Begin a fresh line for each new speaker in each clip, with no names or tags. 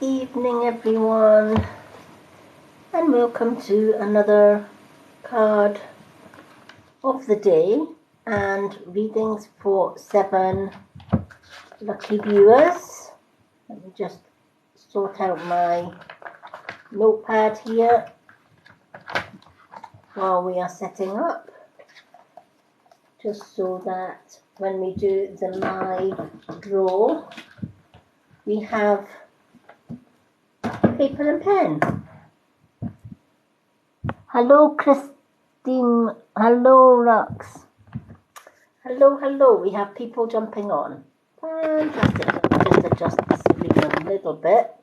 evening, everyone, and welcome to another card of the day and readings for 7 lucky viewers. Let me just sort out my notepad here while we are setting up, just so that when we do the live draw, we have paper and pen. Hello, Christine. Hello, Rux. Hello. We have people jumping on. Fantastic. Let me just adjust the screen a little bit.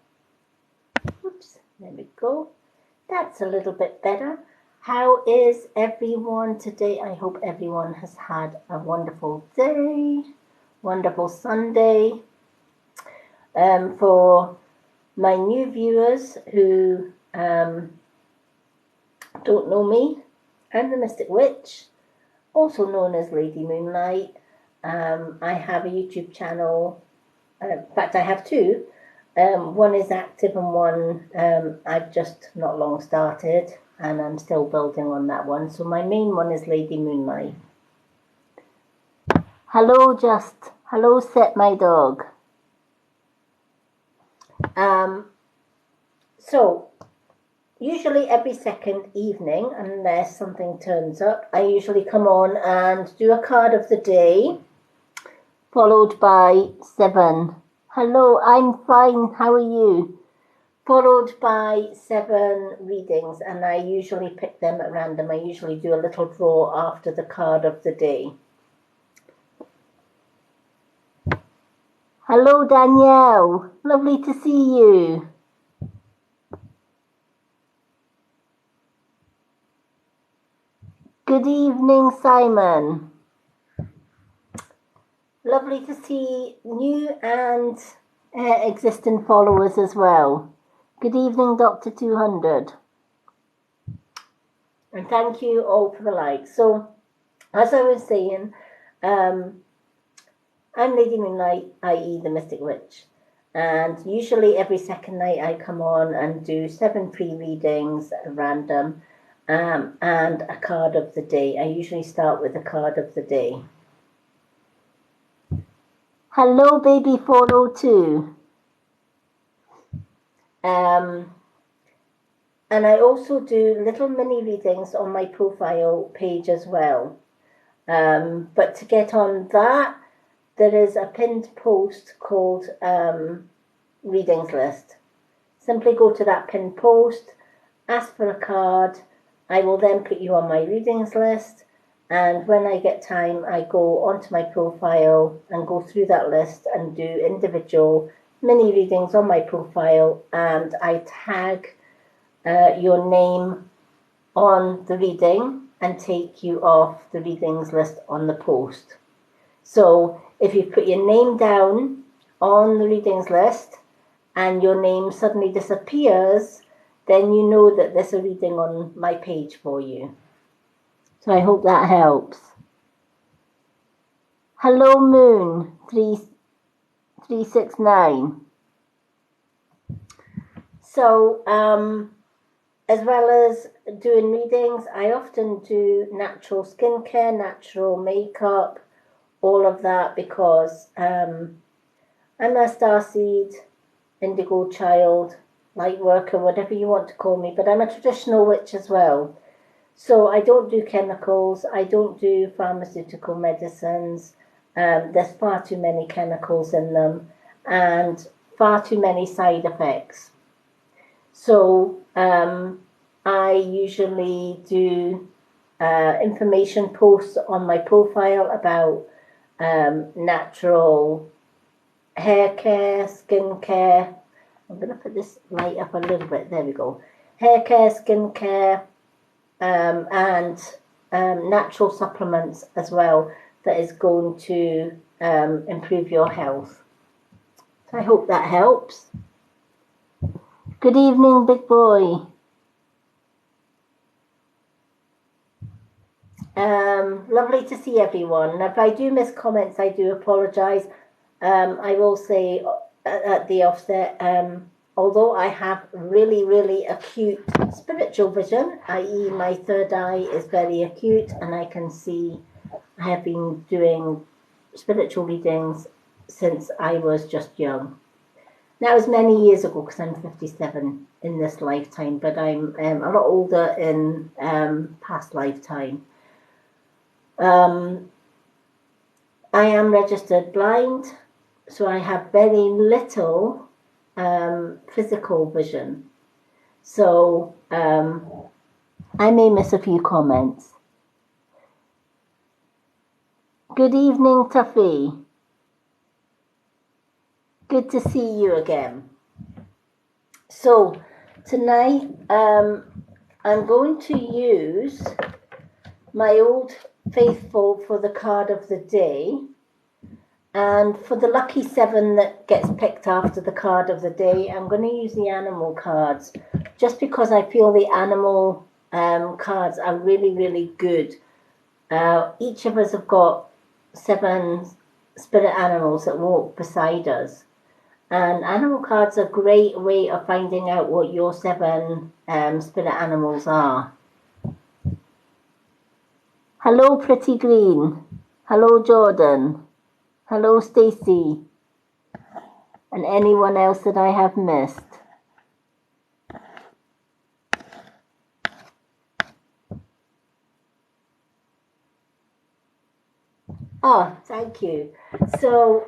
Oops, there we go. That's a little bit better. How is everyone today? I hope everyone has had a wonderful day, wonderful Sunday. For my new viewers who don't know me, I'm the Mystic Witch, also known as Lady Moonlight. I have a YouTube channel. In fact, I have two. One is active and one I've just not long started, and I'm still building on that one. So my main one is Lady Moonlight. Hello, Set my dog. So usually every second evening, unless something turns up, I usually come on and do a card of the day, followed by 7. Hello, I'm fine, how are you? Followed by 7 readings, and I usually pick them at random. I usually do a little draw after the card of the day. Hello, Danielle. Lovely to see you. Good evening, Simon. Lovely to see new and existing followers as well. Good evening, Dr. 200. And thank you all for the likes. So, as I was saying, I'm Lady Moonlight, i.e. the Mystic Witch. And usually every second night I come on and do 7 free readings at random. And a card of the day. I usually start with a card of the day. Hello, baby 402. And I also do little mini readings on my profile page as well. But to get on that, there is a pinned post called Readings List. Simply go to that pinned post, ask for a card. I will then put you on my readings list, and when I get time, I go onto my profile and go through that list and do individual mini readings on my profile, and I tag your name on the reading and take you off the readings list on the post. So if you put your name down on the readings list and your name suddenly disappears, then you know that there's a reading on my page for you. So I hope that helps. Hello, Moon 369. So, as well as doing readings, I often do natural skincare, natural makeup, all of that, because I'm a starseed, indigo child, light worker, whatever you want to call me, but I'm a traditional witch as well. So I don't do chemicals, I don't do pharmaceutical medicines. There's far too many chemicals in them and far too many side effects. So I usually do information posts on my profile about natural hair care, skin care. I'm going to put this light up a little bit. There we go. Hair care, skin care, and natural supplements as well that is going to improve your health. So I hope that helps. Good evening, big boy. Lovely to see everyone. If I do miss comments, I do apologise. I will say at the offset, although I have really, really acute spiritual vision, i.e. my third eye is very acute and I can see, I have been doing spiritual readings since I was just young. That was many years ago because I'm 57 in this lifetime, but I'm a lot older in past lifetime. I am registered blind, so I have very little physical vision. So I may miss a few comments. Good evening, Tuffy. Good to see you again. So tonight I'm going to use my Old Faithful for the card of the day, and for the lucky 7 that gets picked after the card of the day, I'm going to use the animal cards, just because I feel the animal cards are really, really good. Each of us have got 7 spirit animals that walk beside us. And animal cards are a great way of finding out what your 7 spirit animals are. Hello, Pretty Green. Hello, Jordan. Hello, Stacy. And anyone else that I have missed. Oh, thank you. So,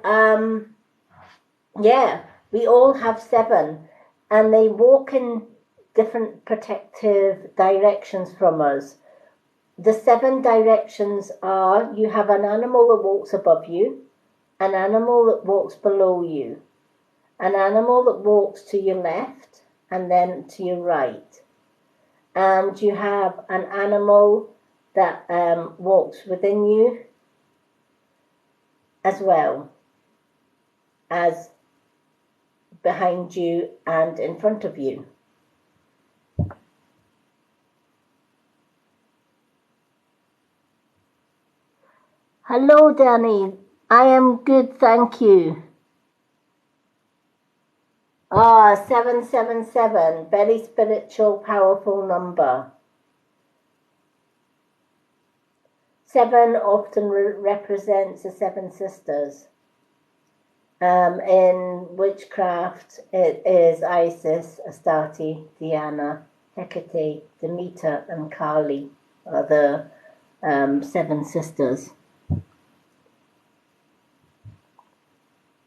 yeah, we all have 7, and they walk in different protective directions from us. The 7 directions are: you have an animal that walks above you, an animal that walks below you, an animal that walks to your left and then to your right, and you have an animal that walks within you as well as behind you and in front of you. Hello, Danny. I am good, thank you. 777, very spiritual, powerful number. 7 often represents the 7 sisters. In witchcraft, it is Isis, Astarte, Diana, Hecate, Demeter, and Kali are the 7 sisters.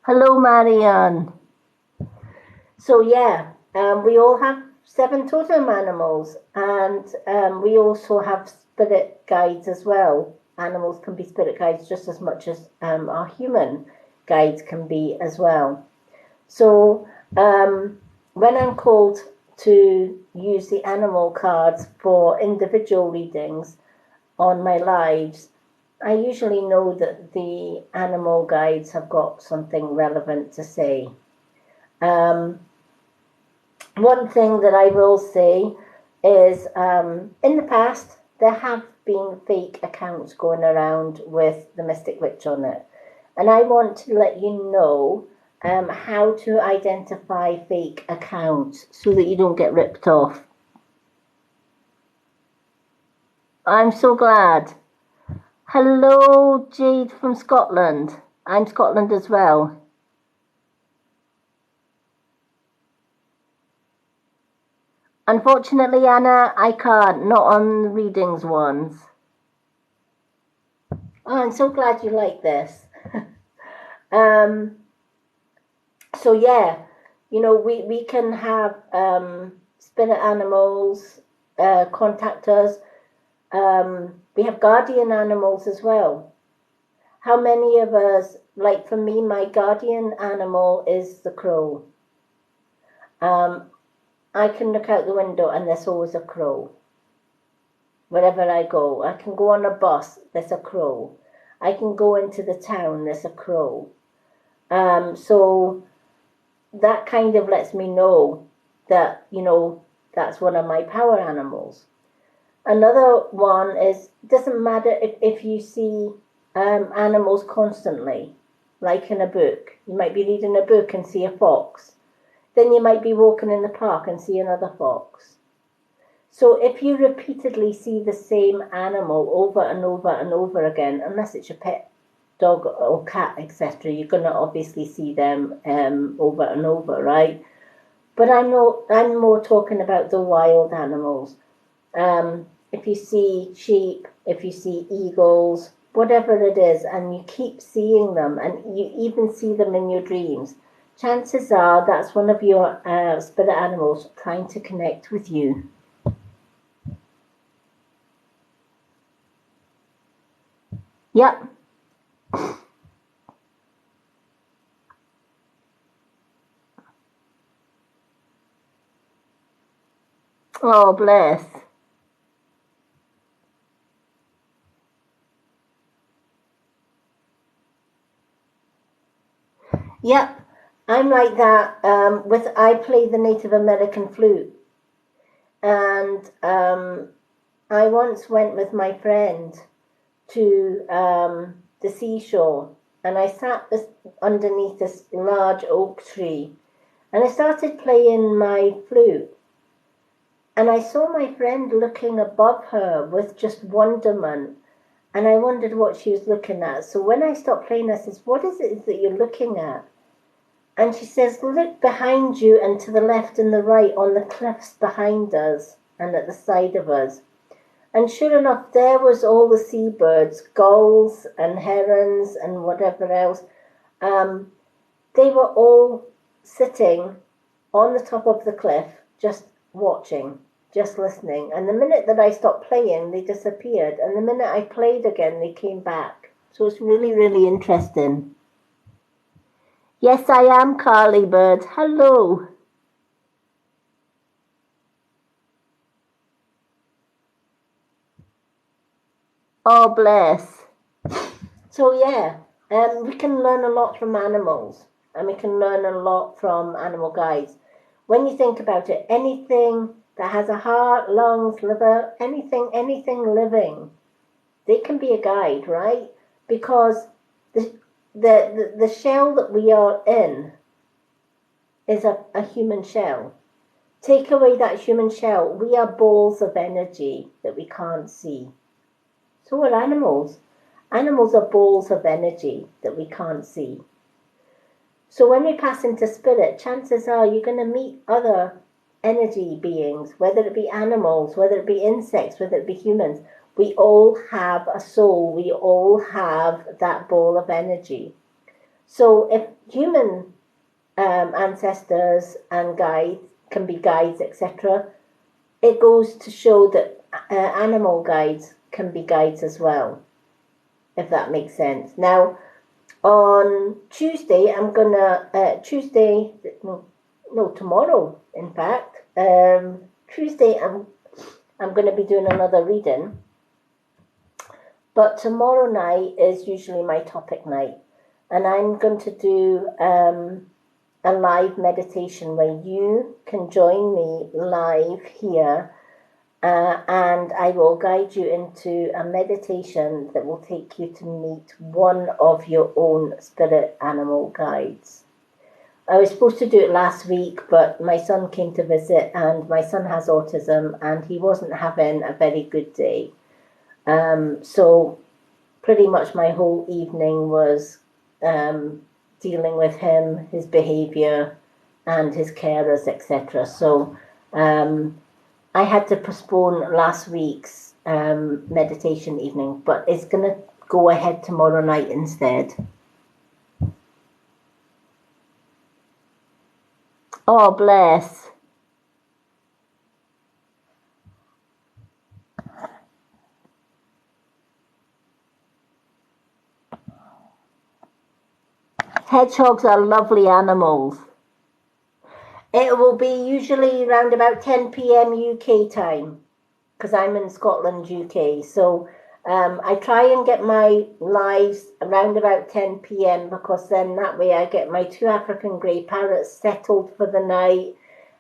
Hello, Marianne. So yeah, we all have 7 totem animals, and we also have spirit guides as well. Animals can be spirit guides just as much as our human guides can be as well. So when I'm called to use the animal cards for individual readings on my lives, I usually know that the animal guides have got something relevant to say. One thing that I will say is in the past there have been fake accounts going around with the Mystic Witch on it, and I want to let you know how to identify fake accounts so that you don't get ripped off. I'm so glad. Hello, Jade from Scotland. I'm Scotland as well. Unfortunately, Anna, I can't, not on the readings ones. Oh, I'm so glad you like this. So yeah, you know, we can have spirit animals contact us. We have guardian animals as well. How many of us, like for me, my guardian animal is the crow. I can look out the window and there's always a crow. Wherever I go, I can go on a bus, there's a crow. I can go into the town, there's a crow. So that kind of lets me know that, you know, that's one of my power animals. Another one is, it doesn't matter if you see animals constantly, like in a book. You might be reading a book and see a fox. then you might be walking in the park and see another fox. So if you repeatedly see the same animal over and over and over again, unless it's your pet dog or cat, etc., you're going to obviously see them over and over, right? But I'm more talking about the wild animals. If you see sheep, if you see eagles, whatever it is, and you keep seeing them, and you even see them in your dreams, chances are that's one of your spirit animals trying to connect with you. Yep. Oh, bless. Yep. I'm like that. I play the Native American flute, and I once went with my friend to the seashore, and I sat underneath this large oak tree, and I started playing my flute, and I saw my friend looking above her with just wonderment, and I wondered what she was looking at. So when I stopped playing, I says, "What is it that you're looking at?" And she says, "Look behind you and to the left and the right on the cliffs behind us and at the side of us." And sure enough, there was all the seabirds, gulls and herons and whatever else. They were all sitting on the top of the cliff, just watching, just listening. And the minute that I stopped playing, they disappeared. And the minute I played again, they came back. So it's really, really interesting. Yes, I am Carly Bird. Hello. Oh, bless. So yeah, we can learn a lot from animals, and we can learn a lot from animal guides. When you think about it, anything that has a heart, lungs, liver, anything living, they can be a guide, right? Because the shell that we are in is a human shell. Take away that human shell, we are balls of energy that we can't see. So are animals. Animals are balls of energy that we can't see. So when we pass into spirit, chances are you're going to meet other energy beings, whether it be animals, whether it be insects, whether it be humans. We all have a soul. We all have that ball of energy. So if human ancestors and guides can be guides, etc., it goes to show that animal guides can be guides as well, if that makes sense. Now, on Tuesday, tomorrow, in fact, Tuesday, I'm going to be doing another reading, but tomorrow night is usually my topic night, and I'm going to do a live meditation where you can join me live here. And I will guide you into a meditation that will take you to meet one of your own spirit animal guides. I was supposed to do it last week, but my son came to visit, and my son has autism, and he wasn't having a very good day. So pretty much my whole evening was dealing with him, his behavior, and his carers, etc. So I had to postpone last week's meditation evening, but it's going to go ahead tomorrow night instead. Oh, bless. Hedgehogs are lovely animals. It will be usually around about 10 p.m. UK time, because I'm in Scotland, UK. So I try and get my lives around about 10 p.m. because then that way I get my 2 African grey parrots settled for the night.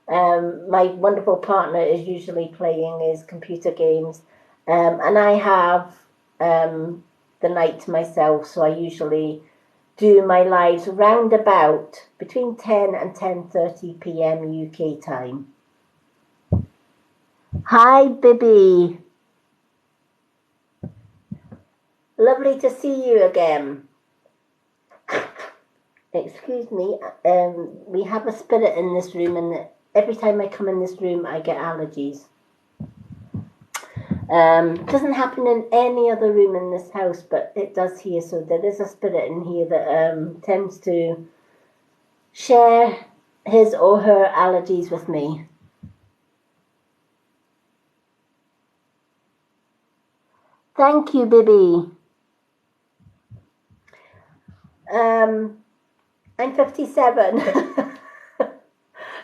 My wonderful partner is usually playing his computer games, and I have the night to myself. So I usually do my lives round about between 10 and 10:30 p.m. UK time. Hi, Bibby. Lovely to see you again. Excuse me, we have a spirit in this room, and every time I come in this room, I get allergies. Doesn't happen in any other room in this house, but it does here. So there is a spirit in here that tends to share his or her allergies with me. Thank you, Bibby. I'm 57.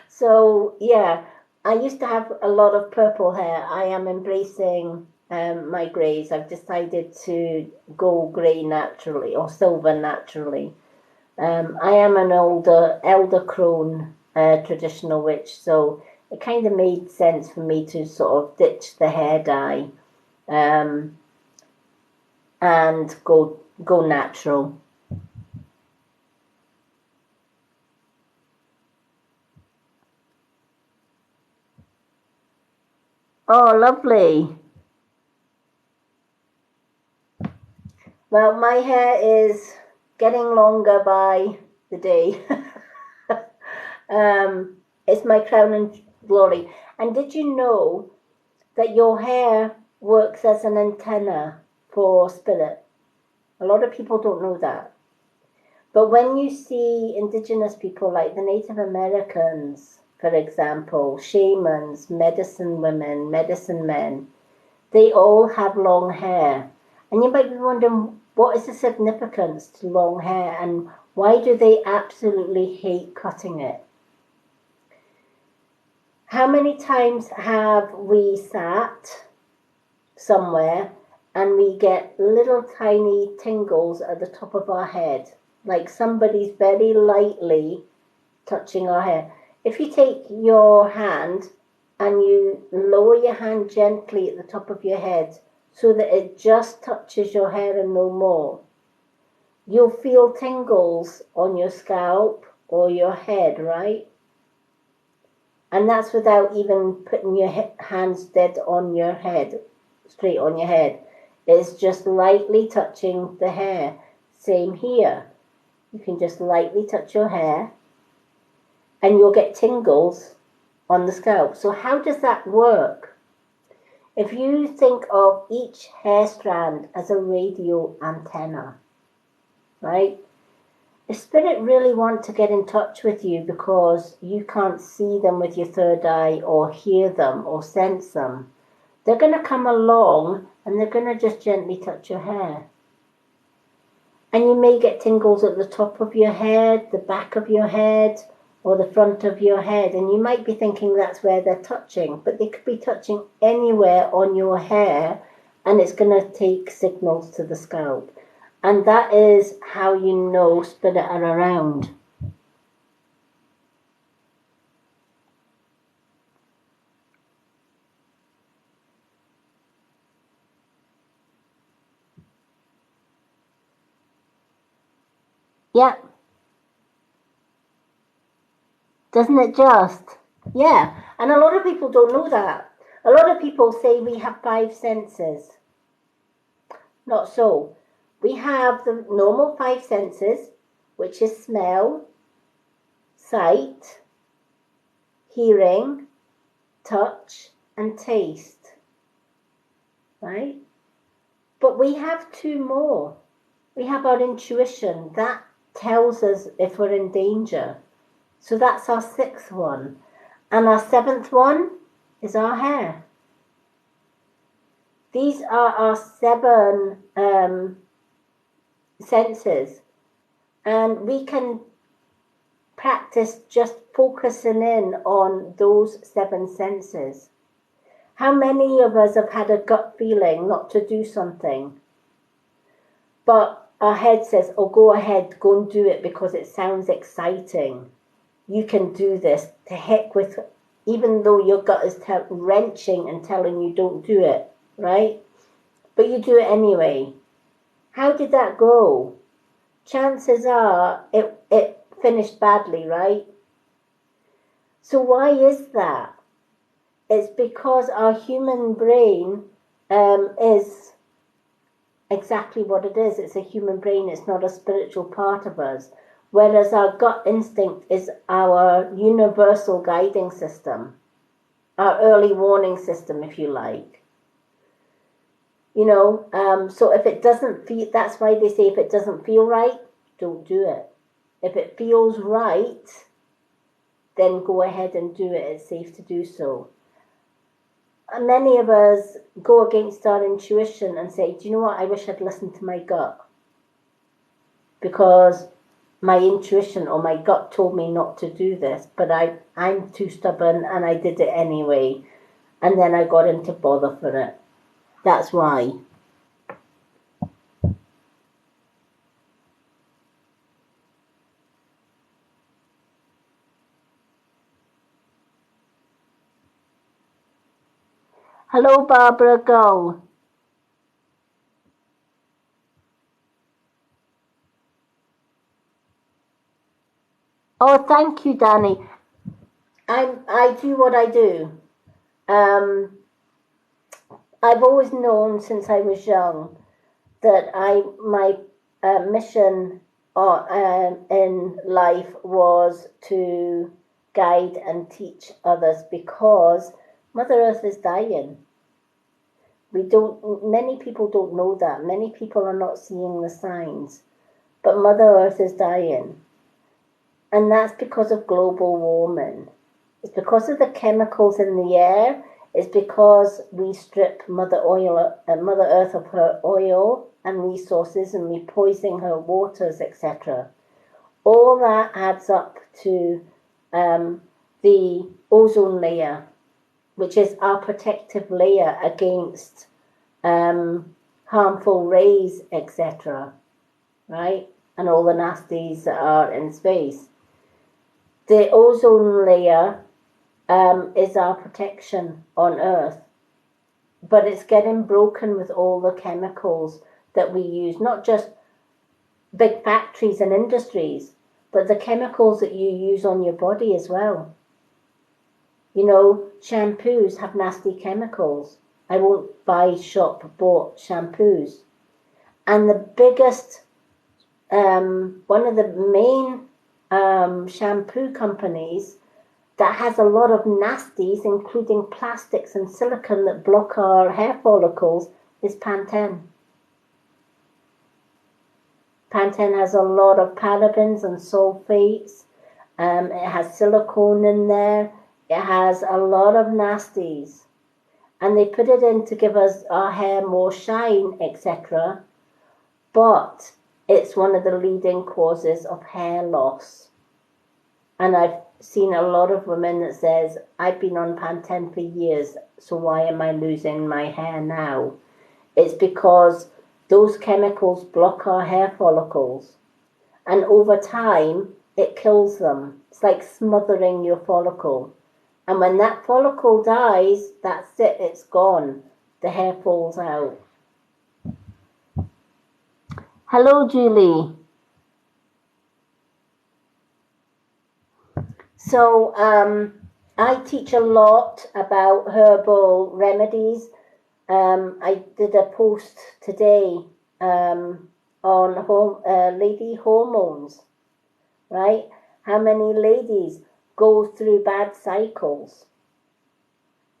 So yeah, I used to have a lot of purple hair. I am embracing my greys. I've decided to go grey naturally, or silver naturally. I am an elder crone traditional witch, so it kind of made sense for me to sort of ditch the hair dye and go natural. Oh, lovely. Well, my hair is getting longer by the day. It's my crown and glory. And did you know that your hair works as an antenna for spirit? A lot of people don't know that. But when you see indigenous people like the Native Americans, for example, shamans, medicine women, medicine men, they all have long hair. And you might be wondering, what is the significance to long hair and why do they absolutely hate cutting it? How many times have we sat somewhere and we get little tiny tingles at the top of our head, like somebody's very lightly touching our hair? If you take your hand and you lower your hand gently at the top of your head so that it just touches your hair and no more, you'll feel tingles on your scalp or your head, right? And that's without even putting your hands dead on your head, straight on your head. It's just lightly touching the hair. Same here. You can just lightly touch your hair and you'll get tingles on the scalp. So how does that work? If you think of each hair strand as a radio antenna, right? If spirit really want to get in touch with you because you can't see them with your third eye or hear them or sense them, they're going to come along and they're going to just gently touch your hair. And you may get tingles at the top of your head, the back of your head, or the front of your head. And you might be thinking that's where they're touching, but they could be touching anywhere on your hair and it's going to take signals to the scalp. And that is how you know spirit are around. Yeah. Doesn't it just? Yeah. And a lot of people don't know that. A lot of people say we have 5 senses. Not so. We have the normal 5 senses, which is smell, sight, hearing, touch, and taste. Right? But we have 2 more. We have our intuition. That tells us if we're in danger. So that's our 6th one. And our 7th one is our hair. These are our 7 senses. And we can practice just focusing in on those 7 senses. How many of us have had a gut feeling not to do something, but our head says, oh, go ahead, go and do it because it sounds exciting. You can do this. To heck with, even though your gut is wrenching and telling you don't do it, right? But you do it anyway. How did that go? chances are it finished badly, right? So why is that? It's because our human brain is exactly what it is. It's a human brain. It's not a spiritual part of us. Whereas our gut instinct is our universal guiding system, our early warning system, if you like. So if it doesn't feel, that's why they say if it doesn't feel right, don't do it. If it feels right, then go ahead and do it. It's safe to do so. And many of us go against our intuition and say, do you know what, I wish I'd listened to my gut. Because my intuition or my gut told me not to do this, but I'm too stubborn and I did it anyway. And then I got into bother for it. That's why. Hello, Barbara, go. Oh, thank you, Danny. I do what I do. Um, I've always known since I was young that my mission in life was to guide and teach others because Mother Earth is dying. Many people don't know that. Many people are not seeing the signs, but Mother Earth is dying. And that's because of global warming. It's because of the chemicals in the air. It's because we strip Mother Earth of her oil and resources, and we poison her waters, etc. All that adds up to the ozone layer, which is our protective layer against harmful rays, etc. Right? And all the nasties that are in space. The ozone layer is our protection on Earth, but it's getting broken with all the chemicals that we use, not just big factories and industries, but the chemicals that you use on your body as well. Shampoos have nasty chemicals. I won't buy shop-bought shampoos. And the biggest, one of the main shampoo companies that has a lot of nasties, including plastics and silicone that block our hair follicles, is Pantene. Pantene has a lot of parabens and sulfates. It has silicone in there. It has a lot of nasties. And they put it in to give us our hair more shine, etc. But it's one of the leading causes of hair loss. And I've seen a lot of women that says, I've been on Pantene for years, so why am I losing my hair now? It's because those chemicals block our hair follicles. And over time, it kills them. It's like smothering your follicle. And when that follicle dies, that's it, it's gone. The hair falls out. Hello, Julie. So I teach a lot about herbal remedies. I did a post today on lady hormones, right? How many ladies go through bad cycles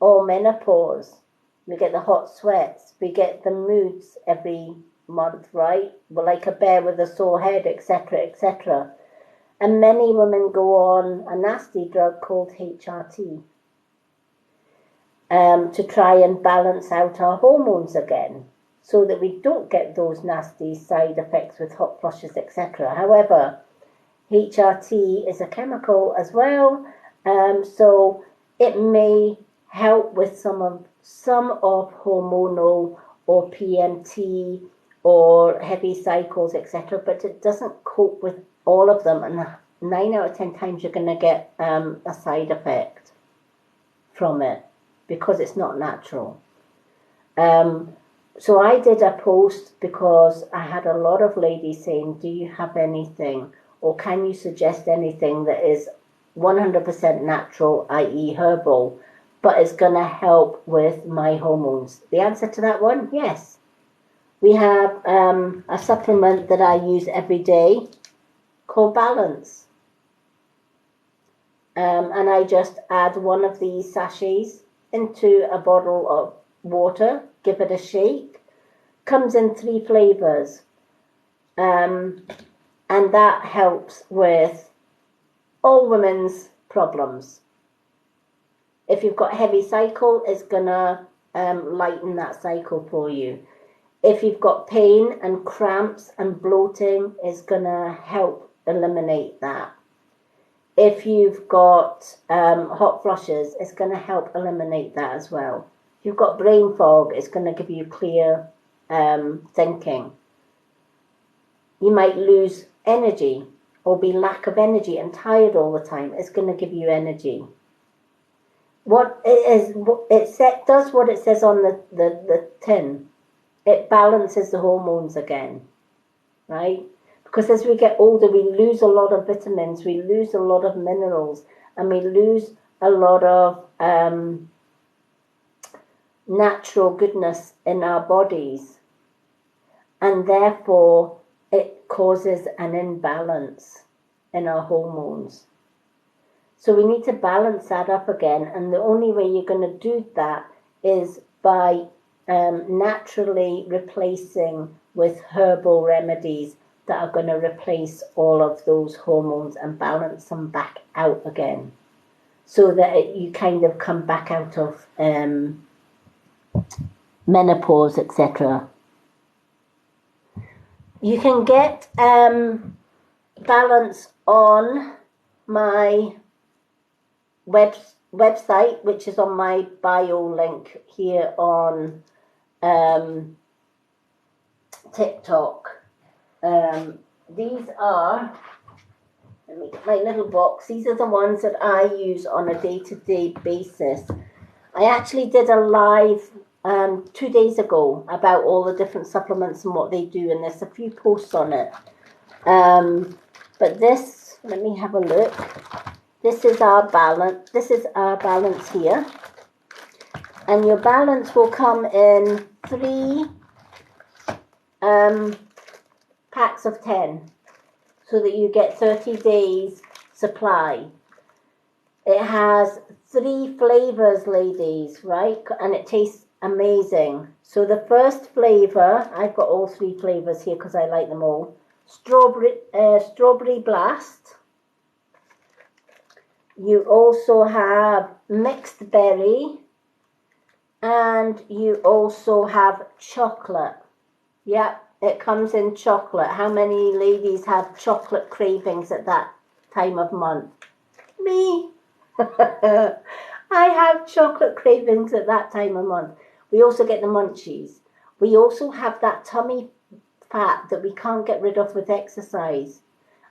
or menopause? We get the hot sweats, we get the moods every month, right? We're like a bear with a sore head, etc., etc. And many women go on a nasty drug called HRT to try and balance out our hormones again so that we don't get those nasty side effects with hot flushes, etc. However, HRT is a chemical as well, so it may help with some of hormonal or PMT or heavy cycles, etc., but it doesn't cope with all of them, and 9 out of 10 times you're going to get a side effect from it because it's not natural. So I did a post because I had a lot of ladies saying, do you have anything, or can you suggest anything that is 100% natural, i.e. herbal, but is going to help with my hormones? The answer to that one, yes. We have a supplement that I use every day called Balance. And I just add one of these sachets into a bottle of water, give it a shake. Comes in 3 flavors. And that helps with all women's problems. If you've got heavy cycle, it's going to lighten that cycle for you. If you've got pain and cramps and bloating, it's going to help eliminate that. If you've got hot flushes, it's going to help eliminate that as well. If you've got brain fog, it's going to give you clear thinking. You might lose energy or be lack of energy and tired all the time. It's going to give you energy. What it does what it says on the tin. It balances the hormones again, right? Because as we get older, we lose a lot of vitamins, we lose a lot of minerals, and we lose a lot of natural goodness in our bodies. And therefore, it causes an imbalance in our hormones. So we need to balance that up again. And the only way you're going to do that is by naturally replacing with herbal remedies that are going to replace all of those hormones and balance them back out again, so that you kind of come back out of menopause, etc. You can get Balance on my website, which is on my bio link here on TikTok. These are, let me get my little box. These are the ones that I use on a day-to-day basis. I actually did a live 2 days ago about all the different supplements and what they do, and there's a few posts on it. But this, let me have a look. This is our balance. This is our balance here. And your balance will come in 3 packs of 10, so that you get 30 days supply. It has 3 flavors, ladies, right? And it tastes amazing. So the first flavor, I've got all 3 flavors here because I like them all. Strawberry Blast. You also have mixed berry, and you also have chocolate. Yep, it comes in chocolate. How many ladies have chocolate cravings at that time of month? Me. I have chocolate cravings at that time of month. We also get the munchies. We also have that tummy fat that we can't get rid of with exercise.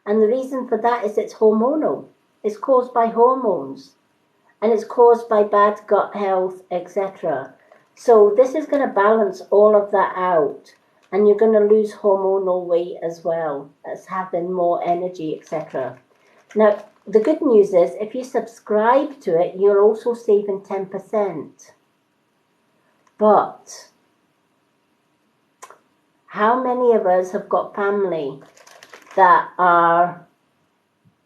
And the reason for that is it's hormonal. It's caused by hormones. And it's caused by bad gut health, etc. So this is going to balance all of that out. And you're going to lose hormonal weight as well as having more energy, etc. Now, the good news is if you subscribe to it, you're also saving 10%. But how many of us have got family that are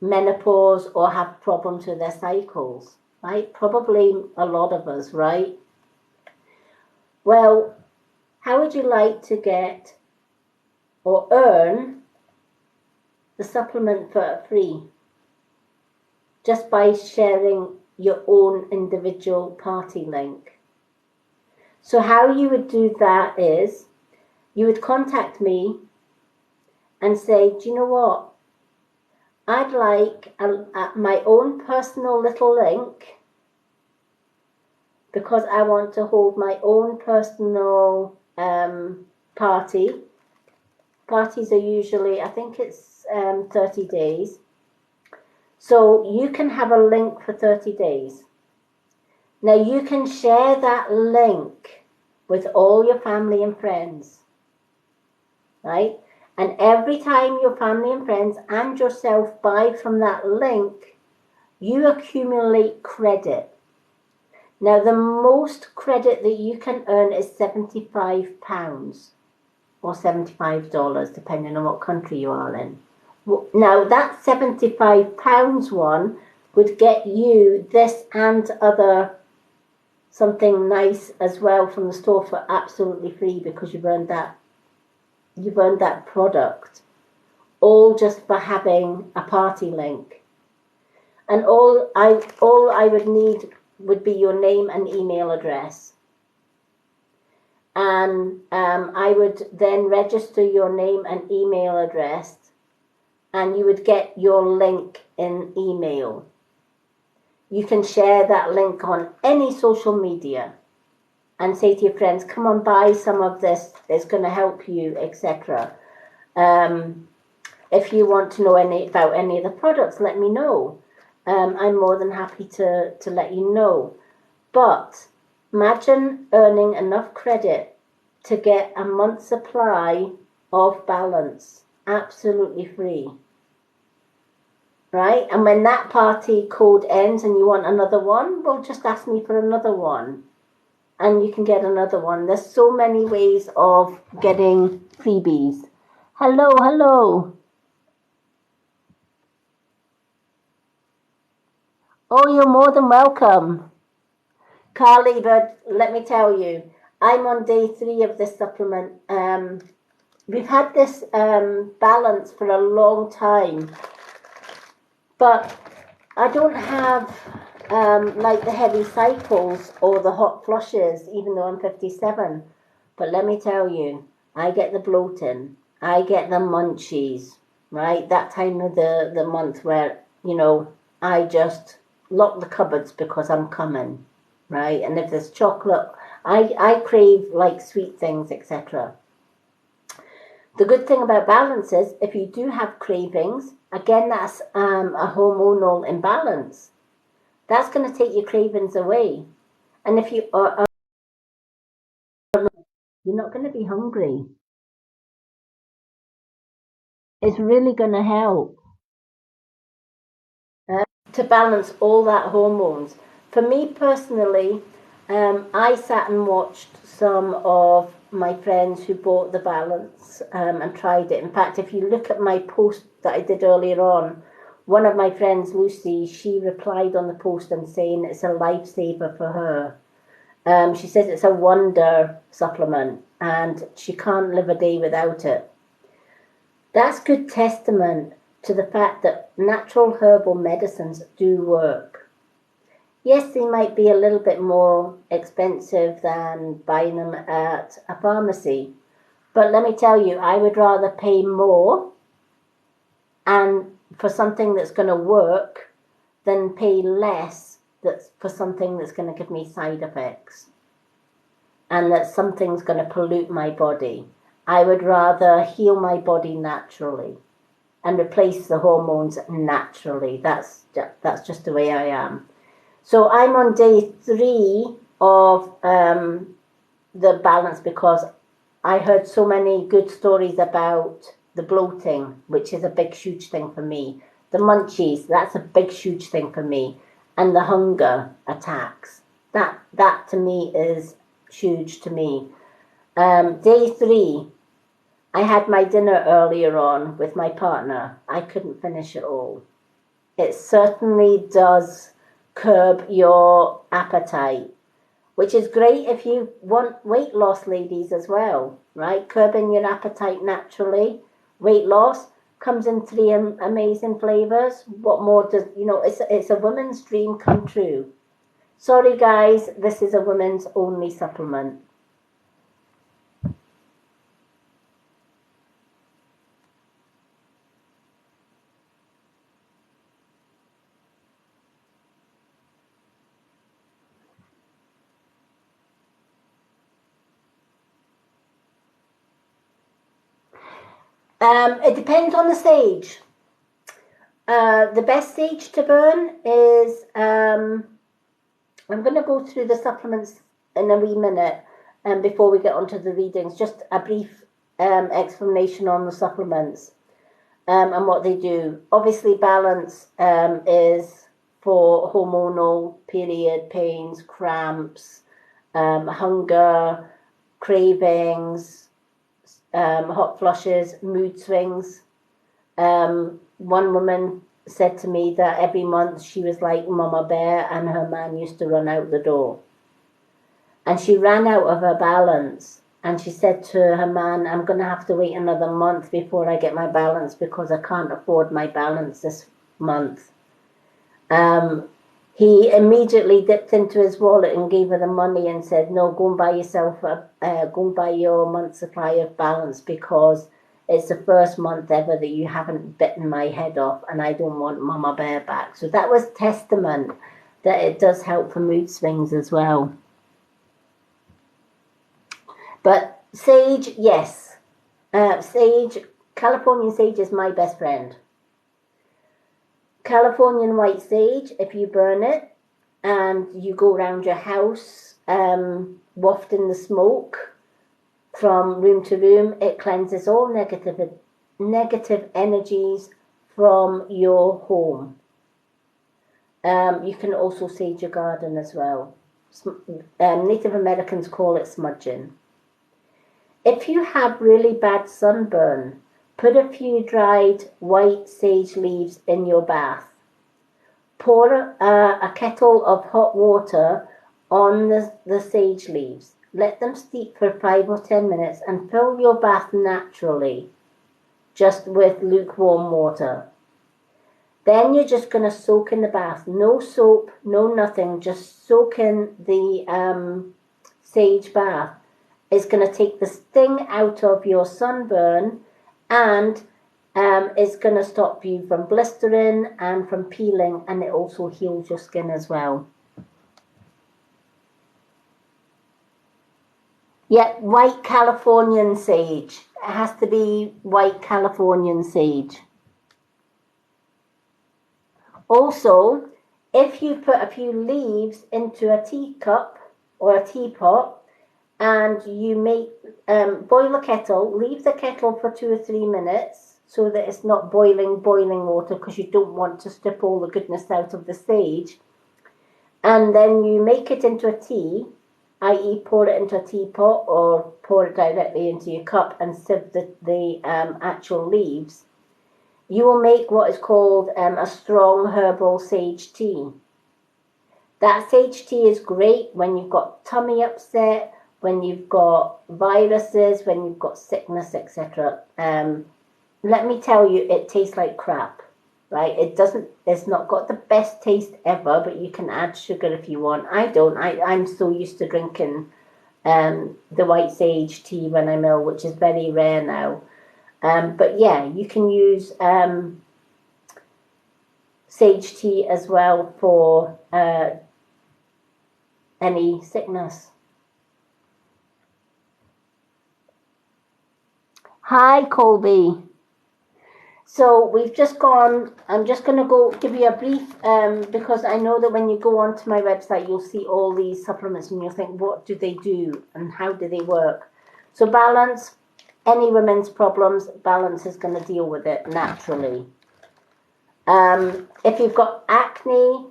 menopause or have problems with their cycles, right? Probably a lot of us, right? Well, how would you like to get or earn the supplement for free? Just by sharing your own individual party link. So how you would do that is, you would contact me and say, do you know what? I'd like my own personal little link, because I want to hold my own personal party. Parties are usually, I think it's 30 days. So you can have a link for 30 days. Now you can share that link with all your family and friends, right? And every time your family and friends and yourself buy from that link, you accumulate credit. Now, the most credit that you can earn is £75 or $75, depending on what country you are in. Now, that £75 one would get you this and other something nice as well from the store for absolutely free, because you've earned that product, all just for having a party link. And all I would need would be your name and email address. And I would then register your name and email address, and you would get your link in email. You can share that link on any social media and say to your friends, come on, buy some of this, it's going to help you, etc. If you want to know about any of the products, let me know. I'm more than happy to let you know. But imagine earning enough credit to get a month's supply of Balance absolutely free. Right? And when that party code ends and you want another one, well, just ask me for another one. And you can get another one. There's so many ways of getting freebies. Hello, hello. Oh, you're more than welcome. Carly, but let me tell you, I'm on day 3 of this supplement. We've had this Balance for a long time, but I don't have like the heavy cycles or the hot flushes, even though I'm 57. But let me tell you, I get the bloating, I get the munchies, right? That time of the month where, I just lock the cupboards because I'm coming, right? And if there's chocolate, I crave like sweet things, etc. The good thing about Balance is if you do have cravings, again, that's a hormonal imbalance. That's going to take your cravings away. And if you are, you're not going to be hungry. It's really going to help to balance all that hormones. For me personally, I sat and watched some of my friends who bought the Balance and tried it. In fact, if you look at my post that I did earlier on, one of my friends, Lucy, she replied on the post and saying it's a lifesaver for her. She says it's a wonder supplement and she can't live a day without it. That's good testament to the fact that natural herbal medicines do work. Yes, they might be a little bit more expensive than buying them at a pharmacy, but let me tell you, I would rather pay more and for something that's going to work than pay less for something that's going to give me side effects and that something's going to pollute my body. I would rather heal my body naturally and replace the hormones naturally. That's just the way I am. So I'm on day 3 of the Balance because I heard so many good stories about the bloating, which is a big, huge thing for me. The munchies, that's a big, huge thing for me. And the hunger attacks. That to me is huge to me. Day 3, I had my dinner earlier on with my partner. I couldn't finish it all. It certainly does curb your appetite, which is great if you want weight loss, ladies, as well, right? Curbing your appetite naturally. Weight loss comes in 3 amazing flavors. What more does, it's a woman's dream come true. Sorry, guys, this is a women's only supplement. It depends on the stage. The best stage to burn is, I'm going to go through the supplements in a wee minute. before we get onto the readings, just a brief explanation on the supplements and what they do. Obviously, balance is for hormonal period pains, cramps, hunger, cravings, hot flushes, mood swings. One woman said to me that every month she was like Mama Bear and her man used to run out the door. And she ran out of her balance. And she said to her man, I'm going to have to wait another month before I get my balance because I can't afford my balance this month. He immediately dipped into his wallet and gave her the money and said, no, go and buy yourself, go and buy your month's supply of balance because it's the first month ever that you haven't bitten my head off and I don't want Mama Bear back. So that was testament that it does help for mood swings as well. But sage, yes. Sage, Californian sage is my best friend. Californian white sage, if you burn it and you go around your house wafting the smoke from room to room, it cleanses all negative energies from your home. You can also sage your garden as well. Native Americans call it smudging. If you have really bad sunburn, put a few dried white sage leaves in your bath. Pour a kettle of hot water on the sage leaves. Let them steep for 5 or 10 minutes and fill your bath naturally, just with lukewarm water. Then you're just going to soak in the bath. No soap, no nothing, just soak in the sage bath. It's going to take the sting out of your sunburn and it's going to stop you from blistering and from peeling, and it also heals your skin as well. Yeah, white Californian sage. It has to be white Californian sage. Also, if you put a few leaves into a teacup or a teapot, and you make boil a kettle, leave the kettle for 2 or 3 minutes so that it's not boiling water because you don't want to strip all the goodness out of the sage. And then you make it into a tea, i.e. pour it into a teapot or pour it directly into your cup and sieve the actual leaves. You will make what is called a strong herbal sage tea. That sage tea is great when you've got tummy upset, when you've got viruses, when you've got sickness, etc. Let me tell you, it tastes like crap, right? It's not got the best taste ever, but you can add sugar if you want. I don't. I'm so used to drinking the white sage tea when I'm ill, which is very rare now. But yeah, you can use sage tea as well for any sickness. Hi, Colby. So we've just gone, I'm just going to go give you a brief, because I know that when you go onto my website, you'll see all these supplements and you'll think, what do they do and how do they work? So balance, any women's problems, balance is going to deal with it naturally. If you've got acne,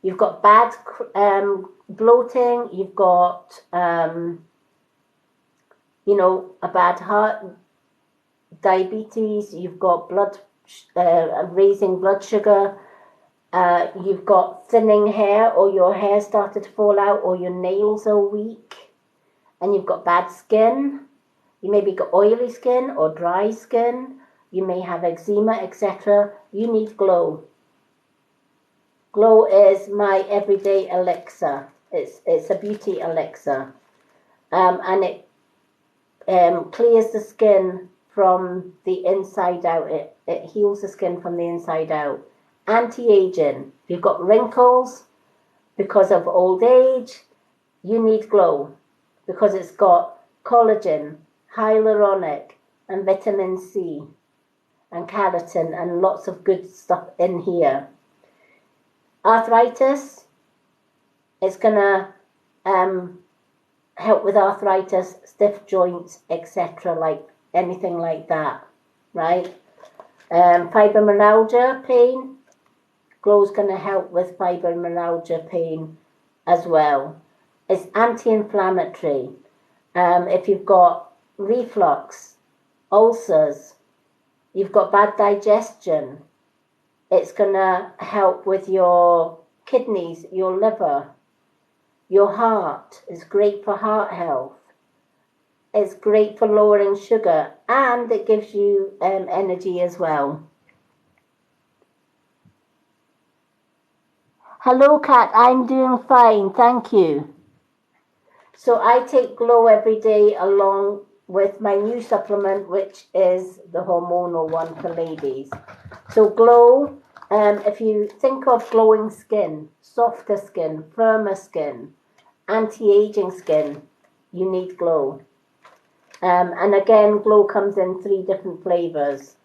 you've got bad bloating, you've got, a bad heart, diabetes, you've got raising blood sugar, you've got thinning hair or your hair started to fall out or your nails are weak, and you've got bad skin, you maybe got oily skin or dry skin, you may have eczema, etc. You need Glow. Glow is my everyday elixir. It's a beauty elixir, and it clears the skin from the inside out. It heals the skin from the inside out. Anti-aging. If you've got wrinkles because of old age, you need Glow because it's got collagen, hyaluronic, and vitamin C, and keratin, and lots of good stuff in here. Arthritis, it's gonna help with arthritis, stiff joints, etc., like anything like that, right? Fibromyalgia pain, Glow's going to help with fibromyalgia pain as well. It's anti-inflammatory. If you've got reflux, ulcers, you've got bad digestion, it's going to help with your kidneys, your liver, your heart. It's great for heart health. It's great for lowering sugar, and it gives you energy as well. Hello, Kat. I'm doing fine. Thank you. So I take Glow every day along with my new supplement, which is the hormonal one for ladies. So Glow, if you think of glowing skin, softer skin, firmer skin, anti-aging skin, you need Glow. And again, Glow comes in 3 different flavors.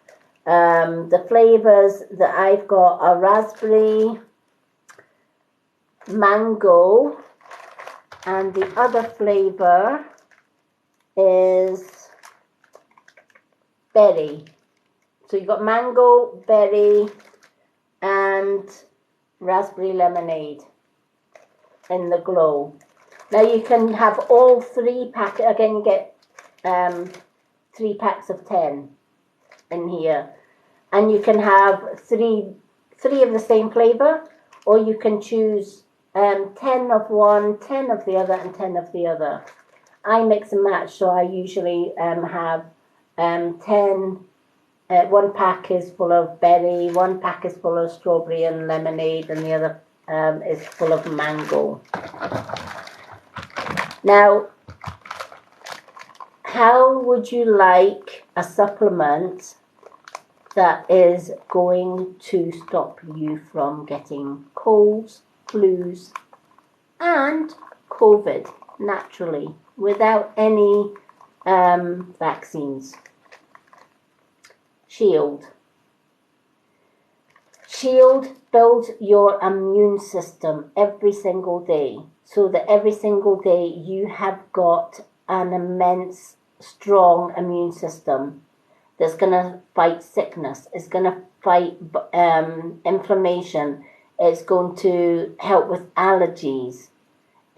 The flavors that I've got are raspberry, mango, and the other flavor is berry. So you've got mango, berry, and raspberry lemonade in the Glow. Now you can have all 3 packs. Again, you get 3 packs of 10 in here, and you can have three of the same flavor, or you can choose 10 of one, 10 of the other, and 10 of the other. I mix and match, so I usually have 10. 1 pack is full of berry, 1 pack is full of strawberry and lemonade, and the other is full of mango. Now, how would you like a supplement that is going to stop you from getting colds, flus, and COVID naturally without any vaccines? Shield. Shield builds your immune system every single day, so that every single day you have got an immense, strong immune system that's going to fight sickness, it's going to fight inflammation, it's going to help with allergies,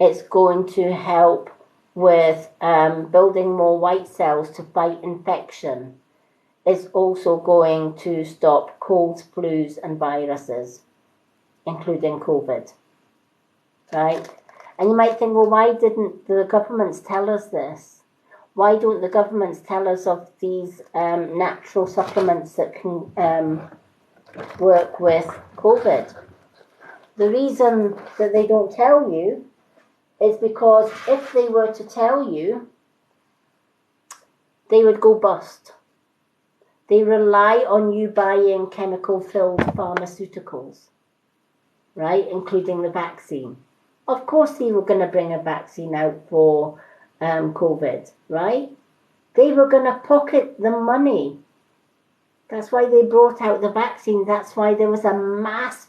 it's going to help with building more white cells to fight infection. It's also going to stop colds, flus, and viruses, including COVID, right? And you might think, well, why didn't the governments tell us this? Why don't the governments tell us of these natural supplements that can work with COVID? The reason that they don't tell you is because if they were to tell you, they would go bust. They rely on you buying chemical-filled pharmaceuticals, right, including the vaccine. Of course they were going to bring a vaccine out for COVID, right? They were going to pocket the money. That's why they brought out the vaccine. That's why there was a mass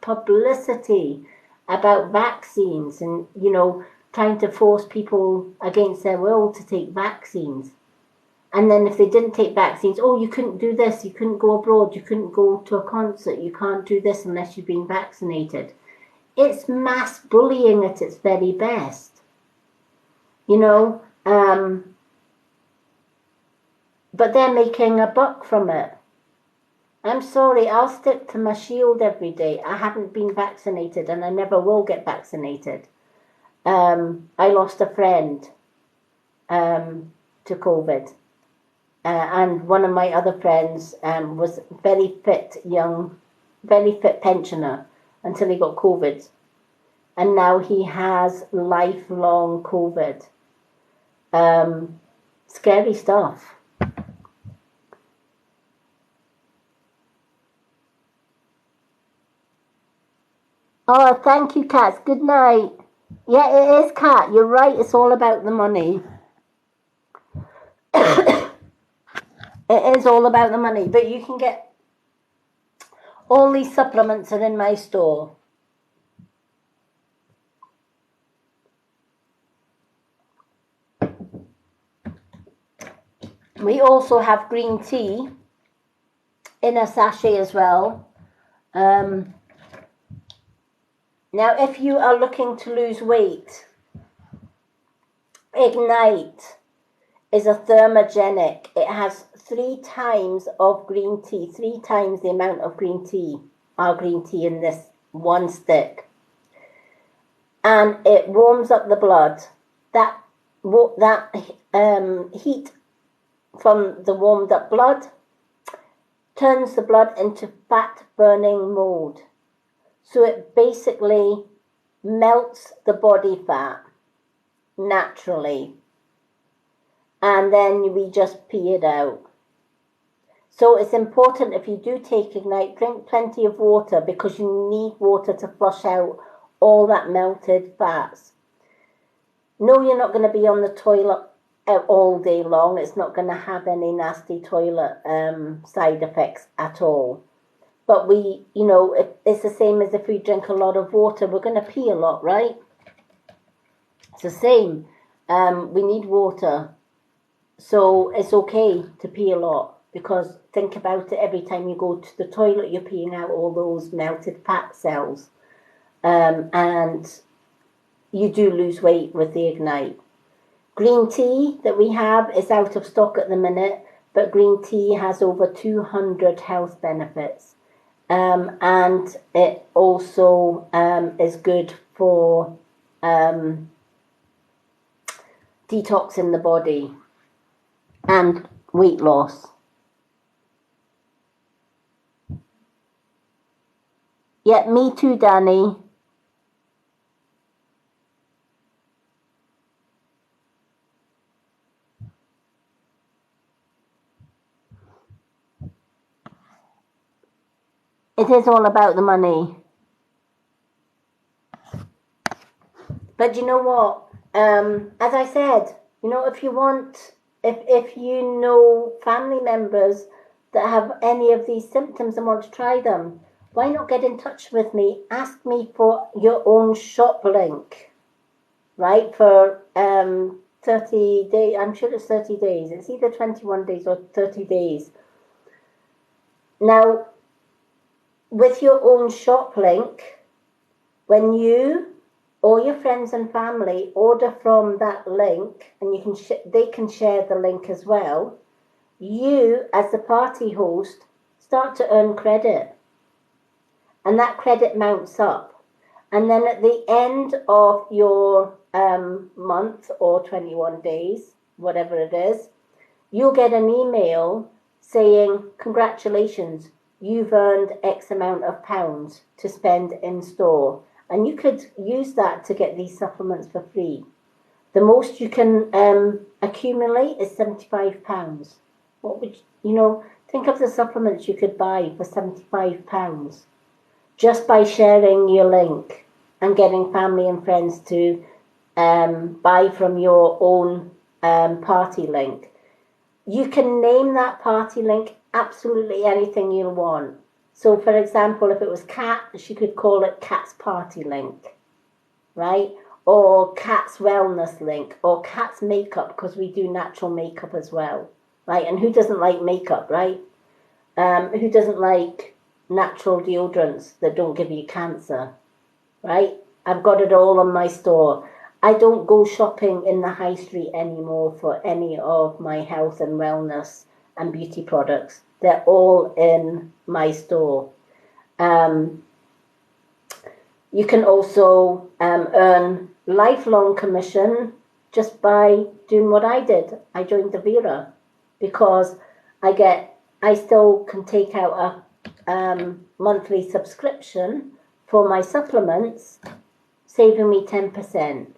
publicity about vaccines and, you know, trying to force people against their will to take vaccines. And then if they didn't take vaccines, oh, you couldn't do this, you couldn't go abroad, you couldn't go to a concert, you can't do this unless you've been vaccinated. It's mass bullying at its very best. You know, but they're making a buck from it. I'm sorry, I'll stick to my shield every day. I haven't been vaccinated and I never will get vaccinated. I lost a friend to COVID. And one of my other friends was very fit pensioner until he got COVID. And now he has lifelong COVID. Scary stuff. Oh, thank you, Kat. Good night. Yeah, it is, Kat. You're right. It's all about the money. It is all about the money, but you can get all these supplements are in my store. We also have green tea in a sachet as well. Now, if you are looking to lose weight, Ignite is a thermogenic. It has 3 times of green tea, 3 times the amount of green tea, our green tea in this one stick. And it warms up the blood. That heat from the warmed up blood turns the blood into fat burning mode. So it basically melts the body fat naturally. And then we just pee it out. So it's important, if you do take Ignite, drink plenty of water, because you need water to flush out all that melted fats. No, you're not going to be on the toilet all day long. It's not going to have any nasty toilet side effects at all. But it's the same as if we drink a lot of water, we're going to pee a lot, right? It's the same. We need water. So it's okay to pee a lot, because think about it, every time you go to the toilet, you're peeing out all those melted fat cells. And you do lose weight with the Ignite. Green tea that we have is out of stock at the minute, but green tea has over 200 health benefits. And it also is good for detoxing the body and weight loss. Yeah, me too, Danny. It is all about the money. But you know what? As I said, if you want, if you know family members that have any of these symptoms and want to try them, why not get in touch with me? Ask me for your own shop link, right? For 30 days, I'm sure it's 30 days. It's either 21 days or 30 days. Now, with your own shop link, when you or your friends and family order from that link, and they can share the link as well, you, as the party host, start to earn credit. And that credit mounts up. And then at the end of your month or 21 days, whatever it is, you'll get an email saying, congratulations, you've earned X amount of pounds to spend in store. And you could use that to get these supplements for free. The most you can accumulate is £75. What would think of the supplements you could buy for £75 just by sharing your link and getting family and friends to buy from your own party link. You can name that party link absolutely anything you want. So, for example, if it was Cat, she could call it Cat's Party Link, right? Or Cat's Wellness Link, or Cat's Makeup, because we do natural makeup as well, right? And who doesn't like makeup, right? Who doesn't like natural deodorants that don't give you cancer, right? I've got it all on my store. I don't go shopping in the high street anymore for any of my health and wellness and beauty products. They're all in my store. You can also earn lifelong commission just by doing what I did. I joined Davira because I still can take out a monthly subscription for my supplements, saving me 10%.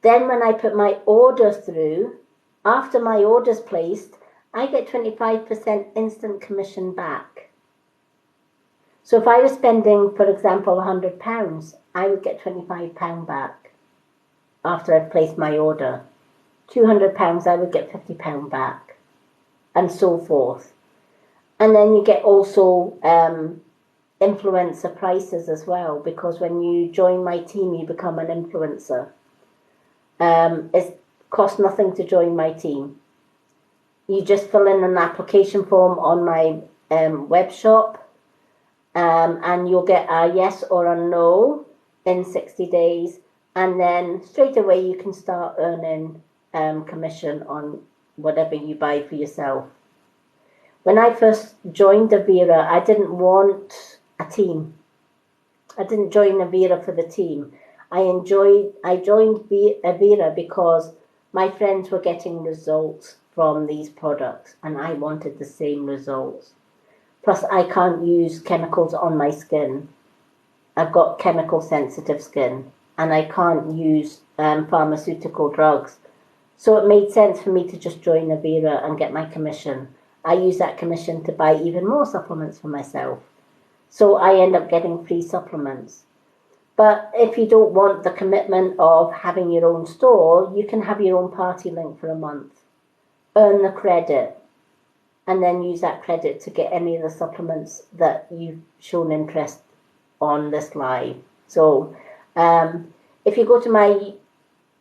Then when I put my order through, after my order's placed, I get 25% instant commission back. So if I was spending, for example, £100, I would get £25 back after I've placed my order. £200, I would get £50 back, and so forth. And then you get also influencer prices as well, because when you join my team, you become an influencer. It costs nothing to join my team. you just fill in an application form on my web shop, and you'll get a yes or a no in 60 days. And then straight away you can start earning commission on whatever you buy for yourself. When I first joined Avira, I didn't want a team. I didn't join Avira for the team. I joined Avira because my friends were getting results from these products and I wanted the same results. Plus, I can't use chemicals on my skin. I've got chemical sensitive skin and I can't use pharmaceutical drugs. So it made sense for me to just join Avira and get my commission. I use that commission to buy even more supplements for myself. So I end up getting free supplements. But if you don't want the commitment of having your own store, you can have your own party link for a month. Earn the credit and then use that credit to get any of the supplements that you've shown interest on this live. So if you go to my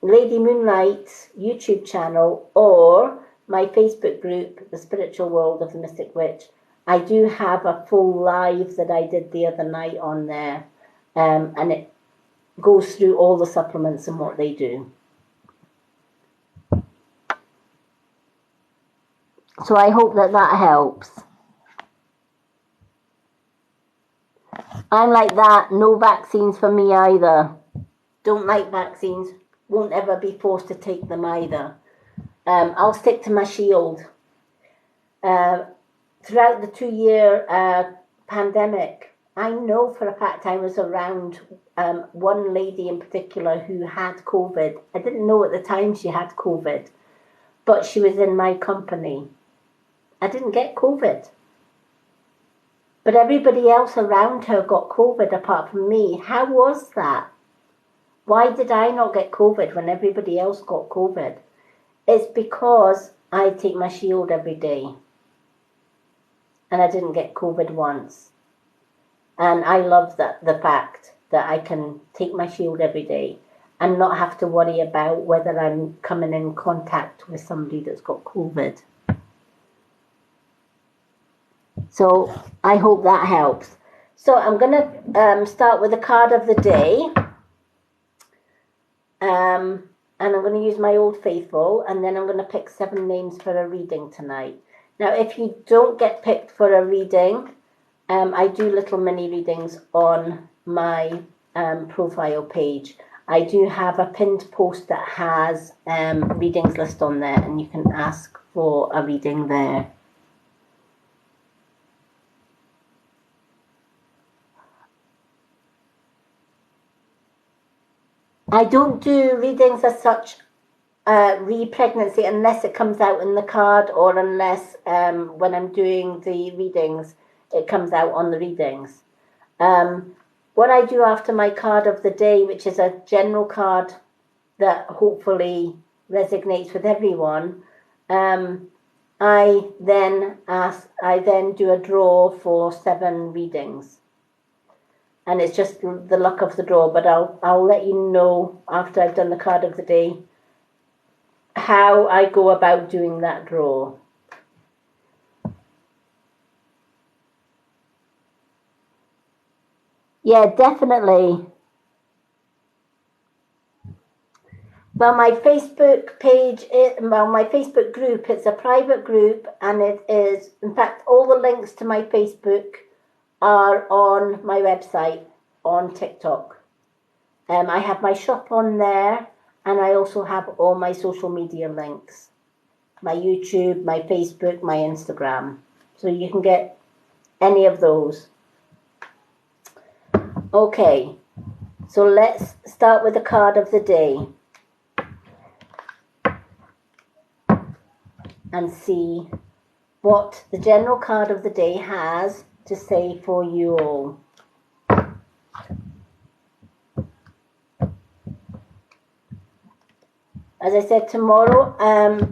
Lady Moonlight YouTube channel or my Facebook group, The Spiritual World of the Mystic Witch, I do have a full live that I did the other night on there, and it goes through all the supplements and what they do. So I hope that helps. I'm like that, no vaccines for me either. Don't like vaccines, won't ever be forced to take them either. I'll stick to my shield. Throughout the 2-year pandemic, I know for a fact I was around one lady in particular who had COVID. I didn't know at the time she had COVID, but she was in my company. I didn't get COVID. But everybody else around her got COVID apart from me. How was that? Why did I not get COVID when everybody else got COVID? It's because I take my shield every day. And I didn't get COVID once. And I love the fact that I can take my shield every day and not have to worry about whether I'm coming in contact with somebody that's got COVID. So I hope that helps. So I'm going to start with the card of the day. And I'm going to use my Old Faithful, and then I'm going to pick 7 names for a reading tonight. Now, if you don't get picked for a reading, I do little mini readings on my profile page. I do have a pinned post that has readings list on there, and you can ask for a reading there. I don't do readings as such re-pregnancy unless it comes out in the card, or unless when I'm doing the readings it comes out on the readings. What I do after my card of the day, which is a general card that hopefully resonates with everyone, I then do a draw for 7 readings. And it's just the luck of the draw, but I'll let you know after I've done the card of the day how I go about doing that draw. Yeah, definitely. Well, my Facebook page, my Facebook group, it's a private group, and it is, in fact, all the links to my Facebook are on my website on TikTok. I have my shop on there, and I also have all my social media links. My YouTube, my Facebook, my Instagram. So you can get any of those. Okay, so let's start with the card of the day. And see what the general card of the day has to say for you all. As I said, tomorrow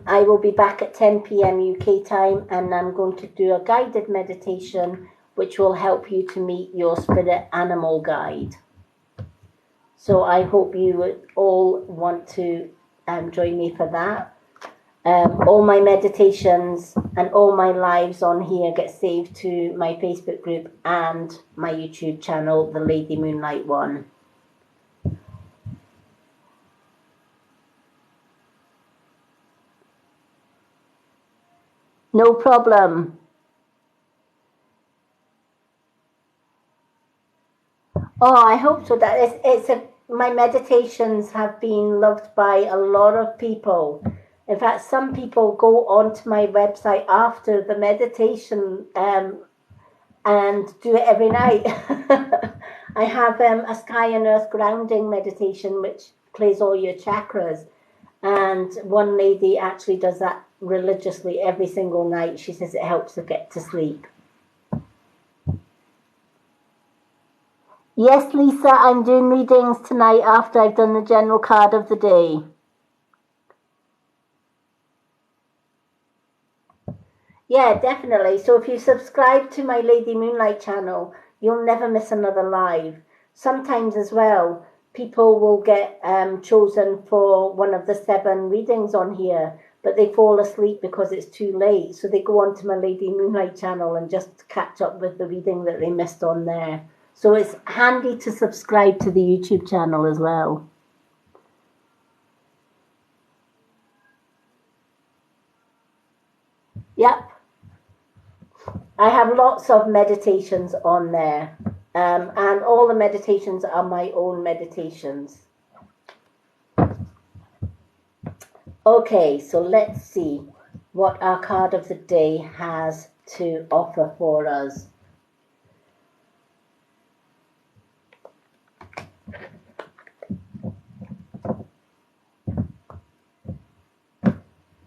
I will be back at 10 p.m. UK time, and I'm going to do a guided meditation which will help you to meet your spirit animal guide. So I hope you would all want to join me for that. All my meditations and all my lives on here get saved to my Facebook group and my YouTube channel, the Lady Moonlight one. No problem. Oh, I hope so. That my meditations have been loved by a lot of people. In fact, some people go onto my website after the meditation and do it every night. I have a sky and earth grounding meditation which plays all your chakras. And one lady actually does that religiously every single night. She says it helps her get to sleep. Yes, Lisa, I'm doing readings tonight after I've done the general card of the day. Yeah, definitely. So if you subscribe to my Lady Moonlight channel, you'll never miss another live. Sometimes as well, people will get chosen for one of the 7 readings on here, but they fall asleep because it's too late. So they go onto my Lady Moonlight channel and just catch up with the reading that they missed on there. So it's handy to subscribe to the YouTube channel as well. Yep. I have lots of meditations on there. And all the meditations are my own meditations. Okay, so let's see what our card of the day has to offer for us.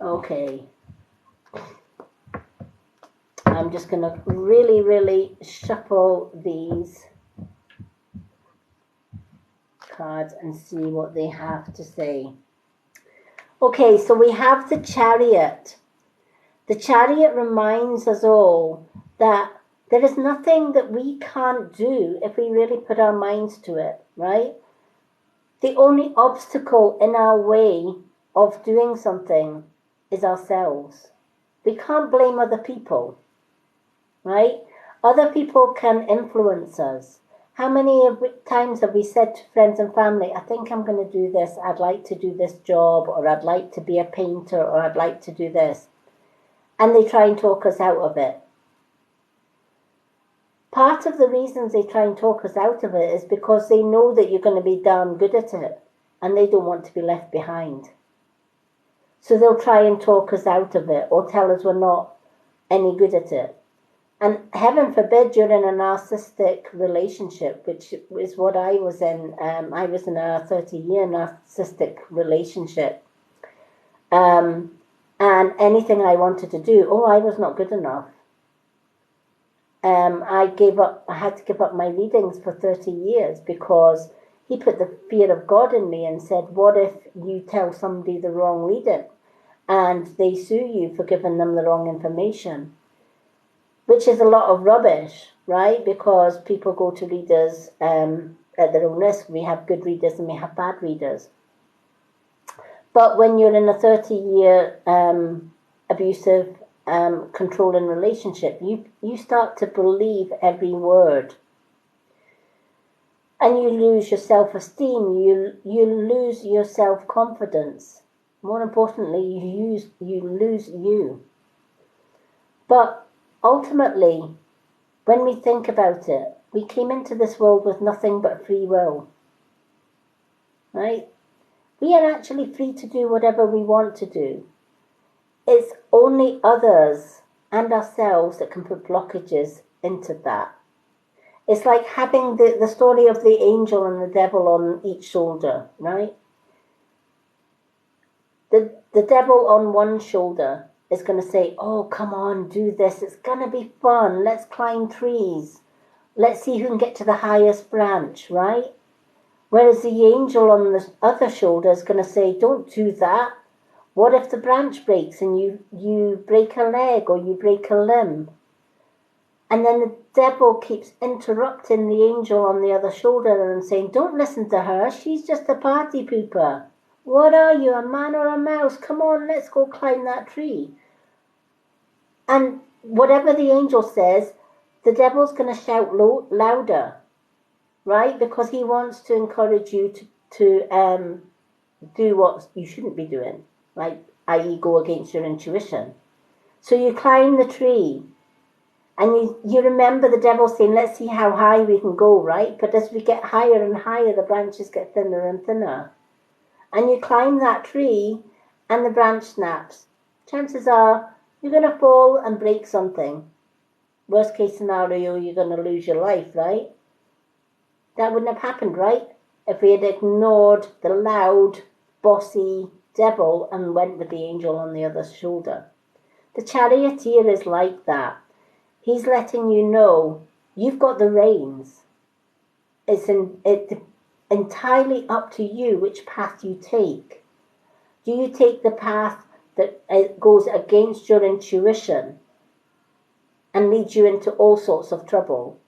Okay. I'm just going to really shuffle these cards and see what they have to say. Okay, so we have the Chariot. The Chariot reminds us all that there is nothing that we can't do if we really put our minds to it, right? The only obstacle in our way of doing something is ourselves. We can't blame other people, right? Other people can influence us. How many times have we said to friends and family, I think I'm going to do this, I'd like to do this job, or I'd like to be a painter, or I'd like to do this. And they try and talk us out of it. Part of the reasons they try and talk us out of it is because they know that you're going to be darn good at it, and they don't want to be left behind. So they'll try and talk us out of it, or tell us we're not any good at it. And heaven forbid you're in a narcissistic relationship, which is what I was in. I was in a 30-year narcissistic relationship. And anything I wanted to do, I was not good enough. I had to give up my readings for 30 years because he put the fear of God in me and said, what if you tell somebody the wrong reading and they sue you for giving them the wrong information? Which is a lot of rubbish, right? Because people go to readers at their own risk. We have good readers and we have bad readers. But when you're in a 30-year abusive, controlling relationship, you start to believe every word. And you lose your self-esteem, you lose your self-confidence. More importantly, you lose you. But ultimately, when we think about it, we came into this world with nothing but free will, right? We are actually free to do whatever we want to do. It's only others and ourselves that can put blockages into that. It's like having the story of the angel and the devil on each shoulder, right? The devil on one shoulder is going to say, oh, come on, do this. It's going to be fun. Let's climb trees. Let's see who can get to the highest branch, right? Whereas the angel on the other shoulder is going to say, don't do that. What if the branch breaks and you break a leg or you break a limb? And then the devil keeps interrupting the angel on the other shoulder and saying, don't listen to her. She's just a party pooper. What are you, a man or a mouse? Come on, let's go climb that tree. And whatever the angel says, the devil's going to shout louder, right? Because he wants to encourage you to do what you shouldn't be doing, like, i.e., go against your intuition. So you climb the tree, and you remember the devil saying, let's see how high we can go, right? But as we get higher and higher, the branches get thinner and thinner. And you climb that tree, and the branch snaps. Chances are you're going to fall and break something. Worst case scenario, you're going to lose your life, right? That wouldn't have happened, right? If we had ignored the loud, bossy devil and went with the angel on the other shoulder. The charioteer is like that. He's letting you know you've got the reins. It's entirely up to you which path you take. Do you take the path that goes against your intuition and leads you into all sorts of trouble?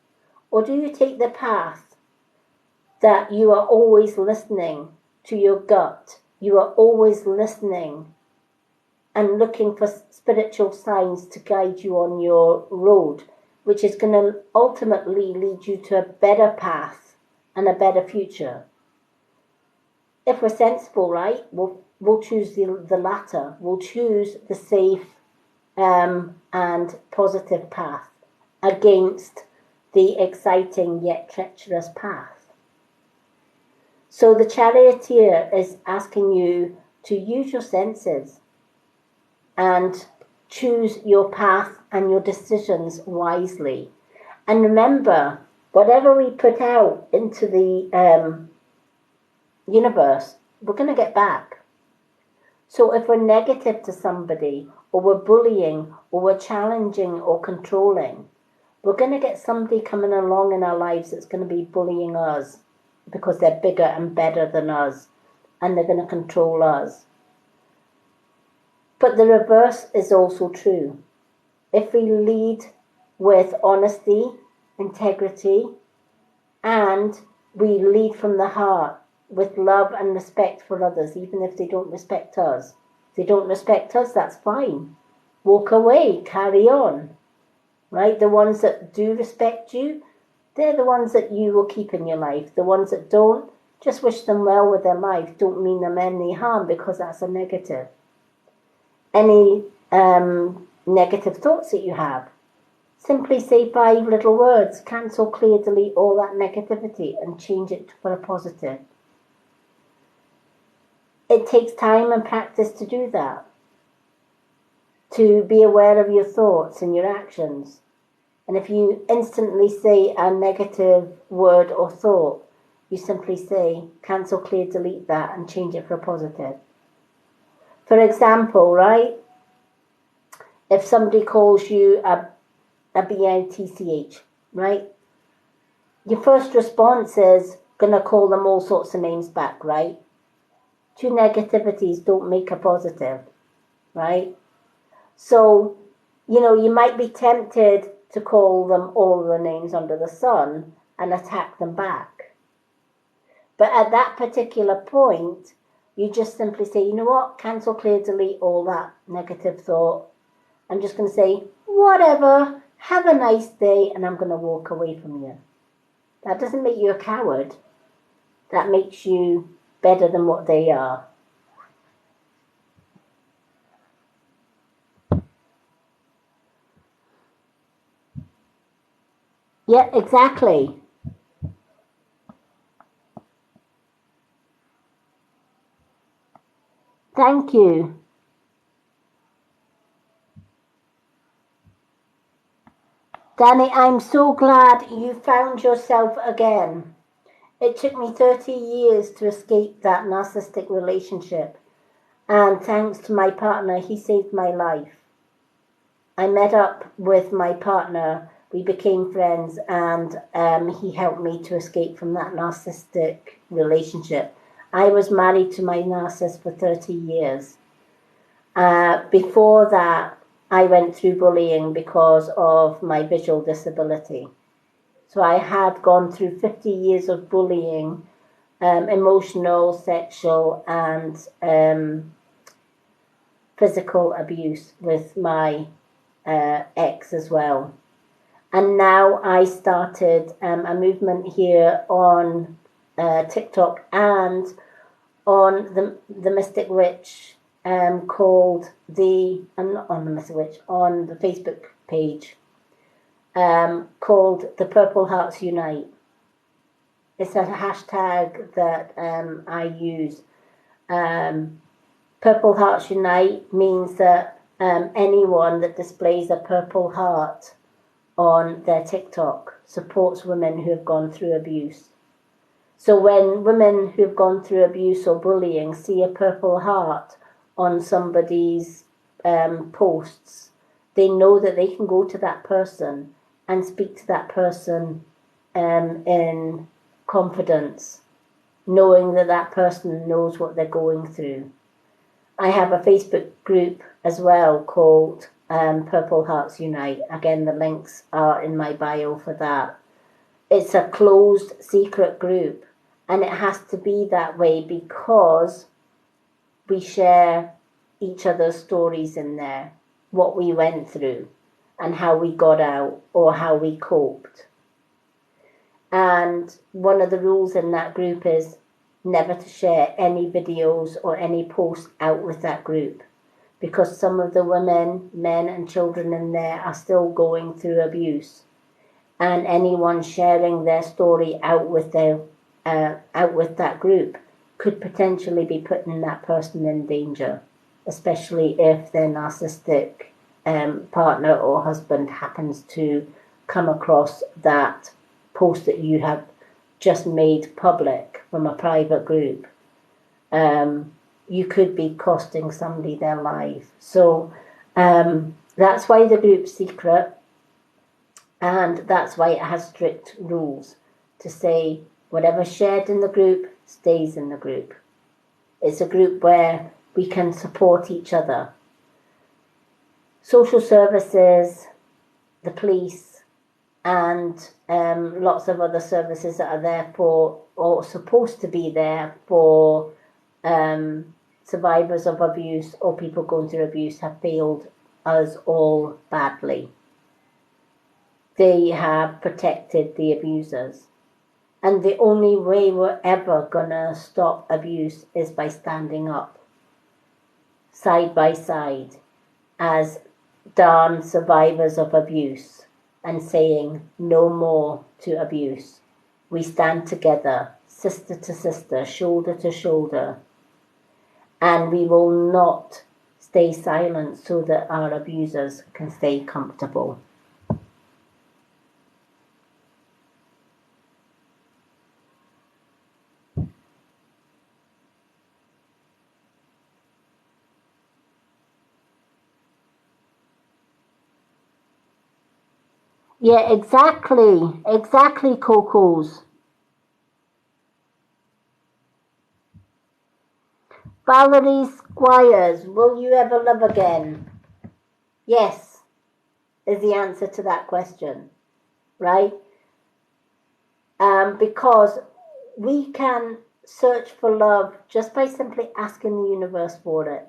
Or do you take the path that you are always listening to your gut? You are always listening and looking for spiritual signs to guide you on your road, which is going to ultimately lead you to a better path and a better future. If we're sensible, right, we'll choose the latter. We'll choose the safe and positive path against the exciting yet treacherous path. So the charioteer is asking you to use your senses and choose your path and your decisions wisely. And remember, whatever we put out into the universe, we're going to get back. So if we're negative to somebody, or we're bullying, or we're challenging or controlling, we're going to get somebody coming along in our lives that's going to be bullying us because they're bigger and better than us, and they're going to control us. But the reverse is also true. If we lead with honesty, integrity, and we lead from the heart with love and respect for others, even if they don't respect us. If they don't respect us, that's fine. Walk away, carry on. Right? The ones that do respect you, they're the ones that you will keep in your life. The ones that don't, just wish them well with their life. Don't mean them any harm, because that's a negative. Any negative thoughts that you have, simply say 5 little words, cancel, clear, delete all that negativity and change it for a positive. It takes time and practice to do that, to be aware of your thoughts and your actions. And if you instantly say a negative word or thought, you simply say cancel, clear, delete that and change it for a positive. For example, right, if somebody calls you a bitch, right, your first response is going to call them all sorts of names back, right? 2 negativities don't make a positive, right? So, you might be tempted to call them all the names under the sun and attack them back. But at that particular point, you just simply say, you know what, cancel, clear, delete all that negative thought. I'm just going to say, whatever, have a nice day, and I'm going to walk away from you. That doesn't make you a coward. That makes you better than what they are. Yeah, exactly. Thank you. Danny, I'm so glad you found yourself again. It took me 30 years to escape that narcissistic relationship. And thanks to my partner, he saved my life. I met up with my partner, we became friends, and he helped me to escape from that narcissistic relationship. I was married to my narcissist for 30 years. Before that, I went through bullying because of my visual disability. So I had gone through 50 years of bullying emotional, sexual, and physical abuse with my ex as well. And now I started a movement here on TikTok and on the Mystic Witch, called I'm not on the Mystic Witch, on the Facebook page, called the Purple Hearts Unite. It's a hashtag that I use. Purple Hearts Unite means that anyone that displays a purple heart on their TikTok supports women who have gone through abuse. So when women who have gone through abuse or bullying see a purple heart on somebody's posts, they know that they can go to that person and speak to that person in confidence, knowing that that person knows what they're going through. I have a Facebook group as well called Purple Hearts Unite. Again, the links are in my bio for that. It's a closed, secret group, and it has to be that way because we share each other's stories in there, what we went through and how we got out or how we coped. And one of the rules in that group is never to share any videos or any posts out with that group, because some of the women, men and children in there are still going through abuse, and anyone sharing their story out with that group could potentially be putting that person in danger, especially if their narcissistic partner or husband happens to come across that post that you have just made public from a private group. You could be costing somebody their life. So that's why the group's secret, and that's why it has strict rules to say whatever's shared in the group stays in the group. It's a group where we can support each other. Social services, the police, and lots of other services that are there for, or supposed to be there for, survivors of abuse or people going through abuse have failed us all badly. They have protected the abusers. And the only way we're ever gonna stop abuse is by standing up, side by side, as darn survivors of abuse, and saying no more to abuse. We stand together, sister to sister, shoulder to shoulder, and we will not stay silent so that our abusers can stay comfortable. Yeah, exactly, Cocos. Valerie Squires, will you ever love again? Yes, is the answer to that question, right? Because we can search for love just by simply asking the universe for it,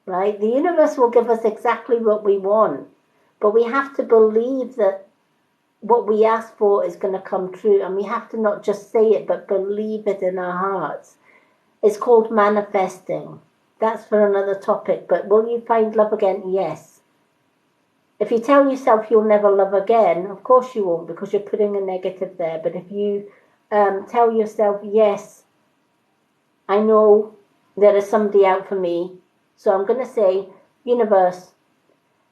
right? The universe will give us exactly what we want, but we have to believe that what we ask for is going to come true, and we have to not just say it, but believe it in our hearts. It's called manifesting. That's for another topic, but will you find love again? Yes. If you tell yourself you'll never love again, of course you won't, because you're putting a negative there. But if you tell yourself, yes, I know there is somebody out for me, so I'm going to say, universe,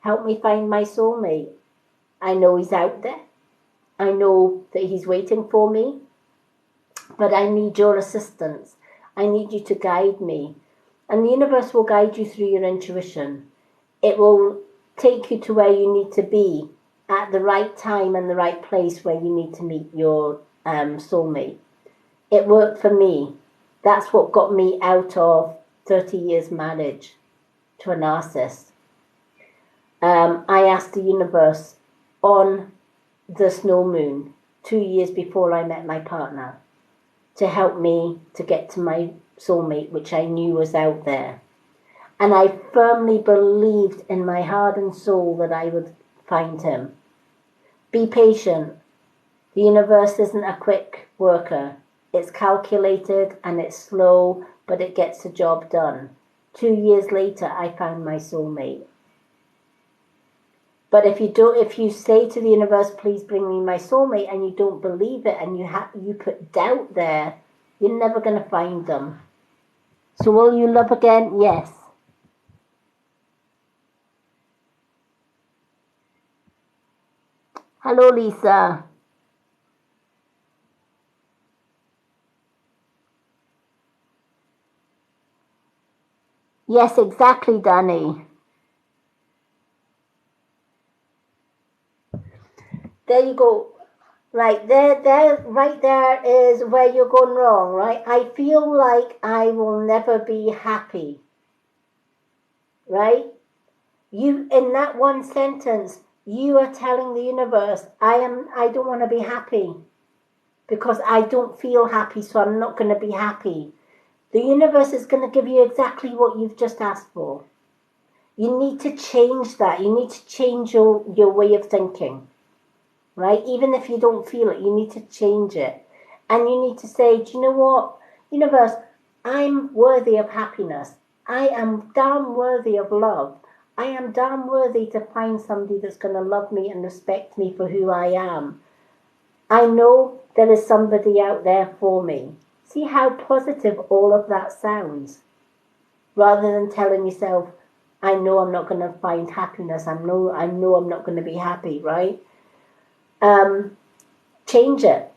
help me find my soulmate. I know he's out there. I know that he's waiting for me, but I need your assistance. I need you to guide me. And the universe will guide you through your intuition. It will take you to where you need to be at the right time and the right place where you need to meet your soulmate. It worked for me. That's what got me out of 30 years marriage to a narcissist. I asked the universe on the snow moon 2 years before I met my partner. to help me to get to my soulmate, which I knew was out there. And I firmly believed in my heart and soul that I would find him. Be patient. The universe isn't a quick worker. It's calculated and it's slow, but it gets the job done. 2 years later, I found my soulmate. But if you say to the universe, please bring me my soulmate, and you don't believe it, and you put doubt there, you're never going to find them. So will you love again? Yes. Hello, Lisa. Yes, exactly, Danny. There you go. Right, right there is where you're going wrong, right? I feel like I will never be happy, right? You, in that one sentence, you are telling the universe, I don't want to be happy because I don't feel happy, so I'm not going to be happy. The universe is going to give you exactly what you've just asked for. You need to change that. You need to change your way of thinking. Right? Even if you don't feel it, you need to change it. And you need to say, do you know what? Universe, I'm worthy of happiness. I am damn worthy of love. I am damn worthy to find somebody that's going to love me and respect me for who I am. I know there is somebody out there for me. See how positive all of that sounds? Rather than telling yourself, I know I'm not going to find happiness. I know I'm not going to be happy, right? Change it.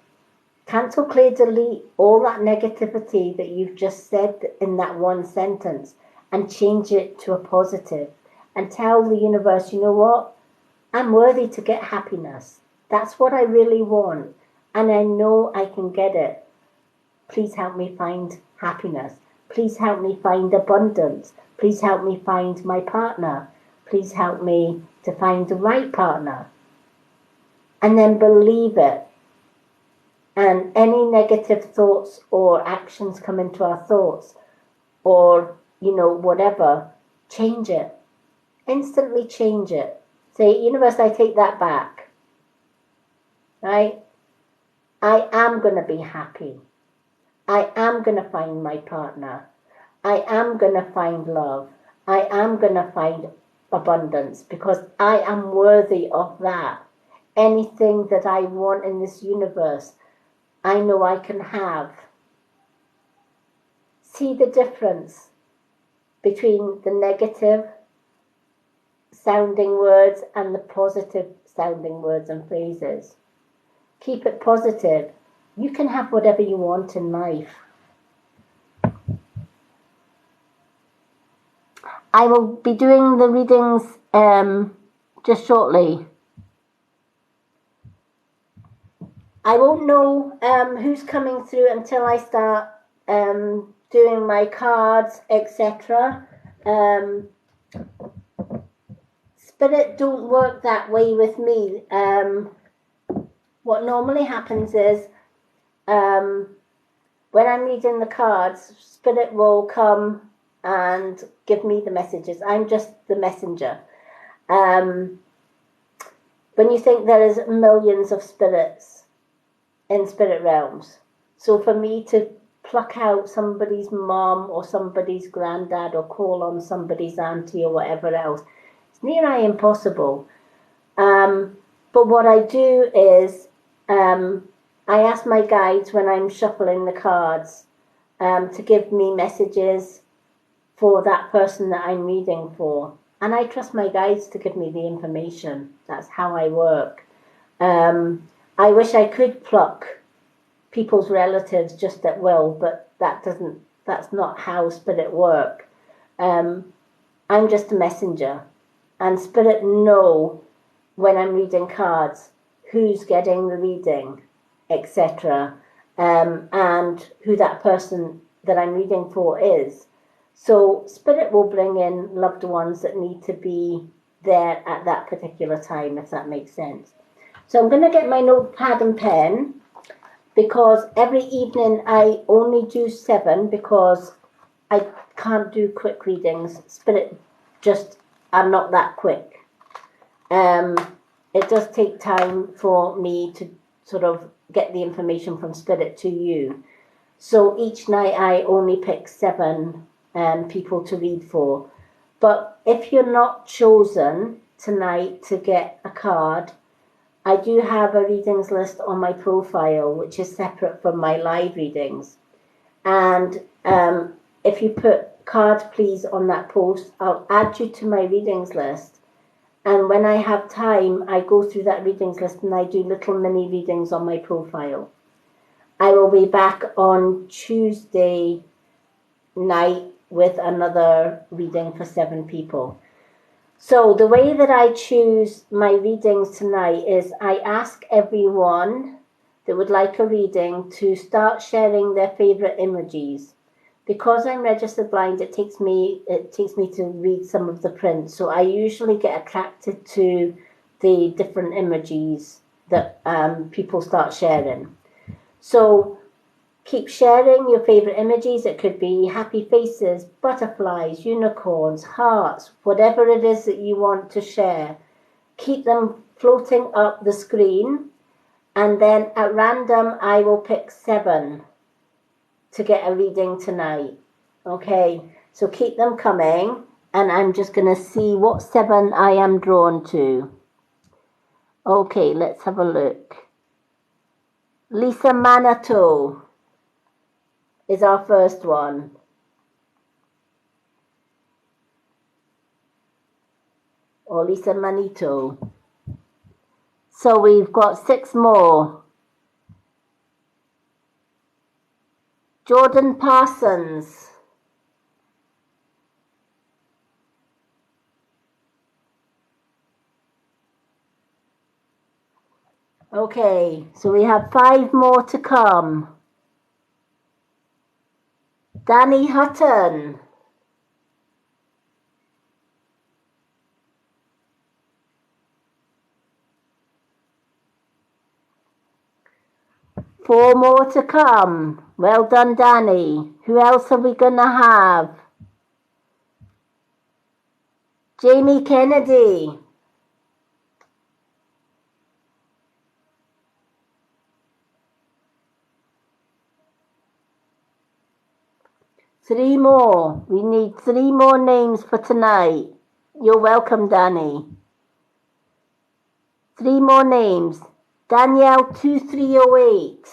Cancel, clear, delete all that negativity that you've just said in that one sentence and change it to a positive and tell the universe, you know what? I'm worthy to get happiness. That's what I really want. And I know I can get it. Please help me find happiness. Please help me find abundance. Please help me find my partner. Please help me to find the right partner. And then believe it. And any negative thoughts or actions come into our thoughts or, whatever, change it. Instantly change it. Say, universe, I take that back. Right? I am going to be happy. I am going to find my partner. I am going to find love. I am going to find abundance because I am worthy of that. Anything that I want in this universe, I know I can have. See the difference between the negative sounding words and the positive sounding words and phrases. Keep it positive. You can have whatever you want in life. I will be doing the readings just shortly. I won't know who's coming through until I start doing my cards, etc. Spirit don't work that way with me. What normally happens is when I'm reading the cards, Spirit will come and give me the messages. I'm just the messenger. When you think there is millions of spirits in spirit realms, so for me to pluck out somebody's mom or somebody's granddad or call on somebody's auntie or whatever else, it's near impossible. But what I do is I ask my guides when I'm shuffling the cards to give me messages for that person that I'm reading for. And I trust my guides to give me the information. That's how I work. I wish I could pluck people's relatives just at will, but that's not how spirit work. I'm just a messenger. And spirit know when I'm reading cards who's getting the reading, etc. And who that person that I'm reading for is. So spirit will bring in loved ones that need to be there at that particular time, if that makes sense. So I'm going to get my notepad and pen, because every evening I only do 7 because I can't do quick readings. Spirit just are not that quick. It does take time for me to sort of get the information from Spirit to you. So each night I only pick 7 people to read for. But if you're not chosen tonight to get a card, I do have a readings list on my profile, which is separate from my live readings. And if you put card please on that post, I'll add you to my readings list. And when I have time, I go through that readings list and I do little mini readings on my profile. I will be back on Tuesday night with another reading for 7 people. So the way that I choose my readings tonight is I ask everyone that would like a reading to start sharing their favorite emojis. Because I'm registered blind, it takes me to read some of the print. So I usually get attracted to the different emojis that people start sharing. So keep sharing your favorite emojis. It could be happy faces, butterflies, unicorns, hearts, whatever it is that you want to share. Keep them floating up the screen, and then at random I will pick 7 to get a reading tonight. Okay, so keep them coming, and I'm just going to see what 7 I am drawn to. Okay, let's have a look. Lisa Manato is our first one. Or Lisa Manito. So we've got 6 more. Jordan Parsons. Okay, so we have 5 more to come. Danny Hutton. Four more to come. Well done, Danny. Who else are we going to have? Jamie Kennedy. Three more. We need 3 more names for tonight. You're welcome, Danny. 3 more names. Danielle 2308.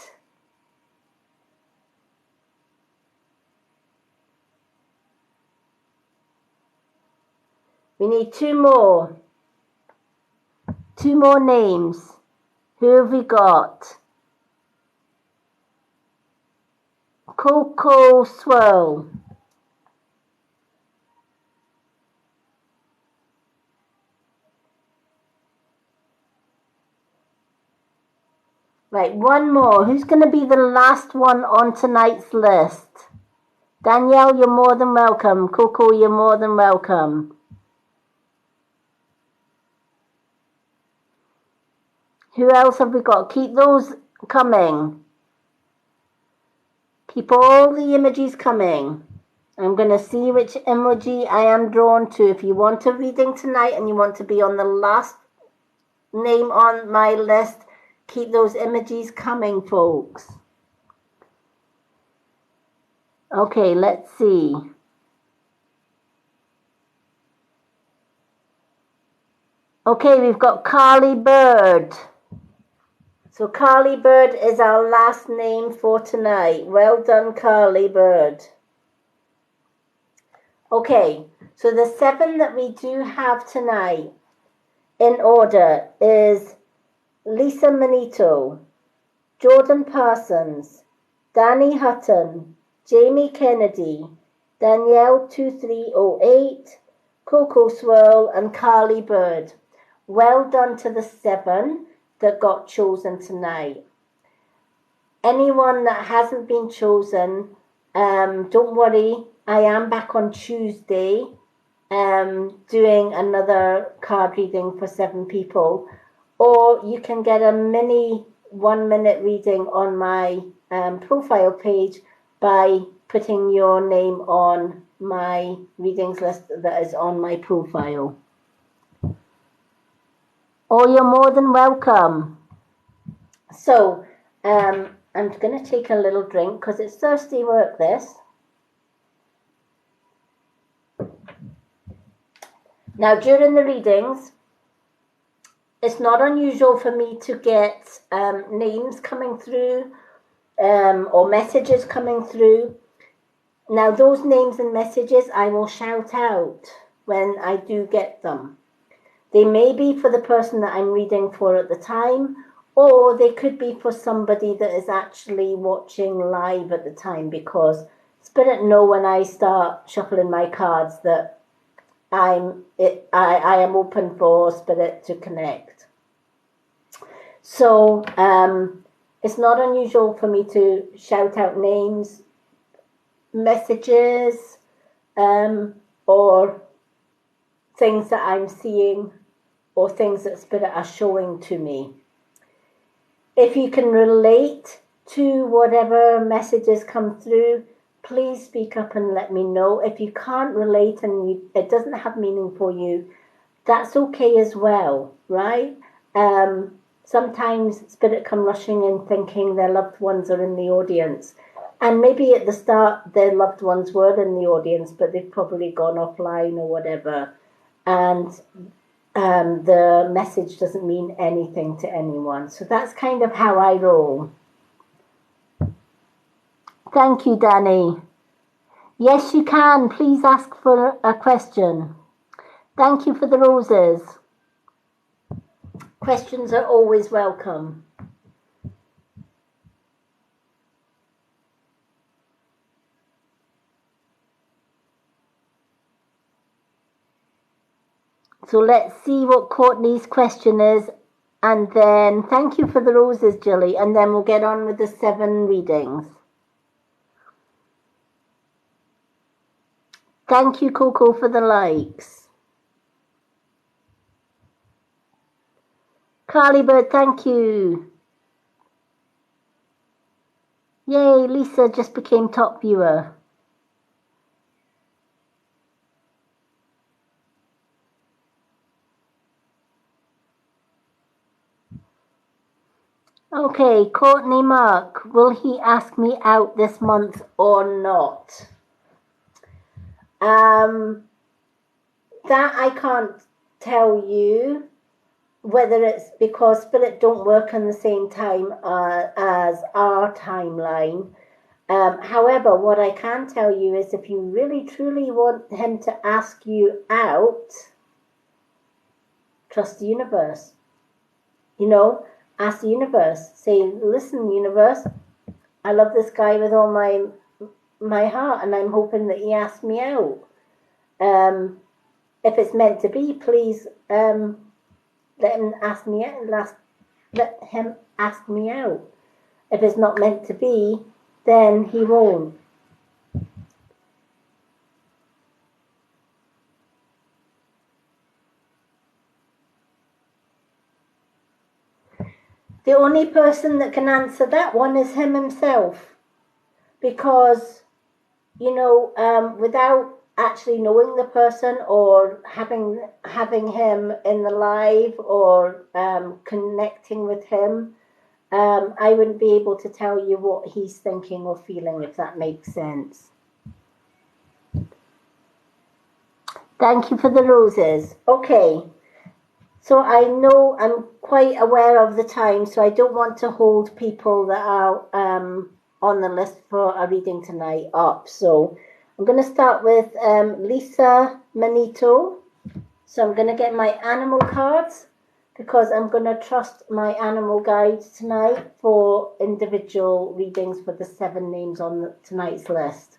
We need 2 more. 2 more names. Who have we got? Coco Swirl. Right, 1 more. Who's going to be the last one on tonight's list? Danielle, you're more than welcome. Coco, you're more than welcome. Who else have we got? Keep those coming. Keep all the emojis coming. I'm going to see which emoji I am drawn to. If you want a reading tonight and you want to be on the last name on my list, keep those emojis coming, folks. Okay, let's see. Okay, we've got Carly Bird. So Carly Bird is our last name for tonight. Well done, Carly Bird. Okay, so the 7 that we do have tonight in order is Lisa Manito, Jordan Parsons, Danny Hutton, Jamie Kennedy, Danielle 2308, Coco Swirl, and Carly Bird. Well done to the 7 that got chosen tonight. Anyone that hasn't been chosen, don't worry, I am back on Tuesday doing another card reading for 7 people, or you can get a mini 1 minute reading on my profile page by putting your name on my readings list that is on my profile. Oh, you're more than welcome. So, I'm going to take a little drink because it's thirsty work, this. Now, during the readings, it's not unusual for me to get names coming through or messages coming through. Now, those names and messages I will shout out when I do get them. They may be for the person that I'm reading for at the time, or they could be for somebody that is actually watching live at the time, because Spirit know when I start shuffling my cards that I am open for Spirit to connect. So it's not unusual for me to shout out names, messages, or things that I'm seeing or things that Spirit are showing to me. If you can relate to whatever messages come through, please speak up and let me know. If you can't relate and it doesn't have meaning for you, that's okay as well, right? Sometimes Spirit come rushing in thinking their loved ones are in the audience. And maybe at the start their loved ones were in the audience, but they've probably gone offline or whatever. And the message doesn't mean anything to anyone. So that's kind of how I roll. Thank you, Danny. Yes, you can. Please ask for a question. Thank you for the roses. Questions are always welcome. So let's see what Courtney's question is. And then thank you for the roses, Jilly. And then we'll get on with the 7 readings. Thank you, Coco, for the likes. Carly Bird, thank you. Yay, Lisa just became top viewer. Okay, Courtney Mark, will he ask me out this month or not? That I can't tell you, whether it's because Spirit don't work on the same time as our timeline. However, what I can tell you is if you really truly want him to ask you out, trust the universe. You know, ask the universe. Say, listen, universe, I love this guy with all my heart, and I'm hoping that he asks me out. If it's meant to be, please let him ask me out. Let him ask me out. If it's not meant to be, then he won't. The only person that can answer that one is him himself, because, you know, without actually knowing the person or having him in the live or connecting with him, I wouldn't be able to tell you what he's thinking or feeling, if that makes sense. Thank you for the roses. Okay. So I know I'm quite aware of the time, so I don't want to hold people that are on the list for a reading tonight up. So I'm going to start with Lisa Manito. So I'm going to get my animal cards because I'm going to trust my animal guides tonight for individual readings for the 7 names on tonight's list.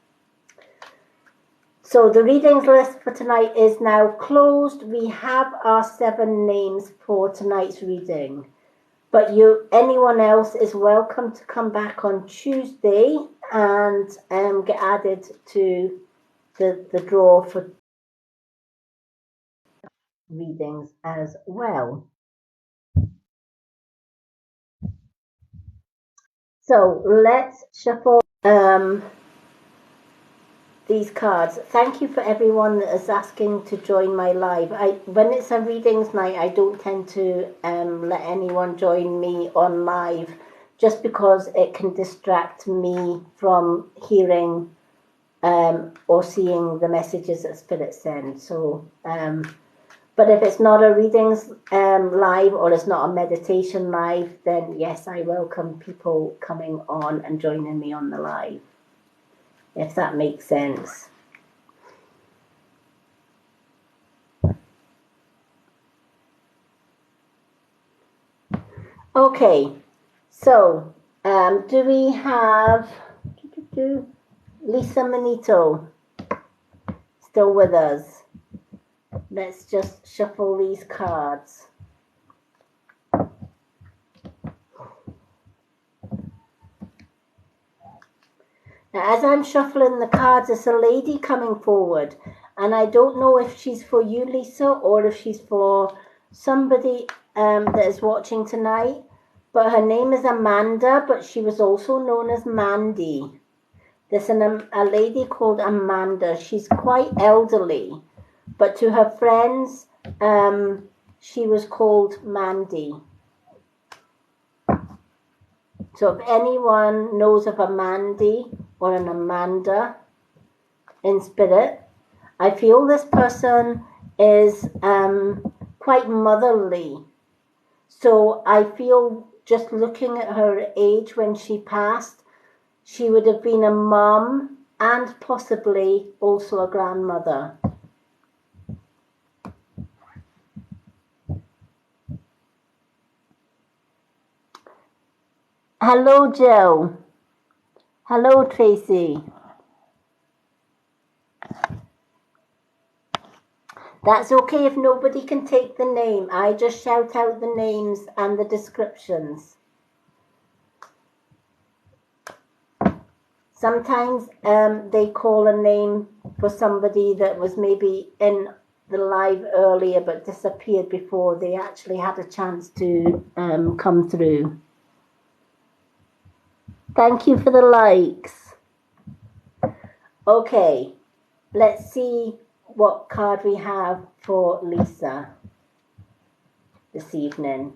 So the readings list for tonight is now closed. We have our 7 names for tonight's reading. But anyone else is welcome to come back on Tuesday and get added to the draw for readings as well. So let's shuffle these cards. Thank you for everyone that is asking to join my live. When it's a readings night, I don't tend to let anyone join me on live, just because it can distract me from hearing or seeing the messages that Spirit sends. So, but if it's not a readings live, or it's not a meditation live, then yes, I welcome people coming on and joining me on the live, if that makes sense. Okay, so do we have Lisa Manito still with us? Let's just shuffle these cards. Now, as I'm shuffling the cards, there's a lady coming forward, and I don't know if she's for you, Lisa, or if she's for somebody that is watching tonight. But her name is Amanda, but she was also known as Mandy. There's a lady called Amanda. She's quite elderly, but to her friends, she was called Mandy. So if anyone knows of a Mandy or an Amanda in spirit, I feel this person is quite motherly. So I feel, just looking at her age when she passed, she would have been a mum and possibly also a grandmother. Hello, Jill. Hello, Tracy. That's okay if nobody can take the name. I just shout out the names and the descriptions. Sometimes they call a name for somebody that was maybe in the live earlier but disappeared before they actually had a chance to come through. Thank you for the likes. Okay, let's see what card we have for Lisa this evening.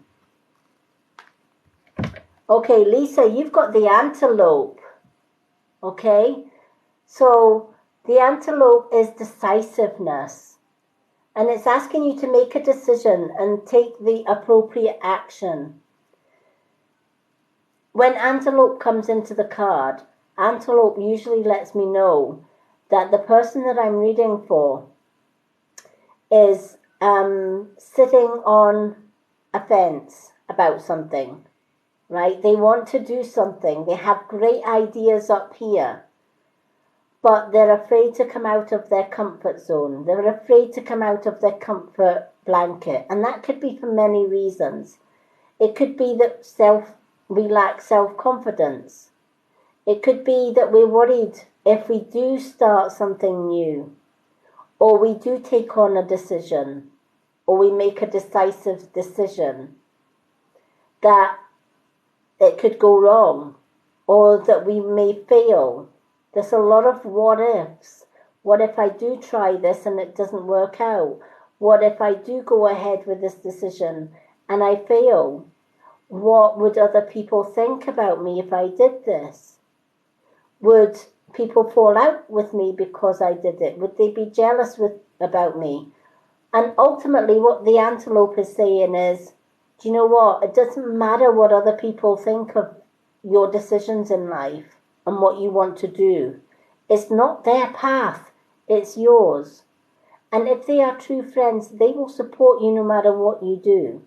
Okay, Lisa, you've got the antelope. Okay, so the antelope is decisiveness, and it's asking you to make a decision and take the appropriate action. When antelope comes into the card, antelope usually lets me know that the person that I'm reading for is sitting on a fence about something, right? They want to do something. They have great ideas up here, but they're afraid to come out of their comfort zone. They're afraid to come out of their comfort blanket. And that could be for many reasons. It could be that we lack self-confidence. It could be that we're worried if we do start something new, or we do take on a decision, or we make a decisive decision, that it could go wrong, or that we may fail. There's a lot of what ifs. What if I do try this and it doesn't work out? What if I do go ahead with this decision and I fail? What would other people think about me if I did this? Would people fall out with me because I did it? Would they be jealous about me? And ultimately, what the antelope is saying is, do you know what? It doesn't matter what other people think of your decisions in life and what you want to do. It's not their path, it's yours. And if they are true friends, they will support you no matter what you do.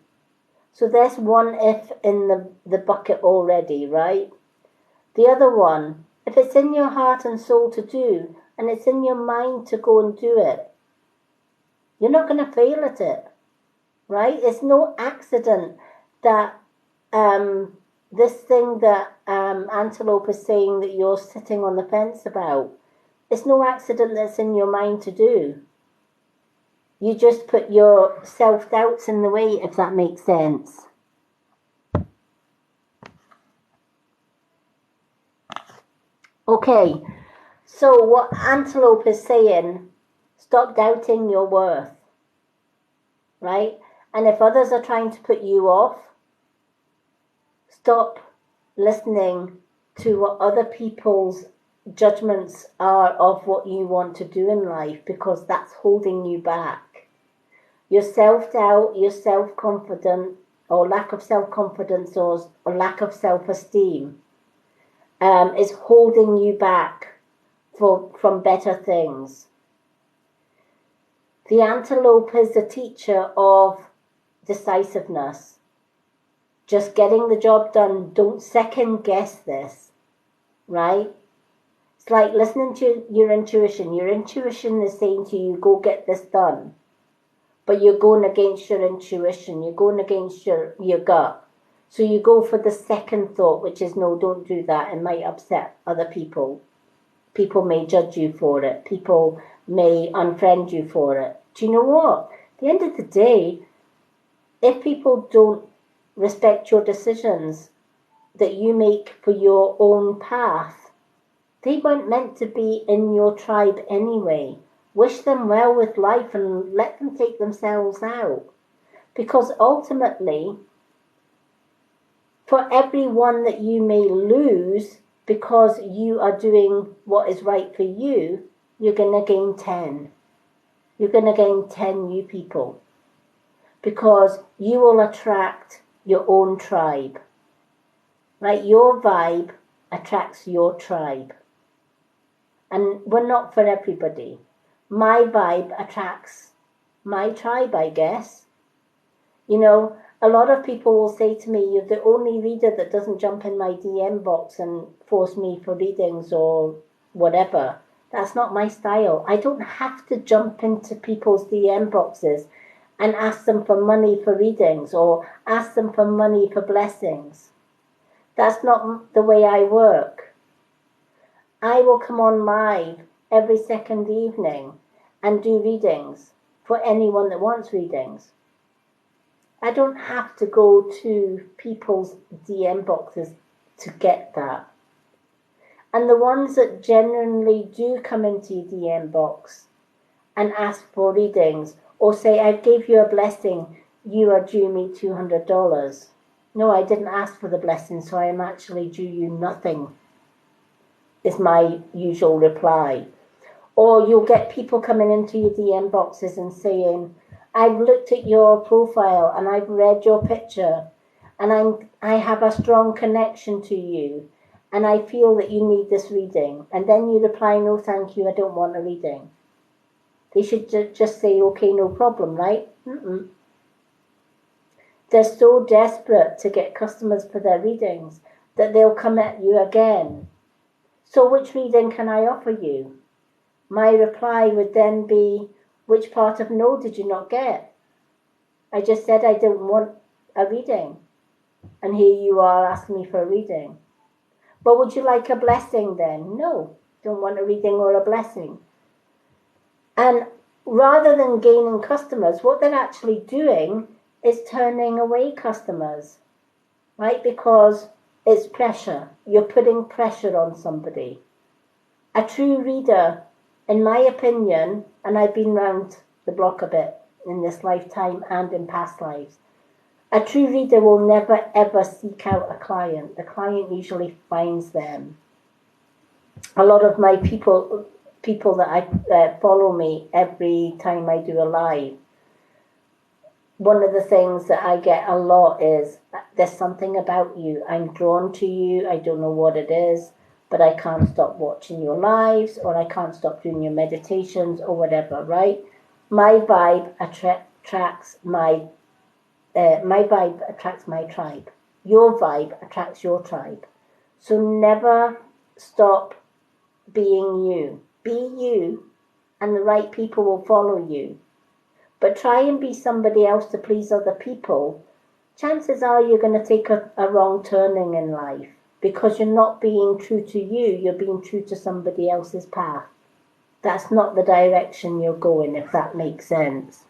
So there's one if in the bucket already, right? The other one, if it's in your heart and soul to do, and it's in your mind to go and do it, you're not going to fail at it, right? It's no accident that this thing that Antelope is saying that you're sitting on the fence about, it's no accident that's in your mind to do. You just put your self-doubts in the way, if that makes sense. Okay, so what Antelope is saying, stop doubting your worth, right? And if others are trying to put you off, stop listening to what other people's judgments are of what you want to do in life, because that's holding you back. Your self-doubt, your self-confidence, or lack of self-confidence, or lack of self-esteem is holding you back from better things. The antelope is the teacher of decisiveness. Just getting the job done. Don't second guess this, right? It's like listening to your intuition. Your intuition is saying to you, go get this done. But you're going against your intuition. You're going against your gut. So you go for the second thought, which is, no, don't do that. It might upset other people. People may judge you for it. People may unfriend you for it. Do you know what? At the end of the day, if people don't respect your decisions that you make for your own path, they weren't meant to be in your tribe anyway. Wish them well with life and let them take themselves out. Because ultimately, for every one that you may lose because you are doing what is right for you, you're going to gain 10. You're going to gain 10 new people. Because you will attract your own tribe. Right? Your vibe attracts your tribe. And we're not for everybody. My vibe attracts my tribe, I guess. You know, a lot of people will say to me, you're the only reader that doesn't jump in my DM box and force me for readings or whatever. That's not my style. I don't have to jump into people's DM boxes and ask them for money for readings or ask them for money for blessings. That's not the way I work. I will come on live every second evening and do readings for anyone that wants readings. I don't have to go to people's DM boxes to get that. And the ones that genuinely do come into your DM box and ask for readings or say, I gave you a blessing, you are due me $200. No, I didn't ask for the blessing, so I am actually due you nothing, is my usual reply. Or you'll get people coming into your DM boxes and saying, I've looked at your profile and I've read your picture and I have a strong connection to you and I feel that you need this reading. And then you reply, no, thank you, I don't want a reading. They should just say, okay, no problem, right? Mm-mm. They're so desperate to get customers for their readings that they'll come at you again. So which reading can I offer you? My reply would then be, which part of no did you not get? I just said I don't want a reading. And here you are asking me for a reading. But would you like a blessing then? No, don't want a reading or a blessing. And rather than gaining customers, what they're actually doing is turning away customers, right? Because it's pressure. You're putting pressure on somebody. A true reader, in my opinion, and I've been round the block a bit in this lifetime and in past lives, a true reader will never ever seek out a client. The client usually finds them. A lot of my people that I follow me every time I do a live, one of the things that I get a lot is, there's something about you. I'm drawn to you. I don't know what it is, but I can't stop watching your lives, or I can't stop doing your meditations or whatever, right? My vibe attracts my tribe. Your vibe attracts your tribe. So never stop being you. Be you, and the right people will follow you. But try and be somebody else to please other people. Chances are you're going to take a wrong turning in life, because you're not being true to you, you're being true to somebody else's path. That's not the direction you're going, if that makes sense.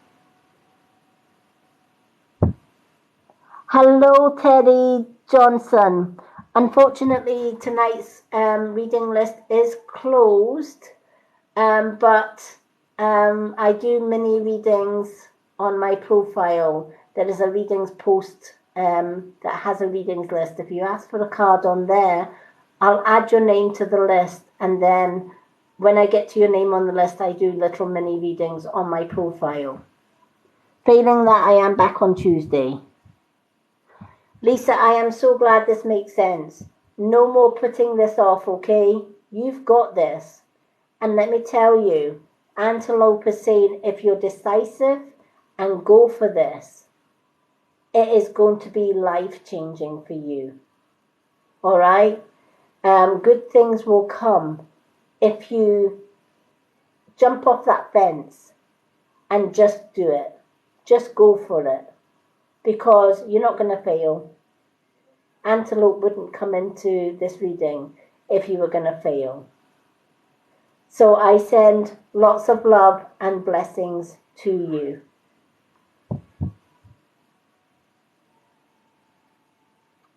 Hello, Terry Johnson. Unfortunately, tonight's reading list is closed, but I do mini readings on my profile. There is a readings post that has a readings list. If you ask for a card on there, I'll add your name to the list, and then when I get to your name on the list, I do little mini readings on my profile. Failing that, I am back on Tuesday. Lisa, I am so glad this makes sense. No more putting this off, okay? You've got this. And let me tell you, Antelope is saying if you're decisive and go for this, it is going to be life-changing for you. All right? Good things will come if you jump off that fence and just do it. Just go for it. Because you're not going to fail. Antelope wouldn't come into this reading if you were going to fail. So I send lots of love and blessings to you.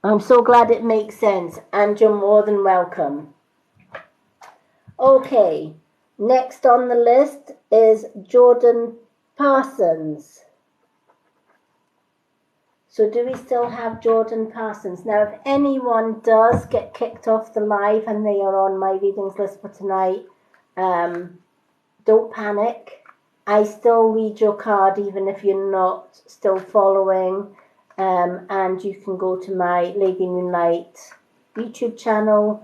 I'm so glad it makes sense, and you're more than welcome. Okay, next on the list is Jordan Parsons. So do we still have Jordan Parsons? Now, if anyone does get kicked off the live and they are on my readings list for tonight, don't panic. I still read your card even if you're not still following. And you can go to my Lady Moonlight YouTube channel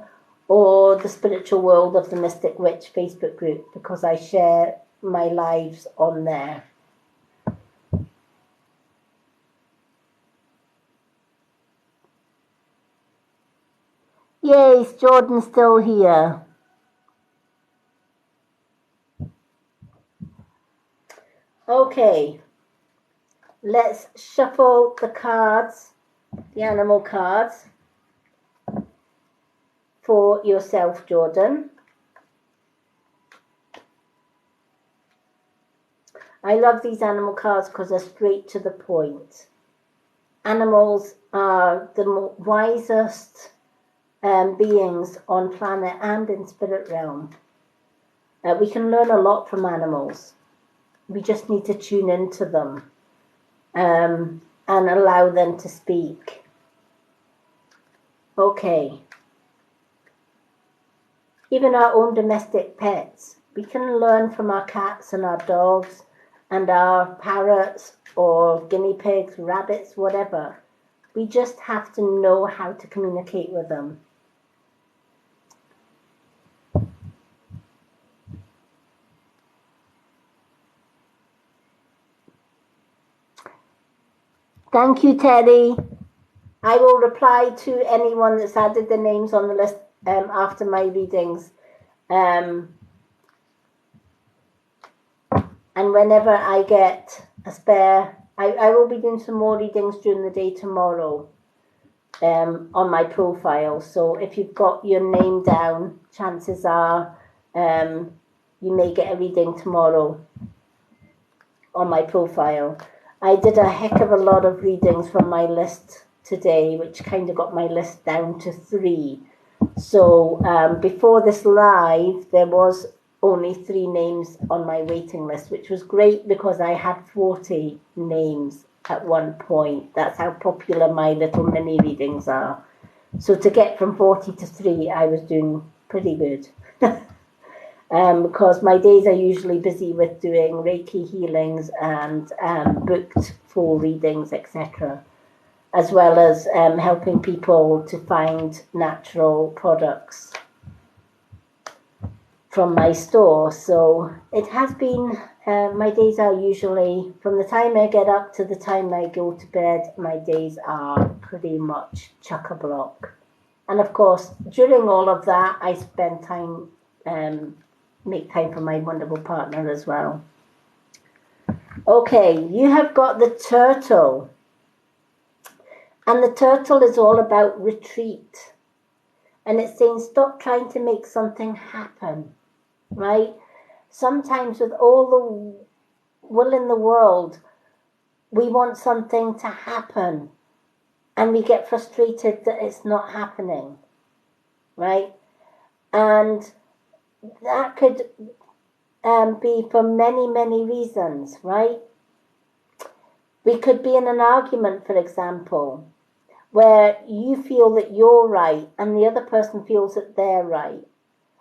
or the Spiritual World of the Mystic Witch Facebook group, because I share my lives on there. Yes, Jordan's still here. Okay, let's shuffle the cards, the animal cards, for yourself, Jordan. I love these animal cards because they're straight to the point. Animals are the wisest beings on planet and in spirit realm. We can learn a lot from animals. We just need to tune into them and allow them to speak. Okay. Even our own domestic pets. We can learn from our cats and our dogs and our parrots or guinea pigs, rabbits, whatever. We just have to know how to communicate with them. Thank you, Teddy. I will reply to anyone that's added their names on the list after my readings. And whenever I get a spare, I will be doing some more readings during the day tomorrow on my profile. So if you've got your name down, chances are you may get a reading tomorrow on my profile. I did a heck of a lot of readings from my list today, which kind of got my list down to 3. So before this live, there was only 3 names on my waiting list, which was great because I had 40 names at one point. That's how popular my little mini readings are. So to get from 40 to 3, I was doing pretty good. Because my days are usually busy with doing Reiki healings and booked full readings, etc., as well as helping people to find natural products from my store. So it has been, my days are usually, from the time I get up to the time I go to bed, my days are pretty much chock-a-block. And of course, during all of that, I spend time, make time for my wonderful partner as well. Okay, you have got the turtle. And the turtle is all about retreat. And it's saying stop trying to make something happen, right? Sometimes with all the will in the world, we want something to happen. and we get frustrated that it's not happening, right? And that could be for many, many reasons, right? We could be in an argument, for example, where you feel that you're right and the other person feels that they're right.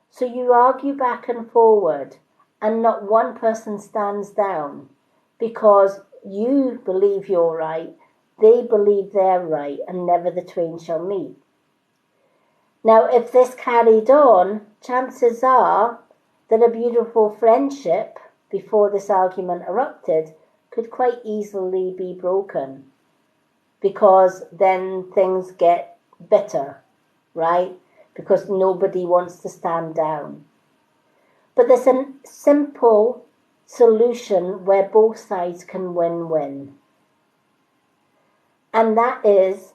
So you argue back and forward, and not one person stands down because you believe you're right, they believe they're right, and never the twain shall meet. Now, if this carried on, chances are that a beautiful friendship before this argument erupted could quite easily be broken, because then things get bitter, right? Because nobody wants to stand down. But there's a simple solution where both sides can win-win. And that is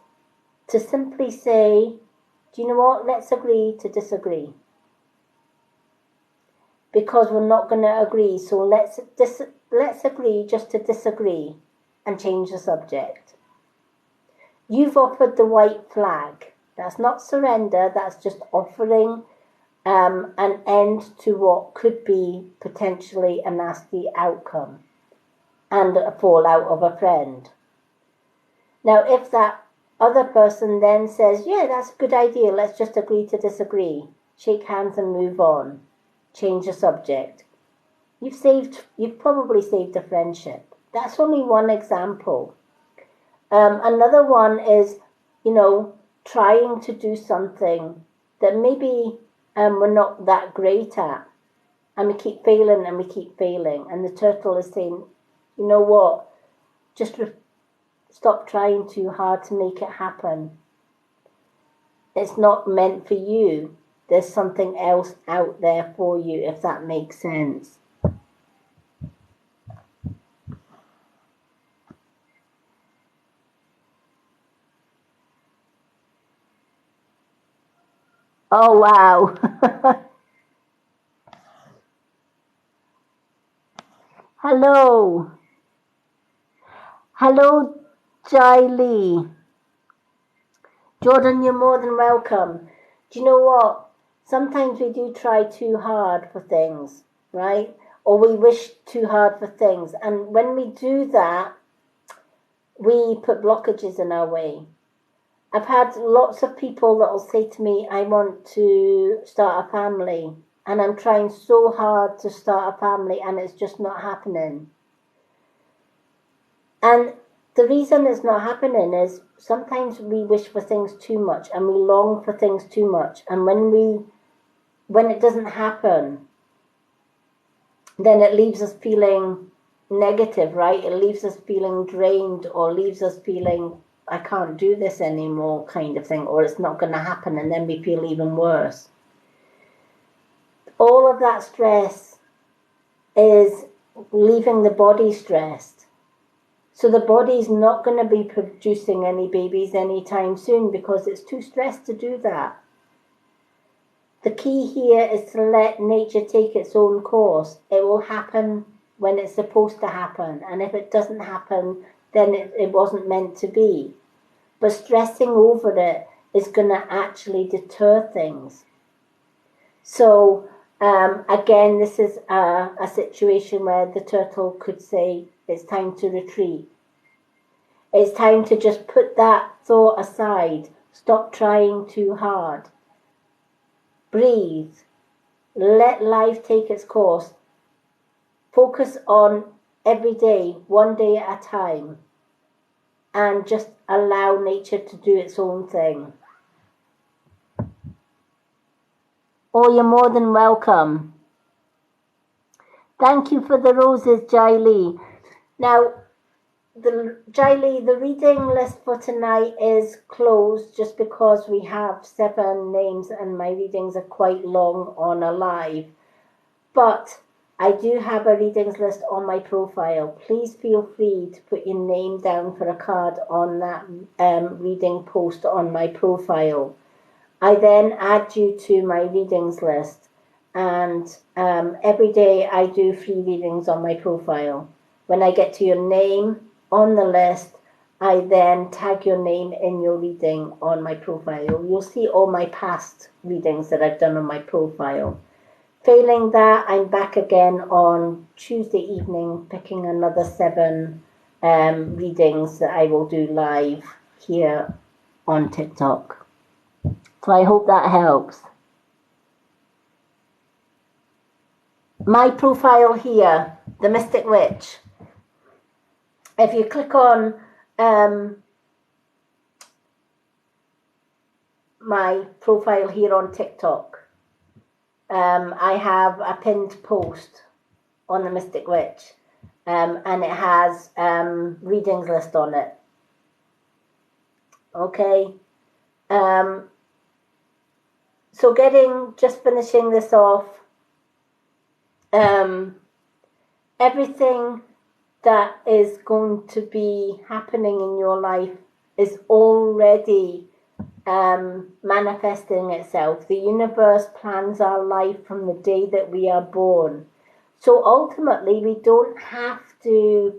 to simply say, do you know what, let's agree to disagree. Because we're not going to agree, so let's agree just to disagree and change the subject. You've offered the white flag. That's not surrender, that's just offering an end to what could be potentially a nasty outcome and a fallout of a friend. Now, if that other person then says, yeah, that's a good idea, let's just agree to disagree, shake hands and move on, change the subject, you've probably saved a friendship. That's only one example. Another one is, trying to do something that maybe we're not that great at, and we keep failing and we keep failing, and the turtle is saying, you know what, just stop trying too hard to make it happen. It's not meant for you. There's something else out there for you, if that makes sense. Oh, wow. Hello. Hello, Jai Lee. Jordan, you're more than welcome. Do you know what? Sometimes we do try too hard for things, right? Or we wish too hard for things. And when we do that, we put blockages in our way. I've had lots of people that will say to me, I want to start a family. And I'm trying so hard to start a family and it's just not happening. And the reason it's not happening is sometimes we wish for things too much and we long for things too much. And when it doesn't happen, then it leaves us feeling negative, right? It leaves us feeling drained, or leaves us feeling, I can't do this anymore, kind of thing, or it's not going to happen, and then we feel even worse. All of that stress is leaving the body stressed. So the body's not going to be producing any babies anytime soon because it's too stressed to do that. The key here is to let nature take its own course. It will happen when it's supposed to happen. And if it doesn't happen, then it wasn't meant to be. But stressing over it is going to actually deter things. So, again, this is a situation where the turtle could say, it's time to retreat. It's time to just put that thought aside. Stop trying too hard. Breathe. Let life take its course. Focus on every day, one day at a time. And just allow nature to do its own thing. Oh, you're more than welcome. Thank you for the roses, Jai Lee. Now, Jai Lee, the reading list for tonight is closed just because we have 7 names and my readings are quite long on a live. But I do have a readings list on my profile. Please feel free to put your name down for a card on that reading post on my profile. I then add you to my readings list, and every day I do free readings on my profile. When I get to your name on the list, I then tag your name in your reading on my profile. You'll see all my past readings that I've done on my profile. Failing that, I'm back again on Tuesday evening, picking another 7 readings that I will do live here on TikTok. So I hope that helps. My profile here, The Mystic Witch. If you click on my profile here on TikTok, I have a pinned post on The Mystic Witch, and it has readings list on it. Okay. So just finishing this off, everything that is going to be happening in your life is already manifesting itself. The universe plans our life from the day that we are born. So ultimately, we don't have to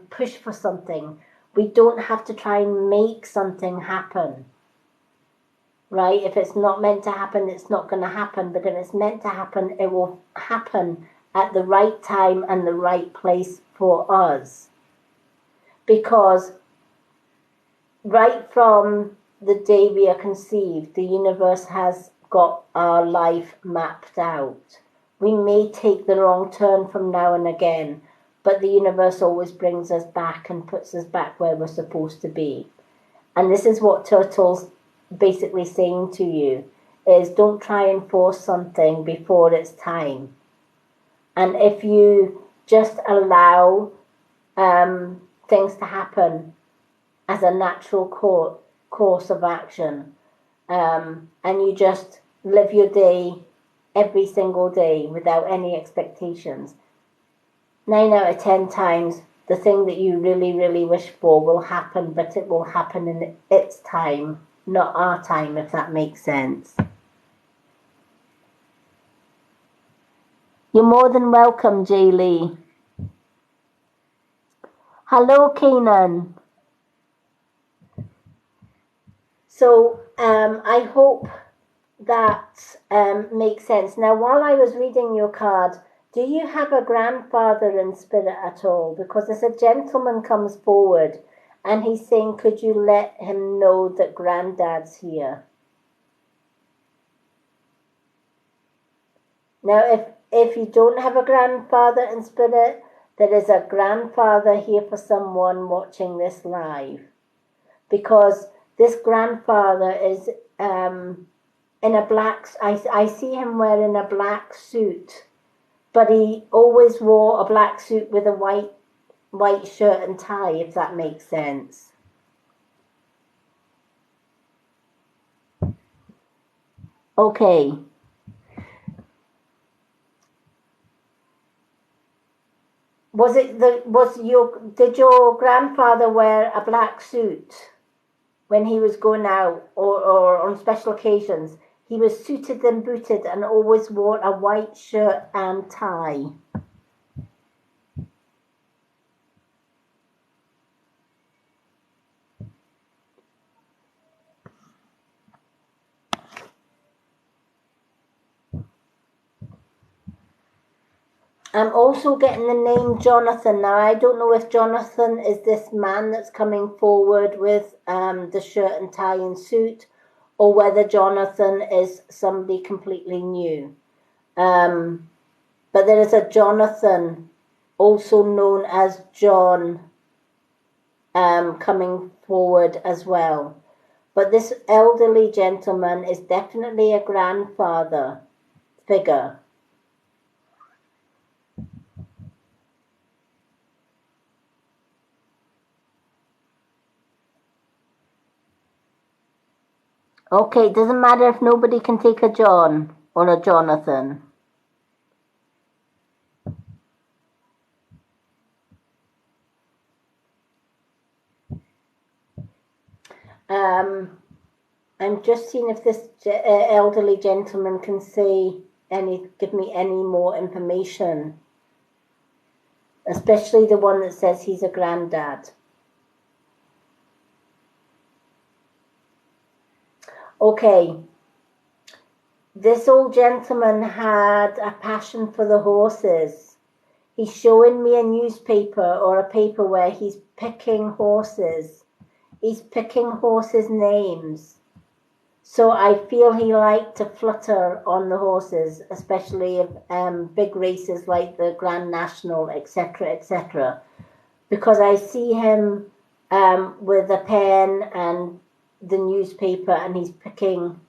push for something. We don't have to try and make something happen. Right? If it's not meant to happen, it's not going to happen. But if it's meant to happen, it will happen at the right time and the right place for us. Because right from the day we are conceived, the universe has got our life mapped out. We may take the wrong turn from now and again, but the universe always brings us back and puts us back where we're supposed to be. And this is what Turtle's basically saying to you, is don't try and force something before it's time. And if you just allow things to happen as a natural course of action, and you just live your day every single day without any expectations, 9 out of 10 times the thing that you really, really wish for will happen, but it will happen in its time, not our time, if that makes sense. You're more than welcome, Jay Lee. Hello, Kanan. So I hope that makes sense. Now, while I was reading your card, do you have a grandfather in spirit at all? Because as a gentleman comes forward and he's saying, could you let him know that Granddad's here? Now, if you don't have a grandfather in spirit, there is a grandfather here for someone watching this live. Because this grandfather is in a black, I see him wearing a black suit, but he always wore a black suit with a white shirt and tie, if that makes sense. Okay. Did your grandfather wear a black suit when he was going out or on special occasions? He was suited and booted and always wore a white shirt and tie. I'm also getting the name Jonathan. Now, I don't know if Jonathan is this man that's coming forward with the shirt and tie and suit, or whether Jonathan is somebody completely new. But there is a Jonathan, also known as John, coming forward as well. But this elderly gentleman is definitely a grandfather figure. Okay, it doesn't matter if nobody can take a John or a Jonathan. I'm just seeing if this elderly gentleman can give me any more information, especially the one that says he's a granddad. Okay. This old gentleman had a passion for the horses. He's showing me a newspaper or a paper where he's picking horses. He's picking horses' names. So I feel he liked to flutter on the horses, especially if big races like the Grand National, etc., etc. Because I see him with a pen and the newspaper, and he's picking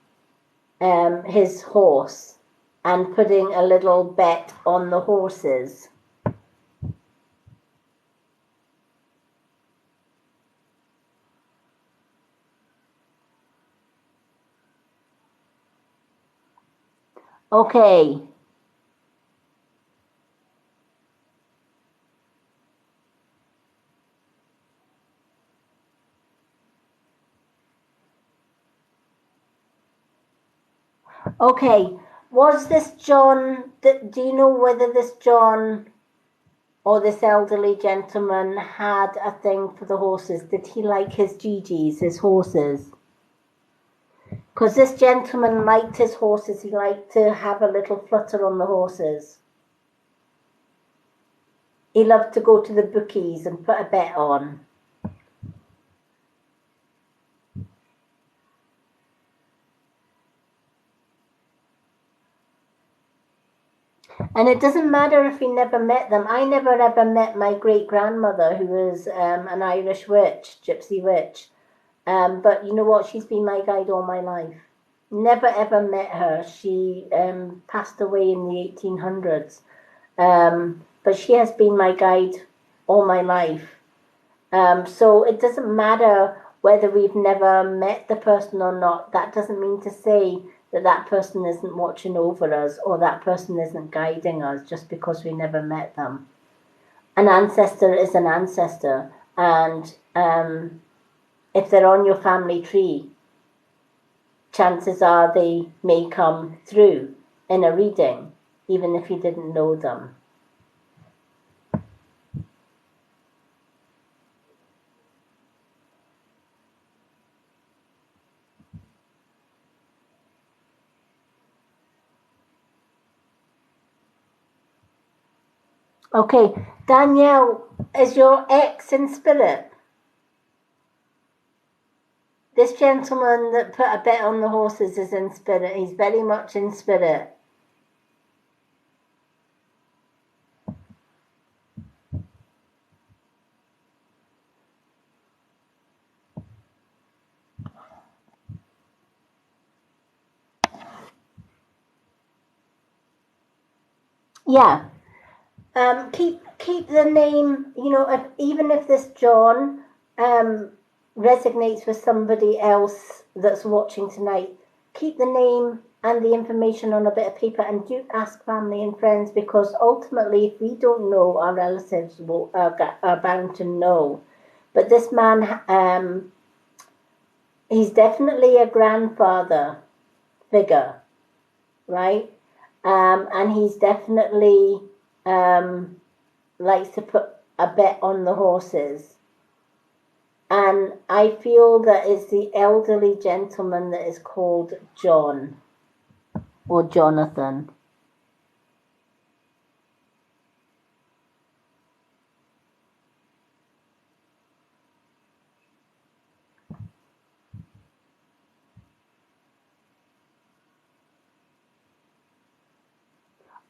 his horse and putting a little bet on the horses. Okay. Okay. Was this John, do you know whether this John or this elderly gentleman had a thing for the horses? Did he like his Gigi's, his horses? Because this gentleman liked his horses. He liked to have a little flutter on the horses. He loved to go to the bookies and put a bet on. And it doesn't matter if he never met them. I never ever met my great-grandmother, who was an Irish witch, gypsy witch. But you know what? She's been my guide all my life. Never ever met her. She passed away in the 1800s. But she has been my guide all my life. So it doesn't matter whether we've never met the person or not. That doesn't mean to say that that person isn't watching over us or that person isn't guiding us just because we never met them. An ancestor is an ancestor, and if they're on your family tree, chances are they may come through in a reading, even if you didn't know them. Okay, Danielle, is your ex in spirit? This gentleman that put a bet on the horses is in spirit. He's very much in spirit. Yeah. Keep the name, you know, even if this John resonates with somebody else that's watching tonight, keep the name and the information on a bit of paper, and do ask family and friends, because ultimately, if we don't know, our relatives are bound to know. But this man, he's definitely a grandfather figure, right? And he's definitely likes to put a bet on the horses. And I feel that it's the elderly gentleman that is called John or Jonathan.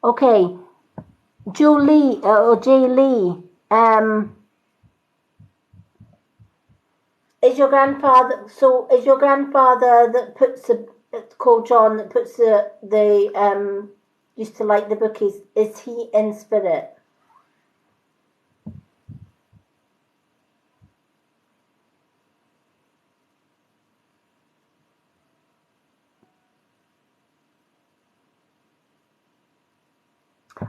Okay, Julie or Jay Lee, is your grandfather? So is your grandfather that puts it's called John, that puts the used to like the bookies? Is he in spirit?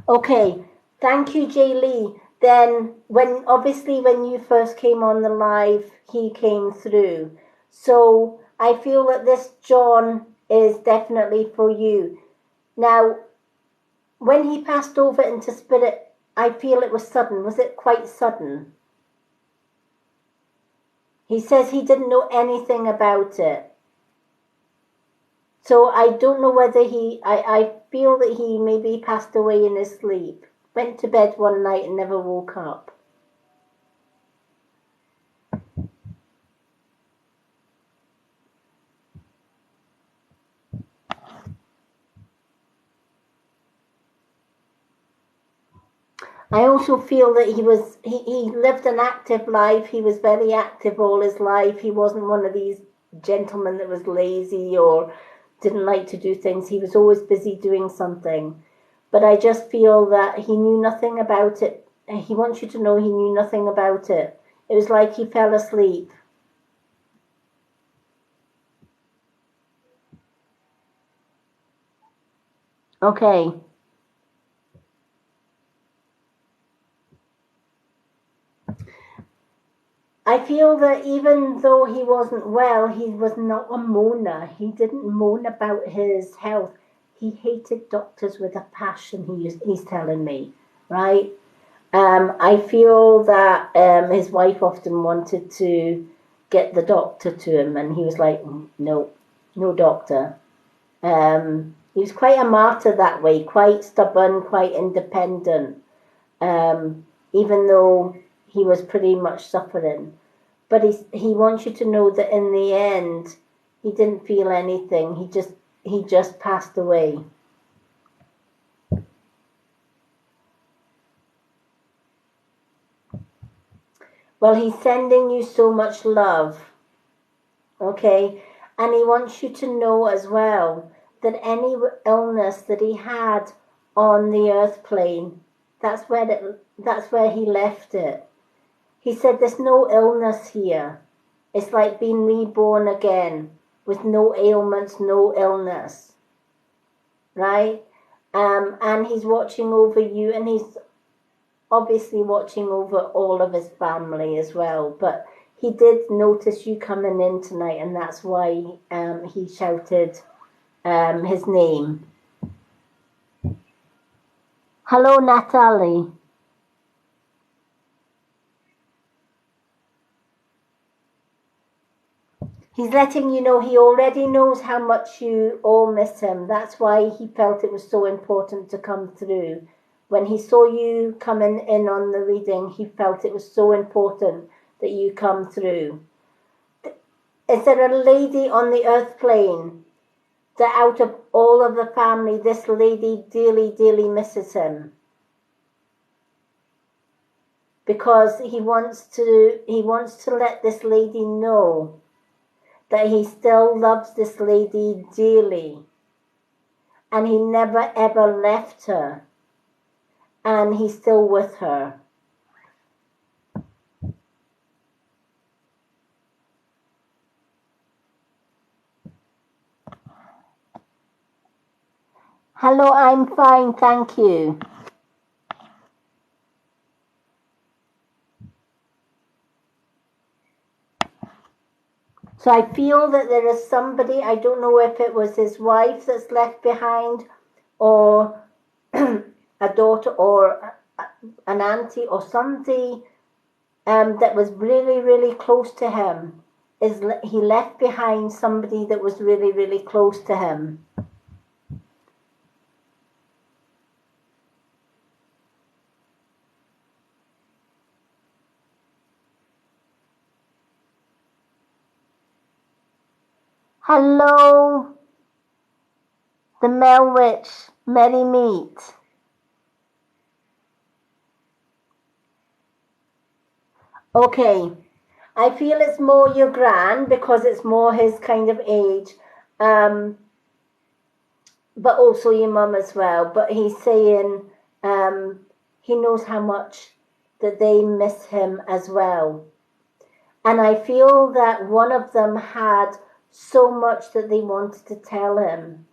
Okay, thank you, Jay Lee. Then, when you first came on the live, he came through. So I feel that this John is definitely for you. Now, when he passed over into spirit, I feel it was sudden. Was it quite sudden? He says he didn't know anything about it. So I don't know whether I feel that he maybe passed away in his sleep. Went to bed one night and never woke up. I also feel that he lived an active life. He was very active all his life. He wasn't one of these gentlemen that was lazy or didn't like to do things. He was always busy doing something. But I just feel that he knew nothing about it. He wants you to know he knew nothing about it. It was like he fell asleep. Okay. I feel that even though he wasn't well, he was not a moaner. He didn't moan about his health. He hated doctors with a passion, he's telling me, right? I feel that his wife often wanted to get the doctor to him, and he was like, no, no doctor. He was quite a martyr that way, quite stubborn, quite independent, even though he was pretty much suffering. But he wants you to know that in the end, he didn't feel anything. He just passed away. Well, he's sending you so much love, okay? And he wants you to know as well that any illness that he had on the earth plane, that's where he left it. He said, "There's no illness here. It's like being reborn again with no ailments, no illness." Right? And he's watching over you, and he's obviously watching over all of his family as well. But he did notice you coming in tonight, and that's why he shouted his name. Hello, Natalie. He's letting you know he already knows how much you all miss him. That's why he felt it was so important to come through. When he saw you coming in on the reading, he felt it was so important that you come through. Is there a lady on the earth plane that out of all of the family, this lady dearly, dearly misses him? Because he wants to let this lady know that he still loves this lady dearly, and he never ever left her, and he's still with her. Hello, I'm fine, thank you. So I feel that there is somebody, I don't know if it was his wife that's left behind, or a daughter, or an auntie, or somebody that was really, really close to him. He left behind somebody that was really, really close to him. Hello, the Mel Witch, Merry Meet. Okay, I feel it's more your gran because it's more his kind of age, um, but also your mum as well. But he's saying he knows how much that they miss him as well. And I feel that one of them had so much that they wanted to tell him,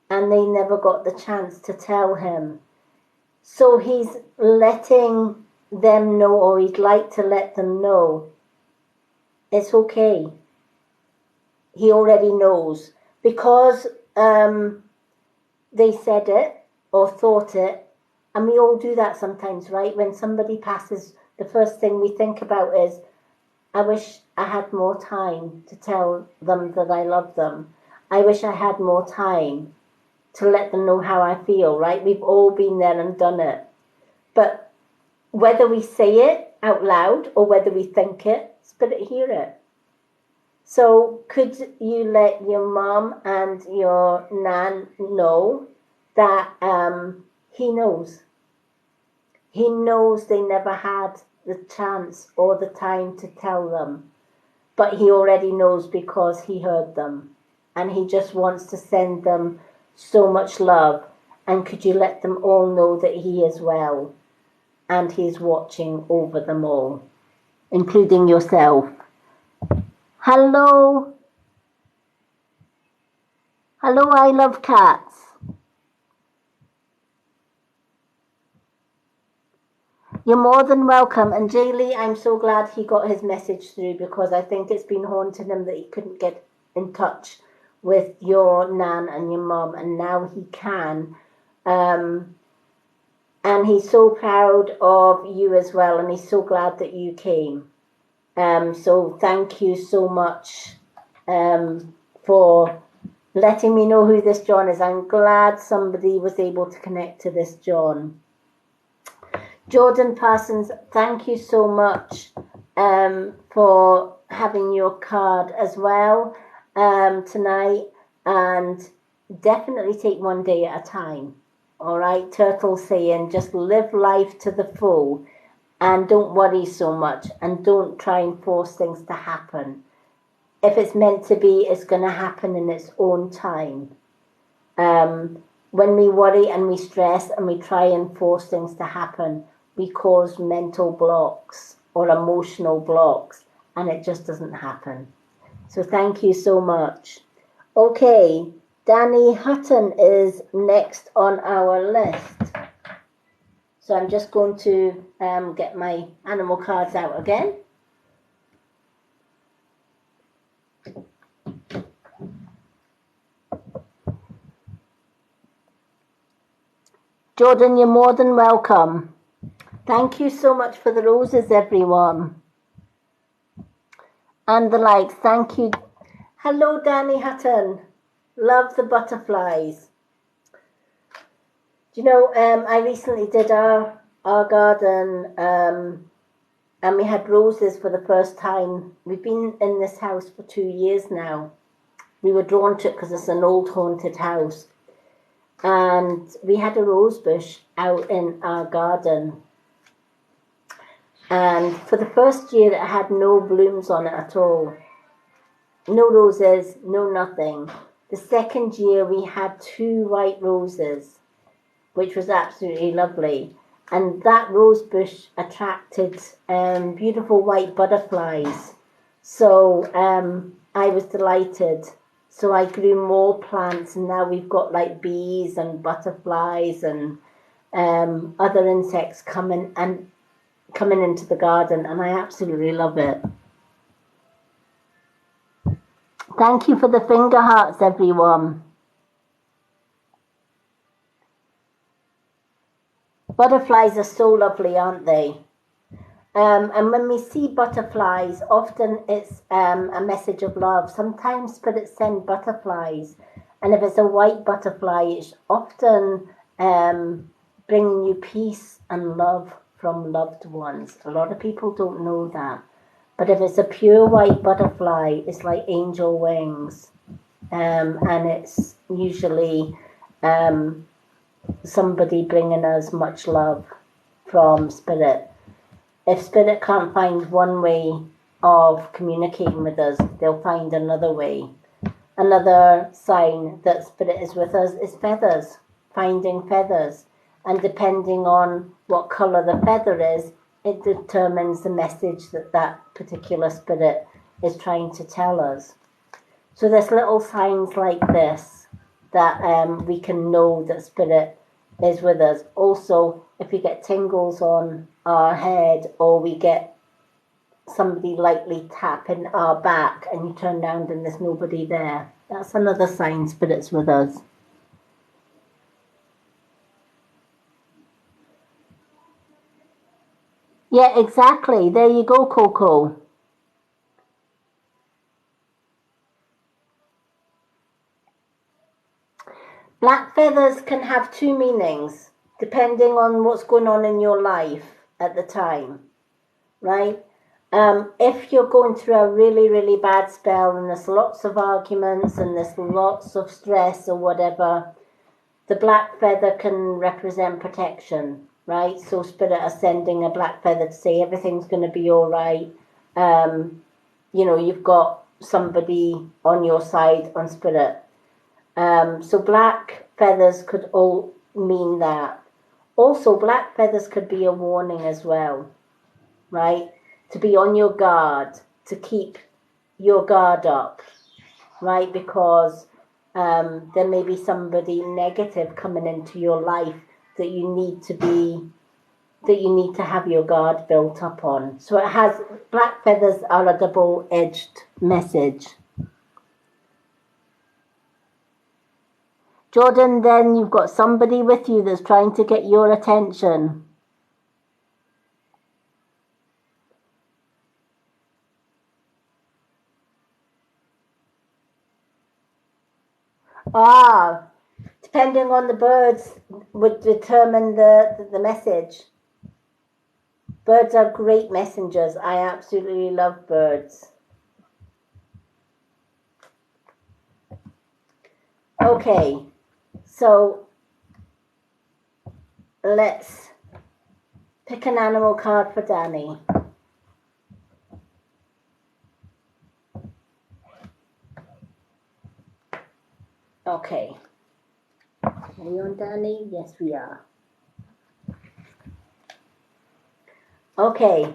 and they never got the chance to tell him. So he's letting them know, or he'd like to let them know, it's okay. He already knows because they said it or thought it, and we all do that sometimes, right? When somebody passes, the first thing we think about is, I wish I had more time to tell them that I love them. I wish I had more time to let them know how I feel, right? We've all been there and done it. But whether we say it out loud or whether we think it, Spirit hear it. So could you let your mom and your nan know that he knows? He knows they never had the chance or the time to tell them, but he already knows because he heard them. And he just wants to send them so much love. And could you let them all know that he is well and he's watching over them all, including yourself? Hello. Hello, I love cats. You're more than welcome. And Jaylee, I'm so glad he got his message through, because I think it's been haunting him that he couldn't get in touch with your nan and your mum, and now he can. And he's so proud of you as well, and he's so glad that you came. So thank you so much for letting me know who this John is. I'm glad somebody was able to connect to this John. Jordan Parsons, thank you so much for having your card as well tonight, and definitely take one day at a time. All right, Turtle saying just live life to the full and don't worry so much and don't try and force things to happen. If it's meant to be, it's going to happen in its own time. When we worry and we stress and we try and force things to happen, we cause mental blocks or emotional blocks, and it just doesn't happen. So thank you so much. Okay, Danny Hutton is next on our list. So I'm just going to get my animal cards out again. Jordan, you're more than welcome. Thank you so much for the roses, everyone. And the likes, thank you. Hello, Danny Hutton. Love the butterflies. Do you know, I recently did our garden, and we had roses for the first time. We've been in this house for 2 years now. We were drawn to it because it's an old haunted house. And we had a rose bush out in our garden. And for the first year, it had no blooms on it at all. No roses, no nothing. The second year, we had 2 white roses, which was absolutely lovely. And that rose bush attracted beautiful white butterflies. So I was delighted. So I grew more plants, and now we've got like bees and butterflies and other insects coming into the garden, and I absolutely love it. Thank you for the finger hearts, everyone. Butterflies are so lovely, aren't they? And when we see butterflies, often it's a message of love. Sometimes spirits send butterflies, and if it's a white butterfly, it's often bringing you peace and love from loved ones. A lot of people don't know that. But if it's a pure white butterfly, it's like angel wings. And it's usually somebody bringing us much love from spirit. If spirit can't find one way of communicating with us, they'll find another way. Another sign that spirit is with us is feathers, finding feathers. And depending on what colour the feather is, it determines the message that that particular spirit is trying to tell us. So there's little signs like this that we can know that spirit is with us. Also, if we get tingles on our head, or we get somebody lightly tapping our back and you turn around and there's nobody there, that's another sign spirit's with us. Yeah, exactly. There you go, Coco. Black feathers can have two meanings depending on what's going on in your life at the time, right? If you're going through a really, really bad spell and there's lots of arguments and there's lots of stress or whatever, the black feather can represent protection, right? So Spirit are sending a black feather to say everything's going to be all right. You've got somebody on your side on Spirit. So black feathers could all mean that. Also, black feathers could be a warning as well, right? To be on your guard, to keep your guard up, right? Because there may be somebody negative coming into your life that you need to have your guard built up on. So black feathers are a double-edged message. Jordan, then you've got somebody with you that's trying to get your attention. Depending on the birds would determine the message. Birds are great messengers. I absolutely love birds. Okay, so let's pick an animal card for Danny. Okay. Are we on, Danny? Yes, we are. Okay,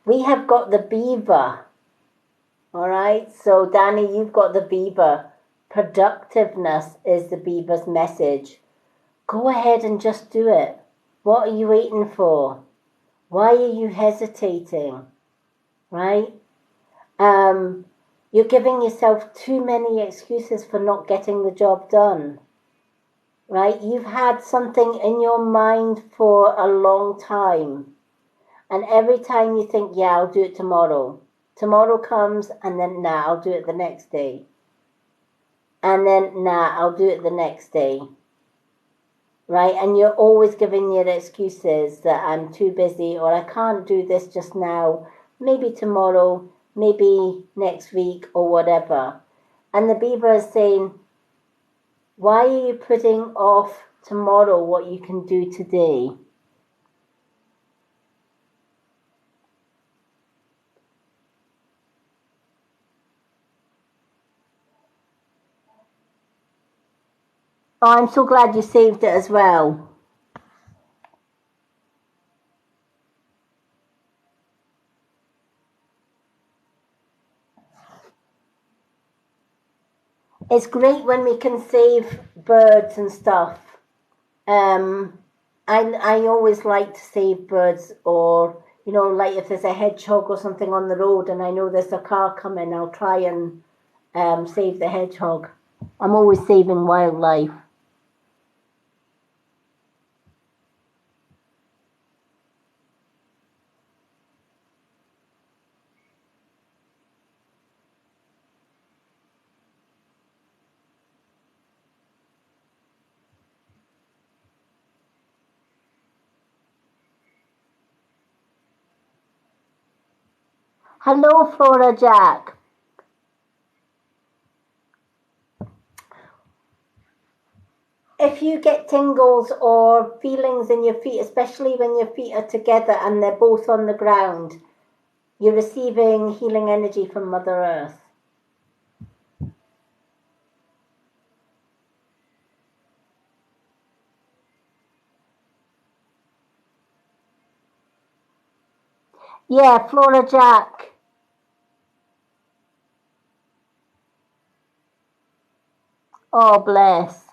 we have got the beaver. All right, so Danny, you've got the beaver. Productiveness is the beaver's message. Go ahead and just do it. What are you waiting for? Why are you hesitating? Right? You're giving yourself too many excuses for not getting the job done. Right? You've had something in your mind for a long time. And every time you think, yeah, I'll do it tomorrow. Tomorrow comes and then, nah, I'll do it the next day. And then, nah, I'll do it the next day. Right? And you're always giving your excuses that I'm too busy or I can't do this just now. Maybe tomorrow, maybe next week or whatever. And the beaver is saying, why are you putting off tomorrow what you can do today? Oh, I'm so glad you saved it as well. It's great when we can save birds and stuff. I always like to save birds, or like if there's a hedgehog or something on the road and I know there's a car coming, I'll try and save the hedgehog. I'm always saving wildlife. Hello, Flora Jack. If you get tingles or feelings in your feet, especially when your feet are together and they're both on the ground, you're receiving healing energy from Mother Earth. Yeah, Flora Jack. Oh, bless.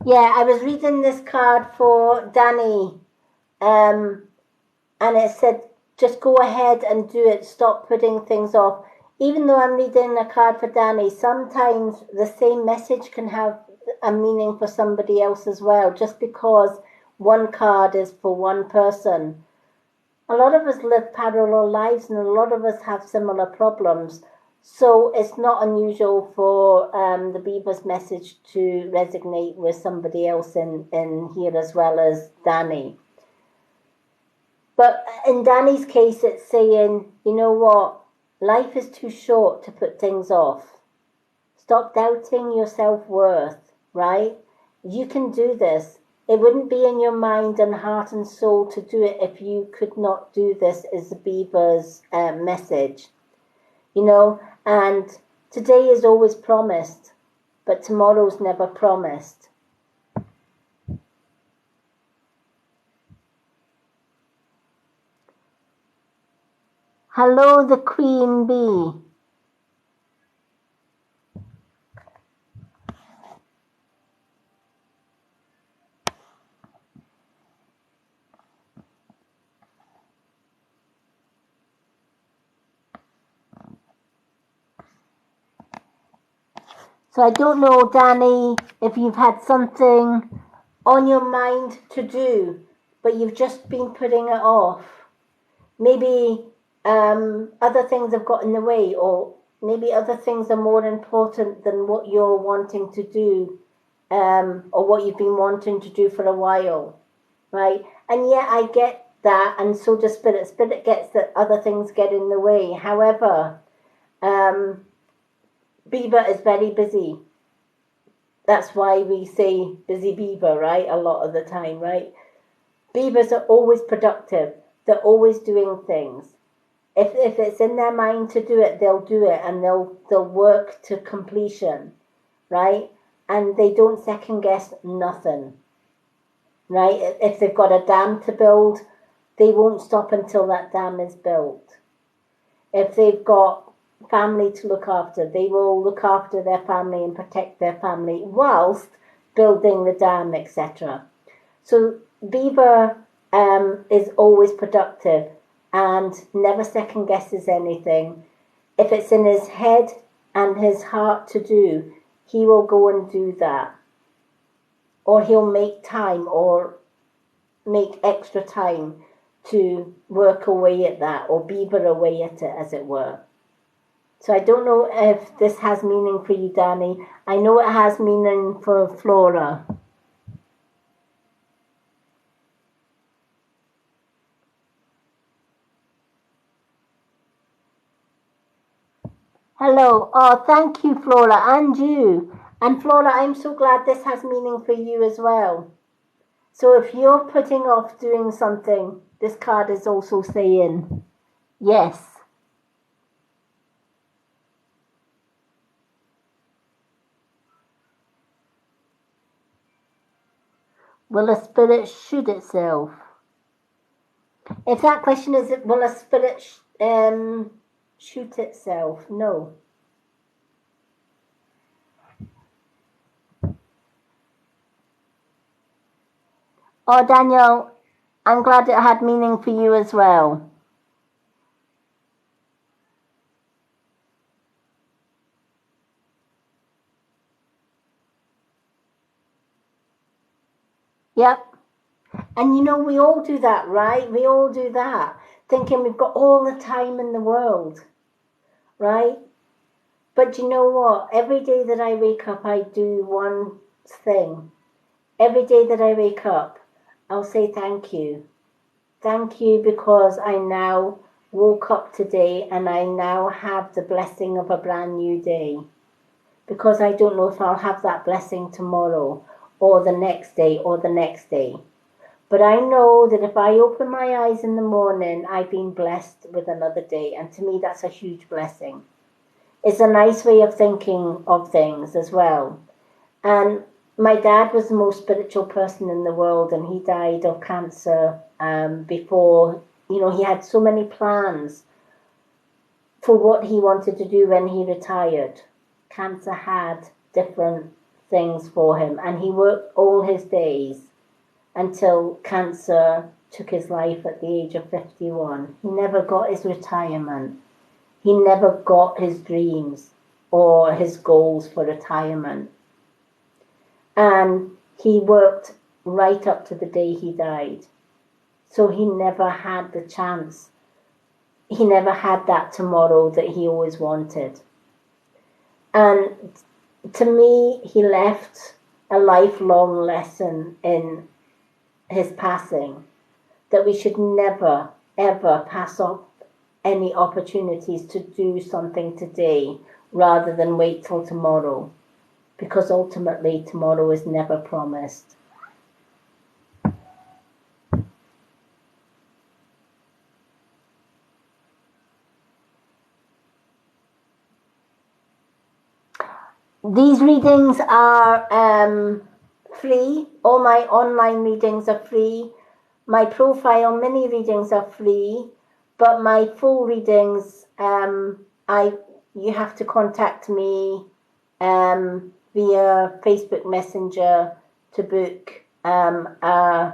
Yeah, I was reading this card for Danny, and it said, just go ahead and do it. Stop putting things off. Even though I'm reading a card for Danny, sometimes the same message can have a meaning for somebody else as well, just because one card is for one person. A lot of us live parallel lives and a lot of us have similar problems, So it's not unusual for the Beaver's message to resonate with somebody else in here as well as Danny. But in Danny's case, it's saying, you know what? Life is too short to put things off. Stop doubting your self-worth, right? You can do this. It wouldn't be in your mind and heart and soul to do it if you could not do this, is the Beaver's message. You know, and today is always promised, but tomorrow's never promised. Hello, the Queen Bee. So I don't know, Danny, if you've had something on your mind to do, but you've just been putting it off. Maybe other things have got in the way, or maybe other things are more important than what you're wanting to do, or what you've been wanting to do for a while, right? And yeah, I get that, and so does Spirit. Spirit gets that other things get in the way. However, Beaver is very busy. That's why we say busy beaver, right? A lot of the time, right? Beavers are always productive. They're always doing things. If it's in their mind to do it, they'll do it, and they'll work to completion, right? And they don't second guess nothing, right? If they've got a dam to build, they won't stop until that dam is built. If they've got family to look after, they will look after their family and protect their family whilst building the dam, etc. So Beaver is always productive and never second guesses anything. If it's in his head and his heart to do, he will go and do that. Or he'll make time or make extra time to work away at that, or beaver away at it, as it were. So I don't know if this has meaning for you, Danny. I know it has meaning for Flora. Hello. Oh, thank you, Flora, and you. And Flora, I'm so glad this has meaning for you as well. So if you're putting off doing something, this card is also saying yes. Will a spirit shoot itself? If that question is, will a spirit shoot itself? No. Oh, Daniel, I'm glad it had meaning for you as well. Yep. And you know, we all do that, right? We all do that, thinking we've got all the time in the world, right? But you know what? Every day that I wake up, I do one thing. Every day that I wake up, I'll say thank you. Thank you because I now woke up today and I now have the blessing of a brand new day. Because I don't know if I'll have that blessing tomorrow or the next day or the next day. But I know that if I open my eyes in the morning, I've been blessed with another day. And to me, that's a huge blessing. It's a nice way of thinking of things as well. And my dad was the most spiritual person in the world, and he died of cancer before, you know, he had so many plans for what he wanted to do when he retired. Cancer had different things for him, and he worked all his days until cancer took his life at the age of 51. He never got his retirement. He never got his dreams or his goals for retirement. And he worked right up to the day he died. So he never had the chance. He never had that tomorrow that he always wanted. And to me, he left a lifelong lesson in his passing, that we should never, ever pass up any opportunities to do something today rather than wait till tomorrow, because ultimately tomorrow is never promised. These readings are free. All my online readings are free. My profile mini readings are free, but my full readings, you have to contact me via Facebook Messenger to book a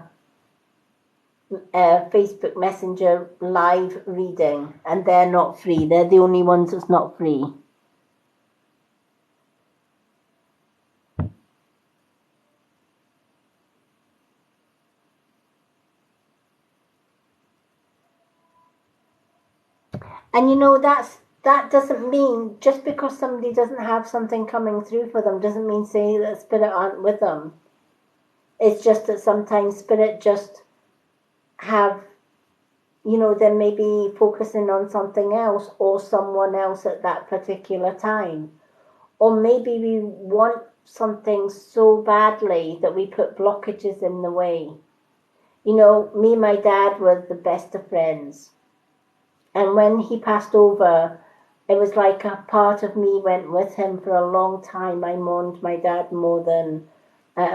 Facebook Messenger live reading, and they're not free. They're the only ones that's not free. And you know, that doesn't mean, just because somebody doesn't have something coming through for them doesn't mean say that spirit aren't with them. It's just that sometimes spirit just have, you know, they may be focusing on something else or someone else at that particular time. Or maybe we want something so badly that we put blockages in the way. You know, me and my dad were the best of friends. And when he passed over, it was like a part of me went with him for a long time. I mourned my dad more than,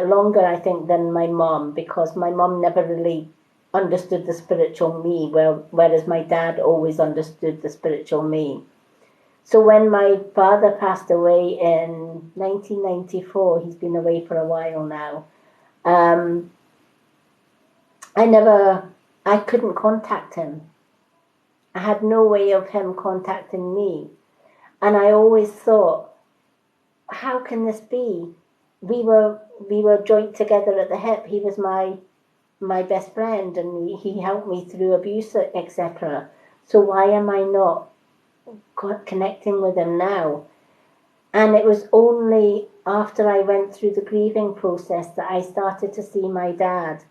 longer, I think, than my mom, because my mom never really understood the spiritual me, whereas my dad always understood the spiritual me. So when my father passed away in 1994, he's been away for a while now, I couldn't contact him. I had no way of him contacting me. And I always thought, how can this be? We were joined together at the hip. He was my best friend, and he helped me through abuse, etc. So why am I not connecting with him now? And it was only after I went through the grieving process that I started to see my dad.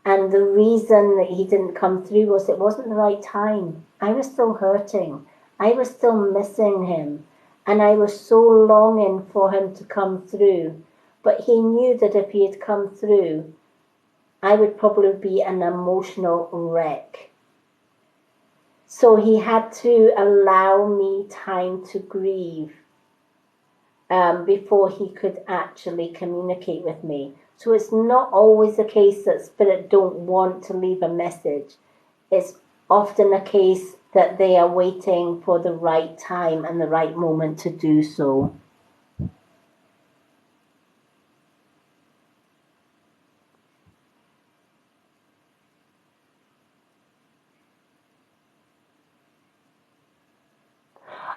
And the reason that he didn't come through was it wasn't the right time. I was still hurting. I was still missing him. And I was so longing for him to come through. But he knew that if he had come through, I would probably be an emotional wreck. So he had to allow me time to grieve before he could actually communicate with me. So it's not always the case that spirit don't want to leave a message. It's often a case that they are waiting for the right time and the right moment to do so.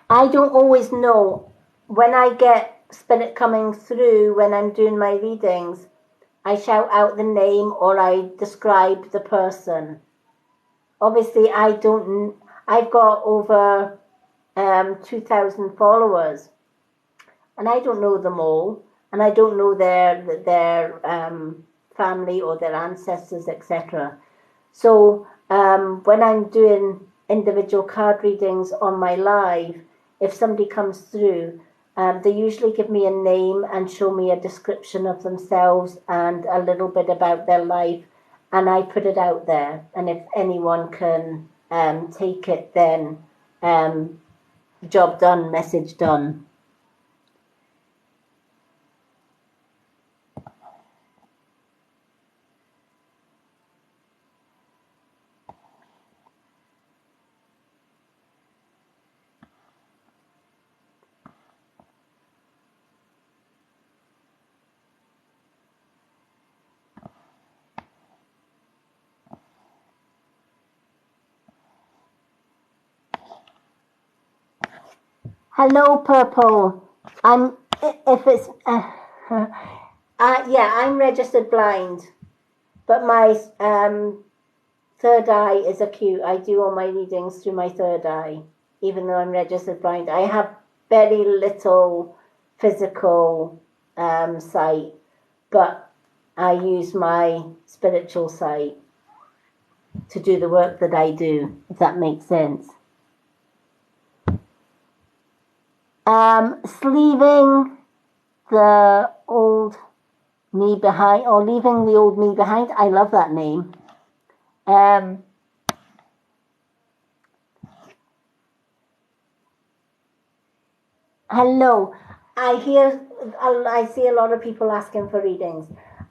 I don't always know. When I get spirit coming through when I'm doing my readings, I shout out the name or I describe the person. Obviously, I've got over 2,000 followers, and I don't know them all, and I don't know their family or their ancestors, etc. So when I'm doing individual card readings on my live, if somebody comes through, they usually give me a name and show me a description of themselves and a little bit about their life, and I put it out there. And if anyone can take it, then job done, message done. Hello, Purple. I'm if it's yeah, I'm registered blind, but my third eye is acute. I do all my readings through my third eye, even though I'm registered blind. I have very little physical site, but I use my spiritual site to do the work that I do, if that makes sense. Leaving the old me behind, or leaving the old me behind. I love that name. Hello. I see a lot of people asking for readings.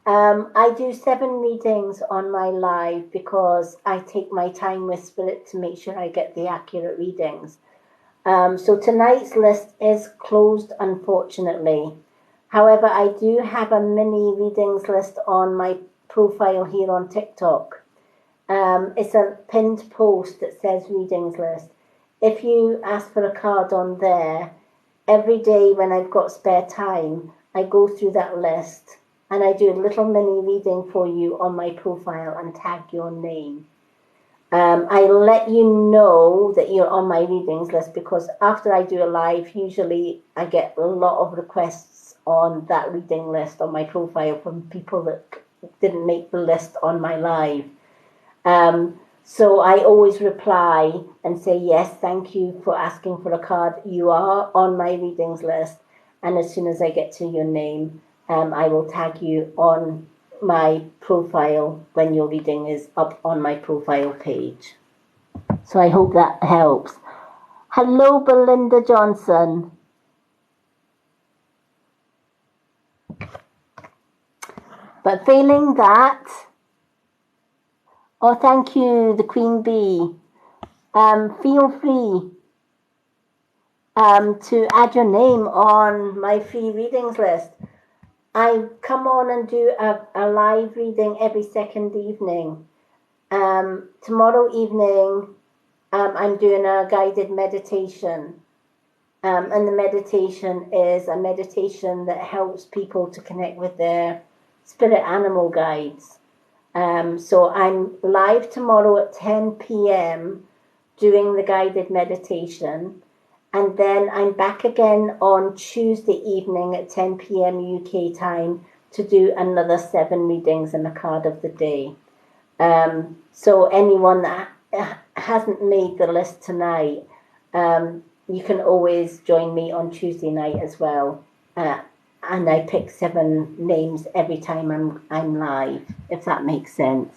I do 7 readings on my live because I take my time with Spirit to make sure I get the accurate readings. So tonight's list is closed, unfortunately. However, I do have a mini readings list on my profile here on TikTok. It's a pinned post that says readings list. If you ask for a card on there, every day when I've got spare time, I go through that list and I do a little mini reading for you on my profile and tag your name. I let you know that you're on my readings list because after I do a live, usually I get a lot of requests on that reading list on my profile from people that didn't make the list on my live. So I always reply and say, yes, thank you for asking for a card. You are on my readings list. And as soon as I get to your name, I will tag you on my profile when your reading is up on my profile page. So I hope that helps. Hello, Belinda Johnson. But failing that, oh, thank you, the Queen Bee. Feel free to add your name on my free readings list. I come on and do a live reading every second evening. Tomorrow evening, I'm doing a guided meditation. And the meditation is a meditation that helps people to connect with their spirit animal guides. So I'm live tomorrow at 10 p.m. doing the guided meditation. And then I'm back again on Tuesday evening at 10 p.m. UK time to do another 7 readings and a card of the day. So anyone that hasn't made the list tonight, you can always join me on Tuesday night as well. And I pick 7 names every time I'm live, if that makes sense.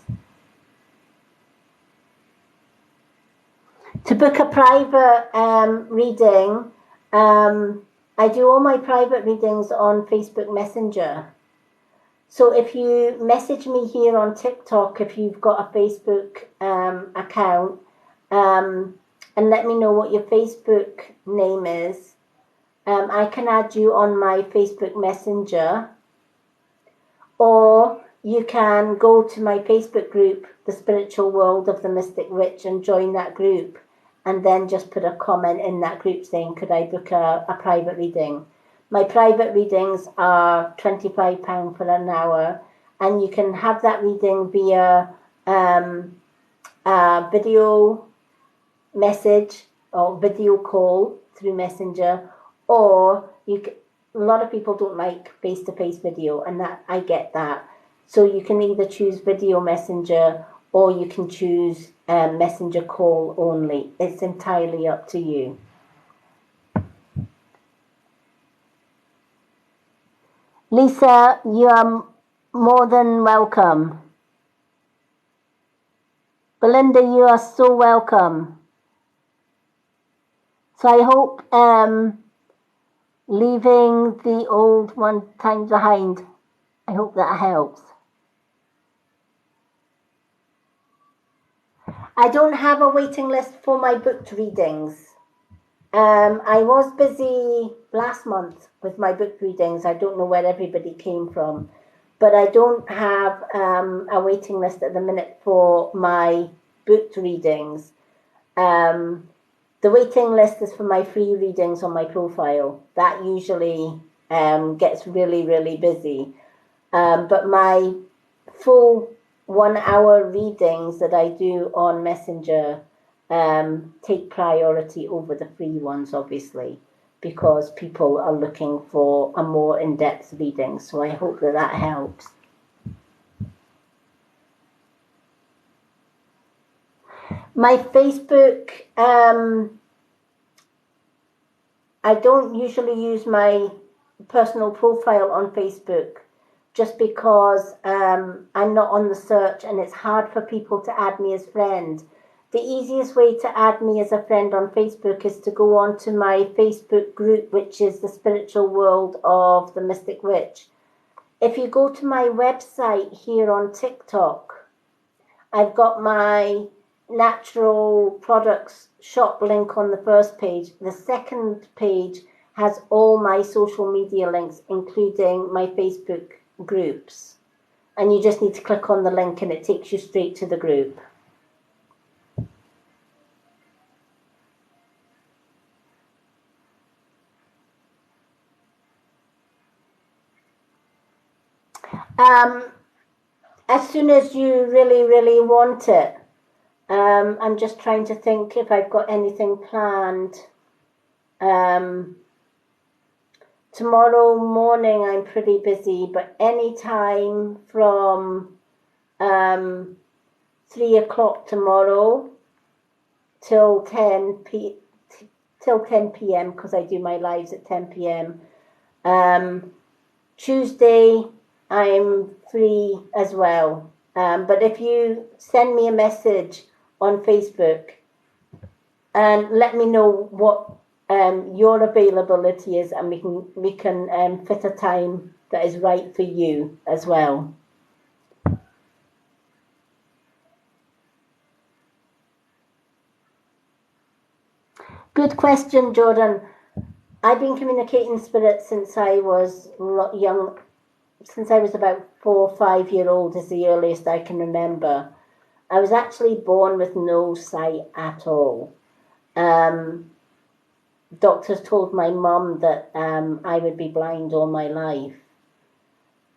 To book a private reading, I do all my private readings on Facebook Messenger. So if you message me here on TikTok, if you've got a Facebook account, and let me know what your Facebook name is, I can add you on my Facebook Messenger, or you can go to my Facebook group, The Spiritual World of the Mystic Witch, and join that group, and then just put a comment in that group saying, could I book a private reading? My private readings are £25 for an hour, and you can have that reading via a video message or video call through Messenger, or a lot of people don't like face-to-face video, and that I get that. So you can either choose video messenger or you can choose messenger call only. It's entirely up to you. Lisa, you are more than welcome. Belinda, you are so welcome. So I hope leaving the old one time behind, I hope that helps. I don't have a waiting list for my booked readings. I was busy last month with my book readings. I don't know where everybody came from, but I don't have a waiting list at the minute for my booked readings. The waiting list is for my free readings on my profile. That usually gets really, really busy. But my full 1 hour readings that I do on Messenger take priority over the free ones, obviously, because people are looking for a more in-depth reading. So I hope that that helps. My Facebook, I don't usually use my personal profile on Facebook just because I'm not on the search and it's hard for people to add me as friend. The easiest way to add me as a friend on Facebook is to go on to my Facebook group, which is the Spiritual World of the Mystic Witch. If you go to my website here on TikTok, I've got my natural products shop link on the first page. The second page has all my social media links, including my Facebook groups. And you just need to click on the link and it takes you straight to the group. As soon as you really, really want it. I'm just trying to think if I've got anything planned. Tomorrow morning I'm pretty busy, but any time from 3 o'clock tomorrow till 10 p.m. because I do my lives at 10 p.m. Tuesday I'm free as well. But if you send me a message on Facebook and let me know what your availability is, and we can fit a time that is right for you as well. Good question, Jordan. I've been communicating spirit since I was young, since I was about 4 or 5 years old is the earliest I can remember. I was actually born with no sight at all. Doctors told my mum that I would be blind all my life.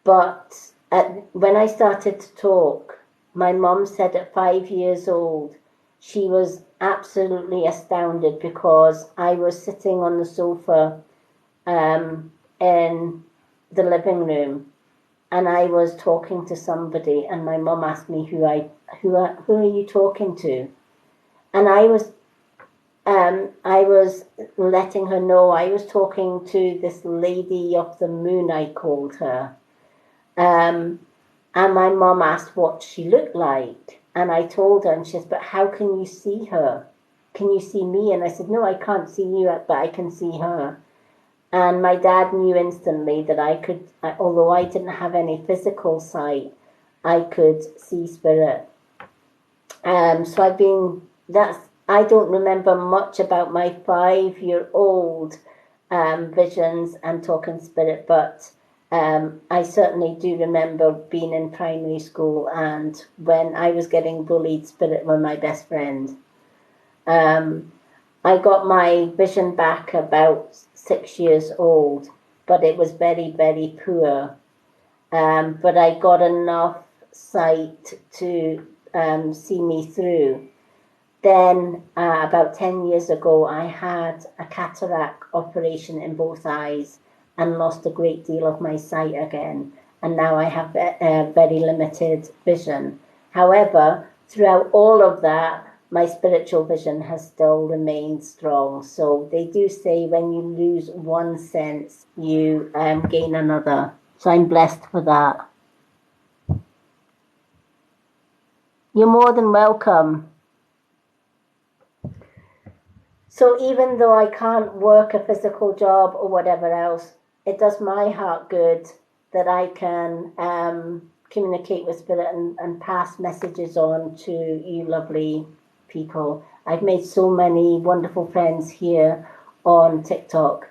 But when I started to talk, my mum said at 5 years old, she was absolutely astounded because I was sitting on the sofa in the living room and I was talking to somebody, and my mum asked me who are you talking to? And I was letting her know I was talking to this lady of the moon, I called her. And my mum asked what she looked like. And I told her, and she said, but how can you see her? Can you see me? And I said, no, I can't see you, but I can see her. And my dad knew instantly that I could, although I didn't have any physical sight, I could see spirit. So I don't remember much about my 5-year-old visions and talking spirit, but I certainly do remember being in primary school, and when I was getting bullied, spirit were my best friend. I got my vision back about 6 years old, but it was very, very poor. But I got enough sight to see me through. Then about 10 years ago, I had a cataract operation in both eyes and lost a great deal of my sight again. And now I have very limited vision. However, throughout all of that, my spiritual vision has still remained strong. So they do say when you lose one sense, you gain another. So I'm blessed for that. You're more than welcome. So even though I can't work a physical job or whatever else, it does my heart good that I can communicate with spirit and pass messages on to you lovely people. I've made so many wonderful friends here on TikTok.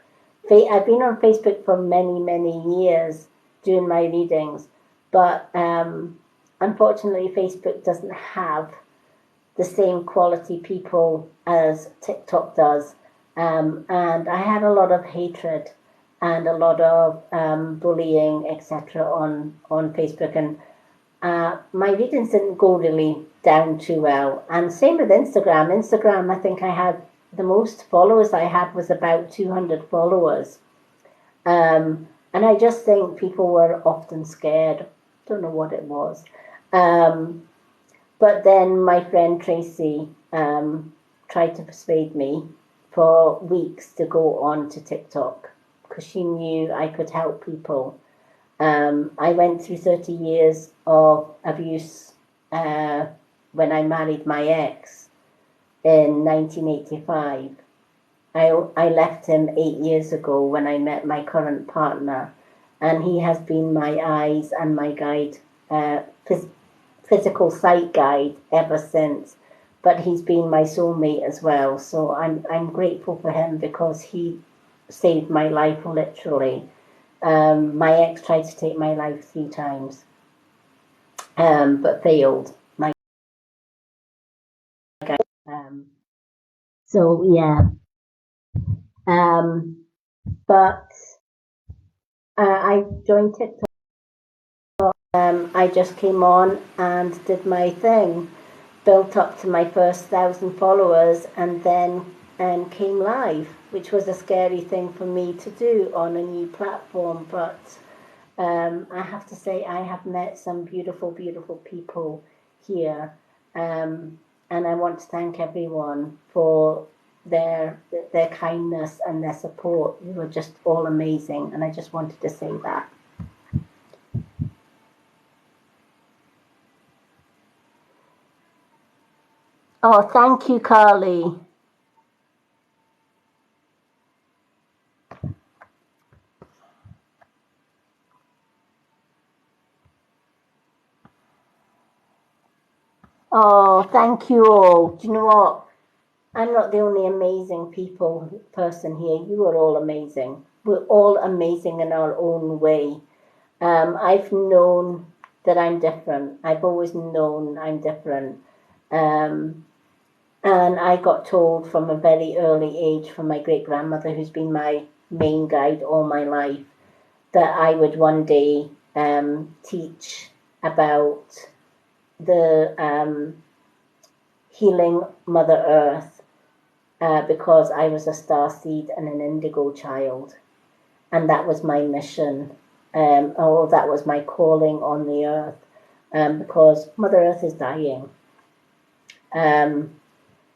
I've been on Facebook for many, many years doing my readings, but unfortunately Facebook doesn't have the same quality people as TikTok does. And I had a lot of hatred and a lot of bullying, etc. on Facebook. And my readings didn't go really down too well. And same with Instagram. Instagram, I think I had the most followers I had was about 200 followers. And I just think people were often scared. Don't know what it was. But then my friend Tracy tried to persuade me for weeks to go on to TikTok because she knew I could help people. I went through 30 years of abuse when I married my ex in 1985. I left him 8 years ago when I met my current partner, and he has been my eyes and my guide, physical sight guide ever since. But he's been my soulmate as well, so I'm grateful for him because he saved my life literally. My ex tried to take my life 3 times, but failed. My guy. So yeah. But I joined TikTok. I just came on and did my thing, built up to my first 1,000 followers, and then came live, which was a scary thing for me to do on a new platform. But I have to say, I have met some beautiful, beautiful people here, and I want to thank everyone for their kindness and their support. You were just all amazing, and I just wanted to say that. Oh, thank you, Carly. Oh, thank you all. Do you know what? I'm not the only amazing person here. You are all amazing. We're all amazing in our own way. I've known that I'm different. I've always known I'm different. Um, and I got told from a very early age from my great grandmother, who's been my main guide all my life, that I would one day teach about the healing Mother Earth because I was a star seed and an indigo child. And that was my mission. That was my calling on the earth because Mother Earth is dying.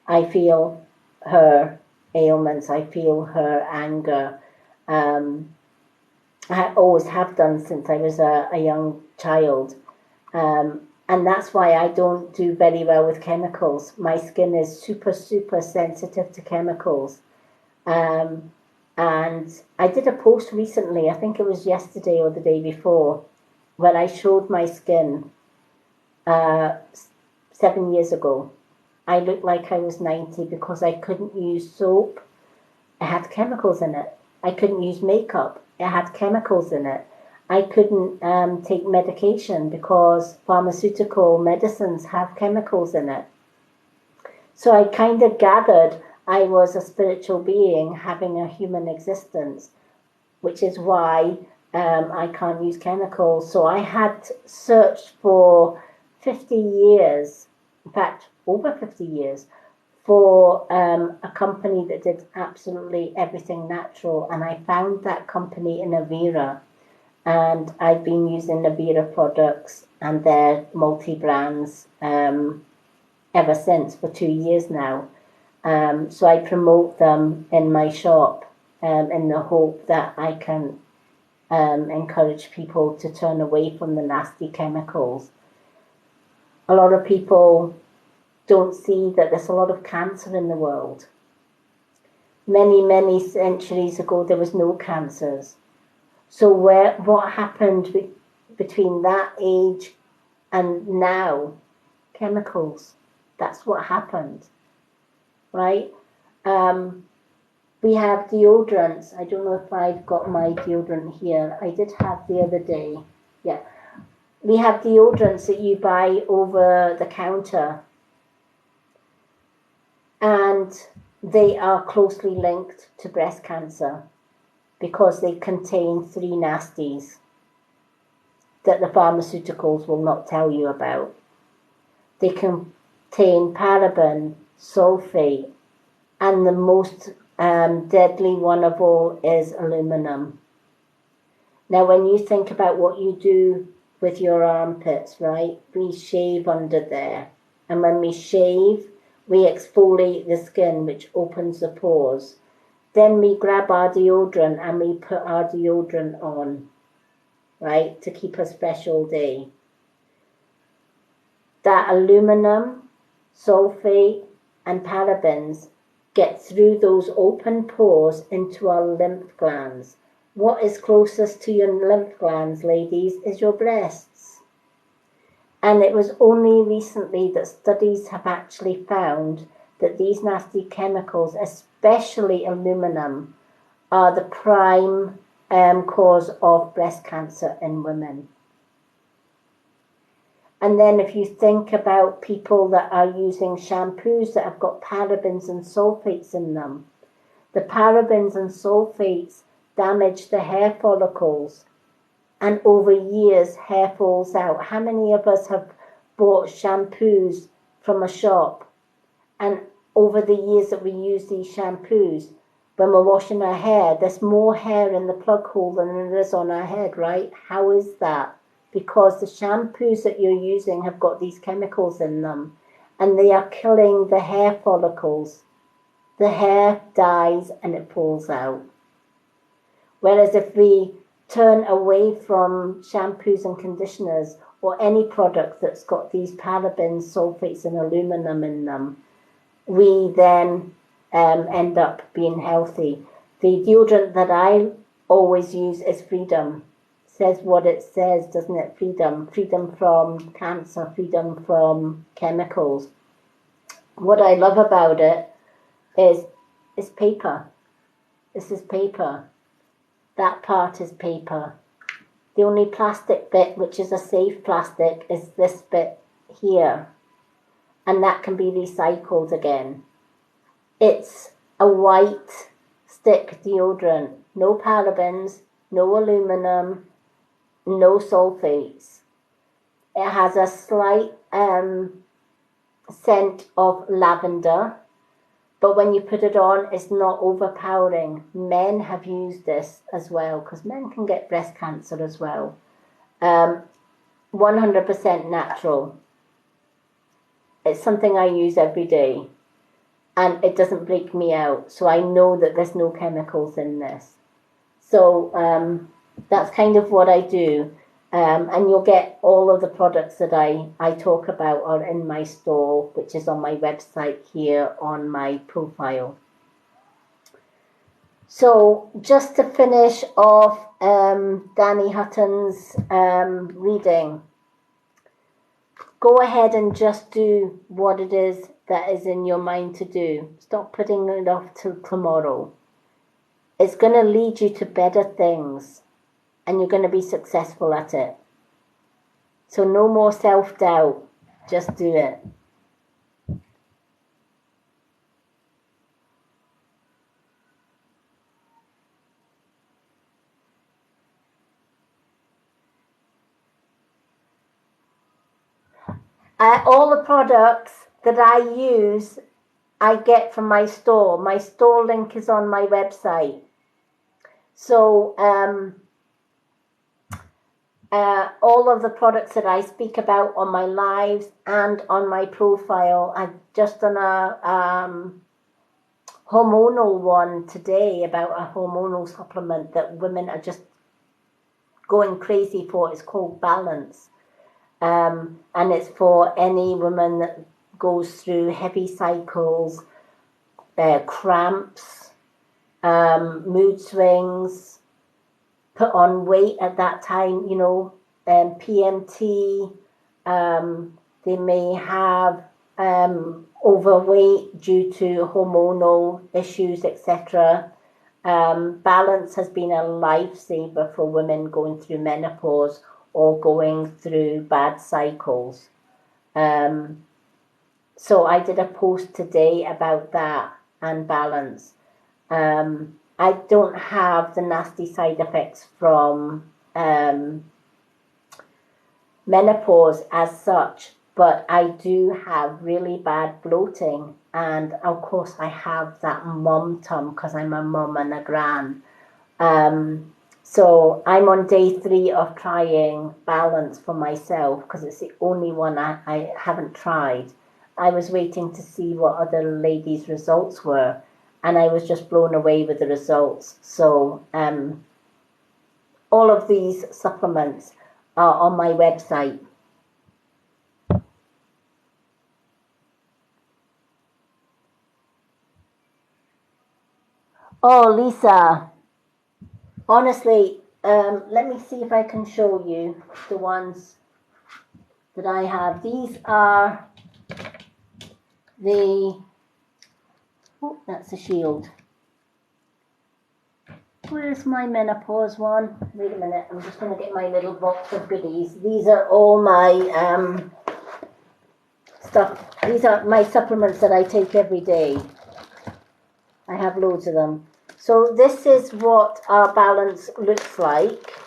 I feel her ailments, I feel her anger. I always have done since I was a young child. And that's why I don't do very well with chemicals. My skin is super, super sensitive to chemicals. And I did a post recently, I think it was yesterday or the day before, where I showed my skin 7 years ago. I looked like I was 90 because I couldn't use soap. It had chemicals in it. I couldn't use makeup. It had chemicals in it. I couldn't take medication because pharmaceutical medicines have chemicals in it. So I kind of gathered I was a spiritual being having a human existence, which is why I can't use chemicals. So I had searched for 50 years, in fact, over 50 years, for a company that did absolutely everything natural. And I found that company in Avira. And I've been using Avira products and their multi-brands ever since for 2 years now. So I promote them in my shop in the hope that I can encourage people to turn away from the nasty chemicals. A lot of people don't see that there's a lot of cancer in the world. Many, many centuries ago, there was no cancers. So what happened between that age and now? Chemicals. That's what happened, right? We have deodorants. I don't know if I've got my deodorant here. I did have the other day. Yeah. We have deodorants that you buy over the counter, and they are closely linked to breast cancer because they contain 3 nasties that the pharmaceuticals will not tell you about. They contain paraben, sulfate, and the most deadly one of all is aluminum. Now, when you think about what you do with your armpits, right, we shave under there. And when we shave, we exfoliate the skin, which opens the pores. Then we grab our deodorant and we put our deodorant on, right, to keep us fresh all day. That aluminum, sulfate, and parabens get through those open pores into our lymph glands. What is closest to your lymph glands, ladies, is your breasts. And it was only recently that studies have actually found that these nasty chemicals, especially aluminum, are the prime cause of breast cancer in women. And then if you think about people that are using shampoos that have got parabens and sulfates in them, the parabens and sulfates damage the hair follicles, and over years hair falls out. How many of us have bought shampoos from a shop, and over the years that we use these shampoos, when we're washing our hair, there's more hair in the plug hole than there is on our head, right? How is that? Because the shampoos that you're using have got these chemicals in them, and they are killing the hair follicles. The hair dies and it falls out. Whereas if we turn away from shampoos and conditioners or any product that's got these parabens, sulfates, and aluminum in them, we then end up being healthy. The deodorant that I always use is Freedom. Says what it says, doesn't it? Freedom. Freedom from cancer, freedom from chemicals. What I love about it is it's paper. This is paper. That part is paper. The only plastic bit, which is a safe plastic, is this bit here. And that can be recycled again. It's a white stick deodorant. No parabens, no aluminum, no sulfates. It has a slight scent of lavender, but when you put it on, it's not overpowering. Men have used this as well, because men can get breast cancer as well. 100% natural. It's something I use every day, and it doesn't break me out, so I know that there's no chemicals in this. So that's kind of what I do. And you'll get all of the products that I talk about are in my store, which is on my website here on my profile. So just to finish off Danny Hutton's reading, go ahead and just do what it is that is in your mind to do. Stop putting it off till tomorrow. It's going to lead you to better things, and you're going to be successful at it. So no more self-doubt. Just do it. All the products that I use, I get from my store. My store link is on my website. So all of the products that I speak about on my lives and on my profile, I've just done a hormonal one today about a hormonal supplement that women are just going crazy for. It's called Balance. And it's for any woman that goes through heavy cycles, cramps, mood swings, put on weight at that time, PMT, they may have overweight due to hormonal issues, etc. Balance has been a lifesaver for women going through menopause or going through bad cycles. So I did a post today about that and Balance. I don't have the nasty side effects from menopause as such, but I do have really bad bloating and of course I have that mum tum because I'm a mum and a gran. So I'm on day 3 of trying Balance for myself because it's the only one I haven't tried. I was waiting to see what other ladies' results were, and I was just blown away with the results. So all of these supplements are on my website. Oh, Lisa, honestly, let me see if I can show you the ones that I have. These are the, oh, that's a shield. Where's my menopause one? Wait a minute, I'm just going to get my little box of goodies. These are all my stuff. These are my supplements that I take every day. I have loads of them. So this is what our Balance looks like.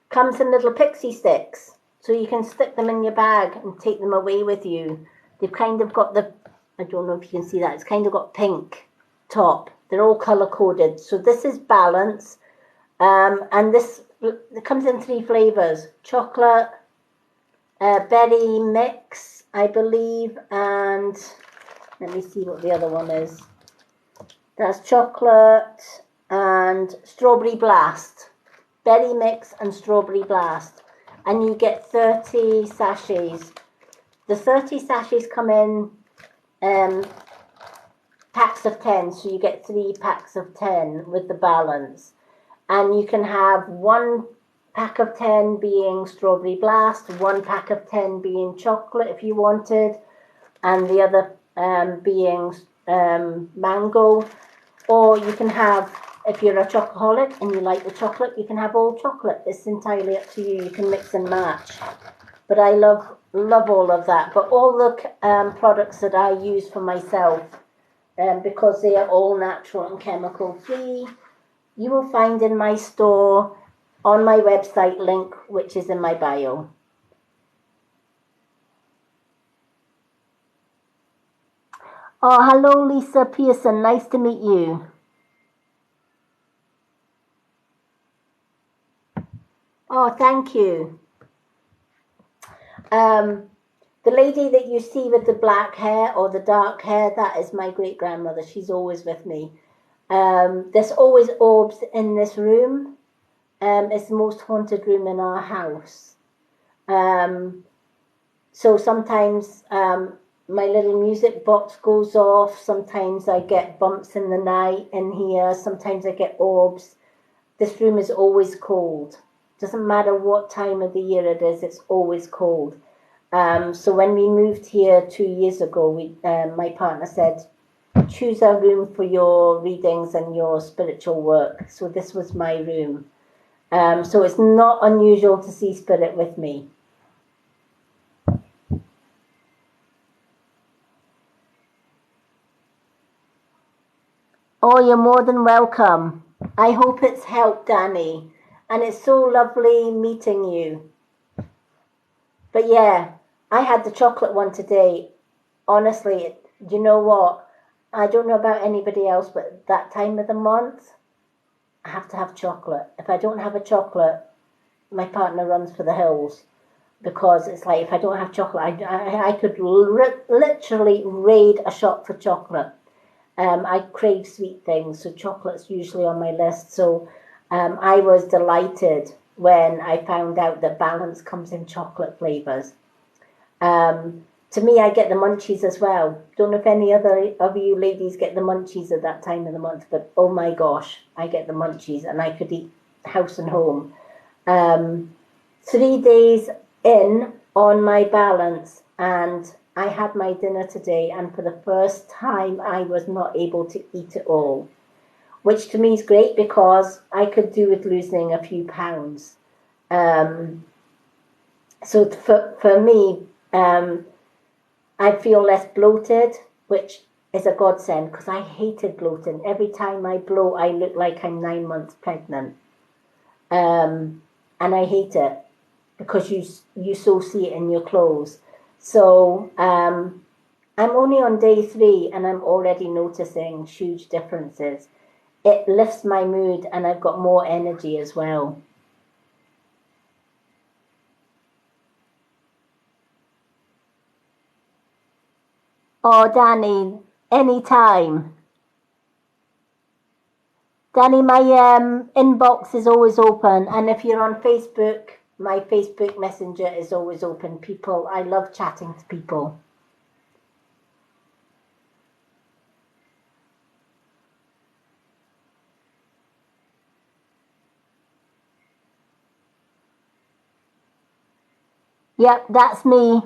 Comes in little pixie sticks, so you can stick them in your bag and take them away with you. They've kind of got the, I don't know if you can see that, it's kind of got pink top. They're all color coded. So this is Balance, and this, it comes in 3 flavors: chocolate, berry mix, I believe, and let me see what the other one is. That's chocolate and strawberry blast. Berry mix and strawberry blast. And you get 30 sachets. The 30 sachets come in packs of 10, so you get 3 packs of 10 with the Balance. And you can have 1 pack of 10 being strawberry blast, 1 pack of 10 being chocolate if you wanted, and the other being mango. Or you can have, if you're a chocoholic and you like the chocolate, you can have all chocolate. It's entirely up to you. You can mix and match. But I love all of that. But all the products that I use for myself, because they are all natural and chemical free, you will find in my store on my website link, which is in my bio. Oh, hello, Lisa Pearson. Nice to meet you. Oh, thank you. The lady that you see with the black hair or the dark hair, that is my great-grandmother. She's always with me. There's always orbs in this room. It's the most haunted room in our house. So sometimes my little music box goes off. Sometimes I get bumps in the night in here. Sometimes I get orbs. This room is always cold. Doesn't matter what time of the year it is, it's always cold. So when we moved here 2 years ago, my partner said, choose a room for your readings and your spiritual work. So this was my room. So it's not unusual to see spirit with me. Oh, you're more than welcome. I hope it's helped, Danny. And it's so lovely meeting you. But yeah, I had the chocolate one today. Honestly, do you know what? I don't know about anybody else, but that time of the month, I have to have chocolate. If I don't have a chocolate, my partner runs for the hills. Because it's like, if I don't have chocolate, I could literally raid a shop for chocolate. I crave sweet things, so chocolate's usually on my list. So I was delighted when I found out that Balance comes in chocolate flavors. To me, I get the munchies as well. Don't know if any other of you ladies get the munchies at that time of the month, but oh my gosh, I get the munchies, and I could eat house and home. 3 days in on my Balance, and I had my dinner today, and for the first time I was not able to eat it all, which to me is great because I could do with losing a few pounds. So for me, I feel less bloated, which is a godsend because I hated bloating. Every time I bloat, I look like I'm 9 months pregnant. And I hate it because you so see it in your clothes. So I'm only on day 3 and I'm already noticing huge differences. It lifts my mood and I've got more energy as well. Oh, Danny, anytime. Danny, my inbox is always open, and if you're on Facebook, my Facebook Messenger is always open. People, I love chatting to people. Yep, that's me.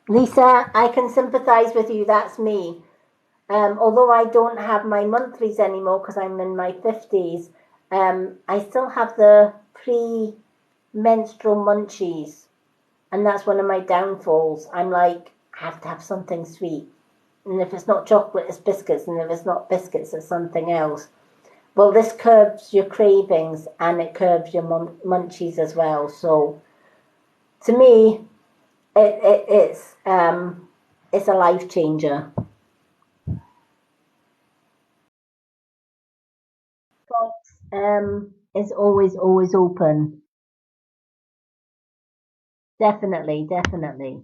Lisa, I can sympathize with you. That's me. Although I don't have my monthlies anymore because I'm in my 50s, I still have the pre-menstrual munchies. And that's one of my downfalls. I'm like, I have to have something sweet. And if it's not chocolate, it's biscuits. And if it's not biscuits, it's something else. Well, this curbs your cravings and it curbs your munchies as well. So to me, it's a life changer. Is always open. Definitely, definitely.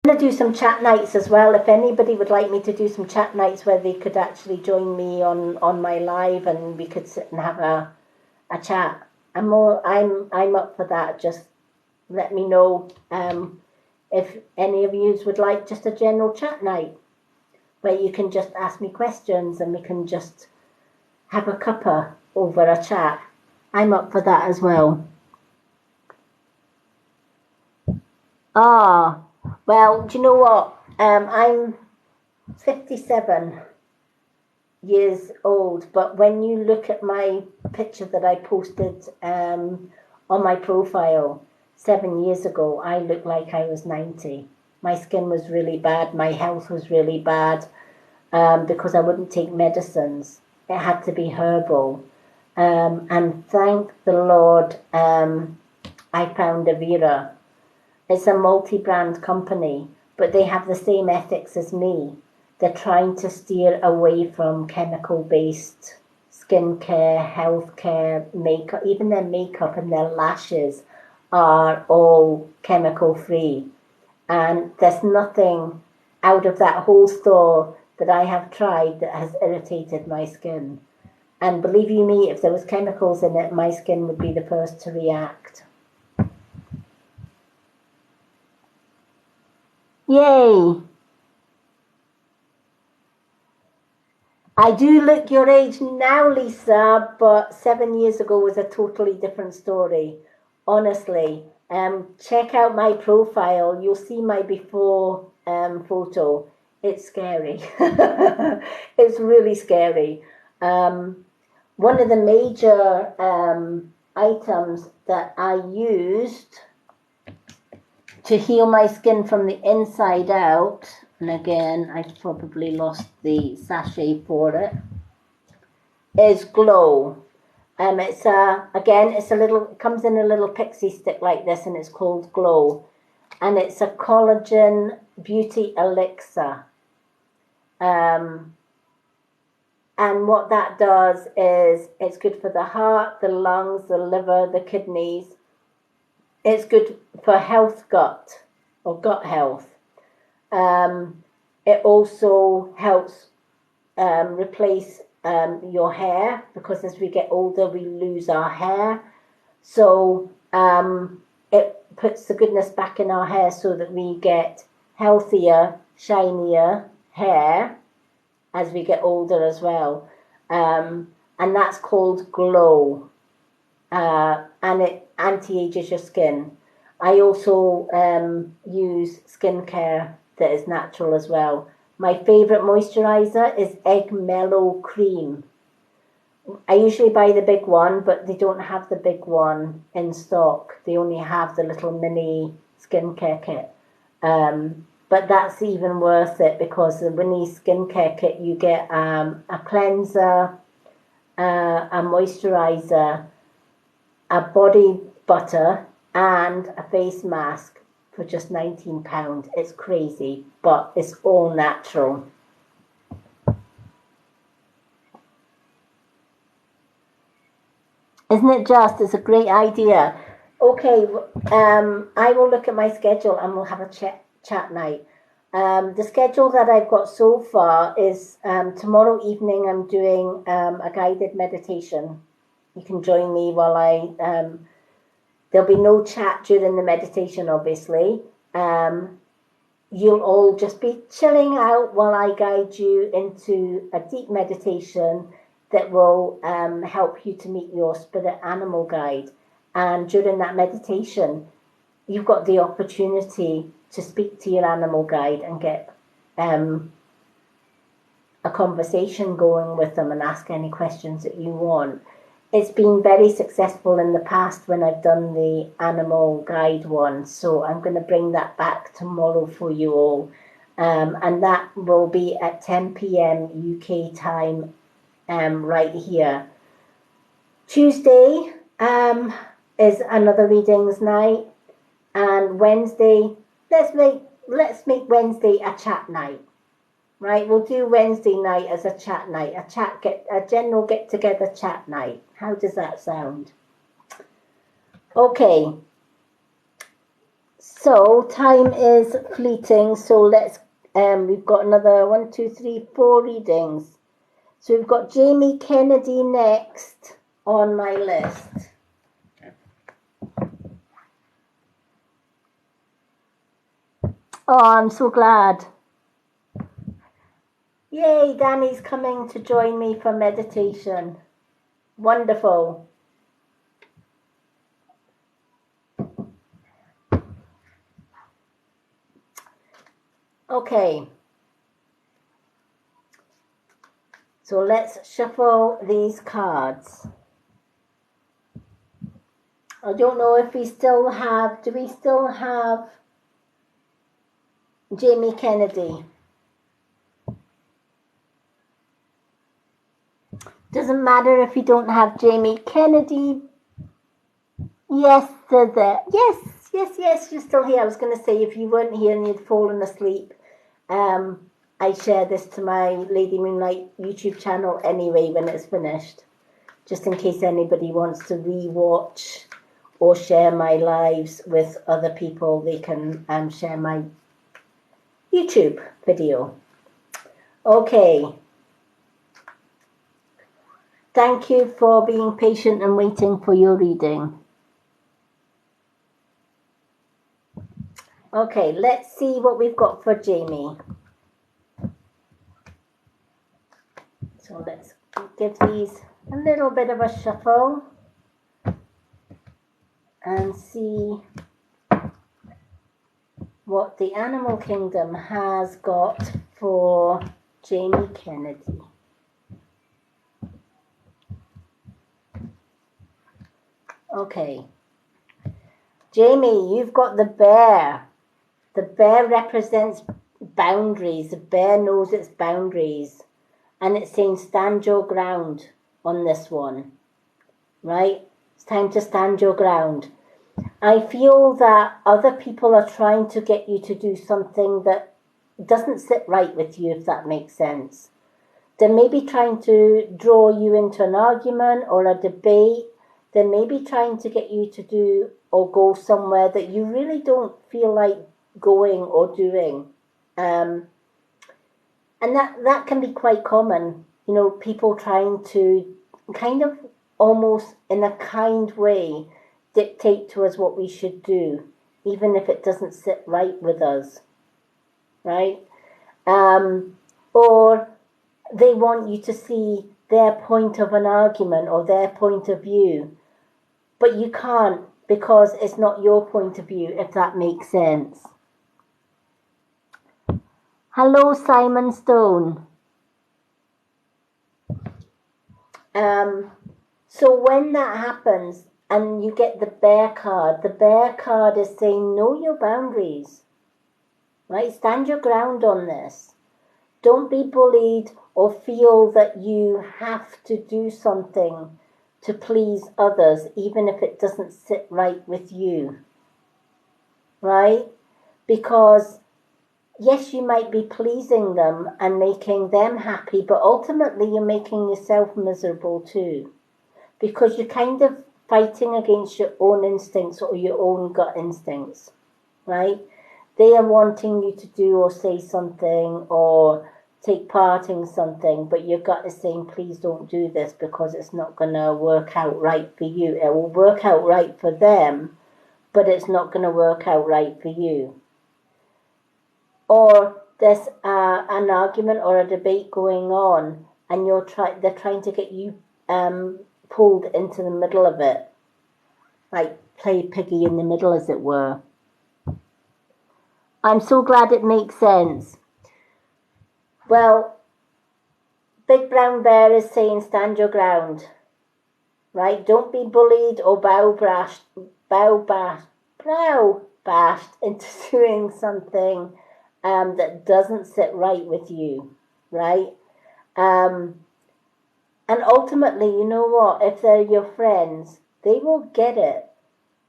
I'm going to do some chat nights as well. If anybody would like me to do some chat nights where they could actually join me on my live and we could sit and have a chat, I'm up for that. Just let me know if any of you would like just a general chat night where you can just ask me questions and we can just have a cuppa over a chat. I'm up for that as well. Ah, well, do you know what? I'm 57 years old, but when you look at my picture that I posted on my profile 7 years ago, I looked like I was 90. My skin was really bad, my health was really bad because I wouldn't take medicines. It had to be herbal. And thank the Lord, I found Avira. It's a multi-brand company, but they have the same ethics as me. They're trying to steer away from chemical-based skincare, healthcare, makeup. Even their makeup and their lashes are all chemical-free. And there's nothing out of that whole store that I have tried that has irritated my skin. And believe you me, if there was chemicals in it, my skin would be the first to react. Yay! I do look your age now, Lisa, but 7 years ago was a totally different story. Honestly, check out my profile. You'll see my before photo. It's scary. It's really scary. One of the major items that I used to heal my skin from the inside out, and again, I've probably lost the sachet for it, is Glow. It's it's a little, it comes in a little pixie stick like this, and it's called Glow, and it's a collagen beauty elixir. Um, and what that does is it's good for the heart, the lungs, the liver, the kidneys. It's good for health gut or gut health. It also helps replace your hair because as we get older, we lose our hair. So it puts the goodness back in our hair so that we get healthier, shinier hair as we get older as well. And that's called Glow. And it anti-ages your skin. I also use skincare that is natural as well. My favorite moisturizer is Egg Mellow Cream. I usually buy the big one, but they don't have the big one in stock. They only have the little mini skincare kit. But that's even worth it because the mini skincare kit, you get a cleanser, a moisturizer, a body butter, and a face mask. for just £19. It's crazy, but it's all natural. Isn't it just? It's a great idea. Okay, I will look at my schedule and we'll have a chat night. The schedule that I've got so far is tomorrow evening I'm doing a guided meditation. You can join me while there'll be no chat during the meditation, obviously. You'll all just be chilling out while I guide you into a deep meditation that will help you to meet your spirit animal guide. And during that meditation, you've got the opportunity to speak to your animal guide and get a conversation going with them and ask any questions that you want. It's been very successful in the past when I've done the animal guide one, so I'm going to bring that back tomorrow for you all. And that will be at 10 p.m. UK time, right here. Tuesday is another readings night, and Wednesday, let's make Wednesday a chat night. Right, we'll do Wednesday night as a chat night, a general get together chat night. How does that sound? Okay. So time is fleeting. So let's. We've got another 1, 2, 3, 4 readings. So we've got Jamie Kennedy next on my list. Oh, I'm so glad. Yay, Danny's coming to join me for meditation. Wonderful. Okay. So let's shuffle these cards. I don't know if do we still have Jamie Kennedy? Doesn't matter if you don't have Jamie Kennedy. Yes, they're there. Yes, you're still here. I was going to say, if you weren't here and you'd fallen asleep, I share this to my Lady Moonlight YouTube channel anyway when it's finished, just in case anybody wants to re-watch or share my lives with other people. They can share my YouTube video. Okay. Thank you for being patient and waiting for your reading. Okay, let's see what we've got for Jamie. So let's give these a little bit of a shuffle and see what the Animal Kingdom has got for Jamie Kennedy. Okay. Jamie, you've got the bear. The bear represents boundaries. The bear knows its boundaries. And it's saying stand your ground on this one. Right? It's time to stand your ground. I feel that other people are trying to get you to do something that doesn't sit right with you, if that makes sense. They may be trying to draw you into an argument or a debate. They may be trying to get you to do or go somewhere that you really don't feel like going or doing. And that can be quite common. You know, people trying to kind of almost in a kind way dictate to us what we should do, even if it doesn't sit right with us, right? Or they want you to see their point of an argument or their point of view, but you can't because it's not your point of view, if that makes sense. Hello, Simon Stone. So when that happens and you get the bear card is saying know your boundaries, right? Stand your ground on this. Don't be bullied or feel that you have to do something to please others, even if it doesn't sit right with you, right? because yes, you might be pleasing them and making them happy, but ultimately you're making yourself miserable too, because you're kind of fighting against your own instincts or your own gut instincts, right? They are wanting you to do or say something or take part in something, but your gut is saying, please don't do this because it's not going to work out right for you. It will work out right for them, but it's not going to work out right for you. Or there's an argument or a debate going on, and they're trying to get you pulled into the middle of it, like play piggy in the middle, as it were. I'm so glad it makes sense. Well, Big Brown Bear is saying stand your ground, right? Don't be bullied or brow bashed into doing something that doesn't sit right with you, right? And ultimately, you know what? If they're your friends, they will get it.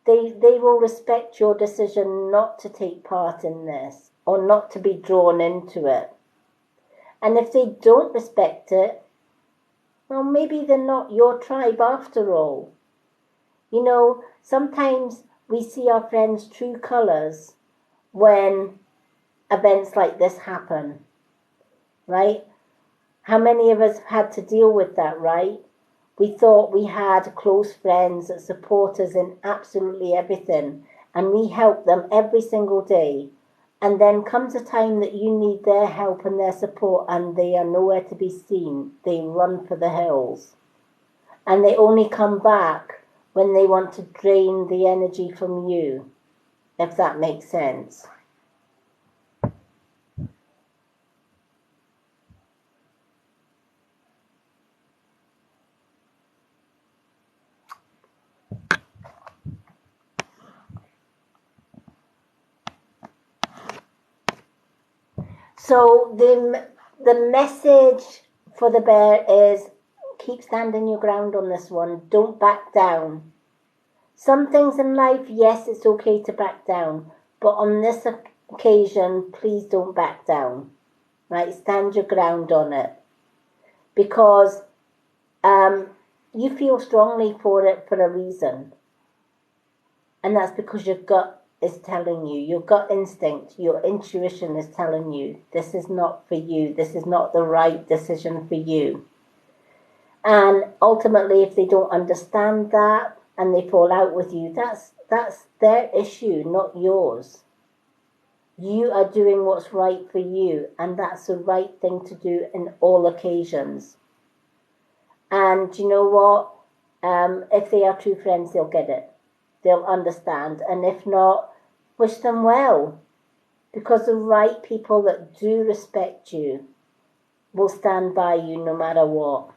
They will respect your decision not to take part in this or not to be drawn into it. And if they don't respect it, well, maybe they're not your tribe after all. You know, sometimes we see our friends' true colours when events like this happen, right? How many of us had to deal with that, right? We thought we had close friends that support us in absolutely everything, and we help them every single day. And then comes a time that you need their help and their support, and they are nowhere to be seen. They run for the hills. And they only come back when they want to drain the energy from you, if that makes sense. So the message for the bear is keep standing your ground on this one. Don't back down. Some things in life, yes, it's okay to back down, but on this occasion, please don't back down. Right? Stand your ground on it, because you feel strongly for it for a reason, and that's because your gut is telling you, your gut instinct, your intuition is telling you this is not for you, this is not the right decision for you. And ultimately, if they don't understand that and they fall out with you, that's their issue, not yours. You are doing what's right for you, and that's the right thing to do in all occasions. And you know what? If they are true friends, they'll get it. They'll understand. And if not, wish them well. Because the right people that do respect you will stand by you no matter what.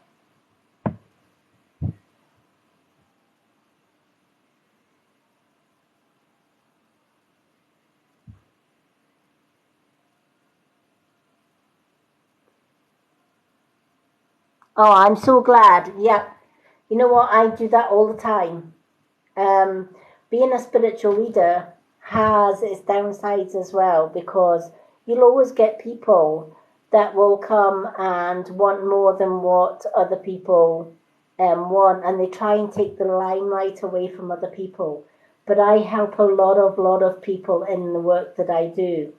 Oh, I'm so glad. Yeah. You know what? I do that all the time. Being a spiritual leader has its downsides as well, because you'll always get people that will come and want more than what other people want, and they try and take the limelight away from other people. But I help a lot of people in the work that I do,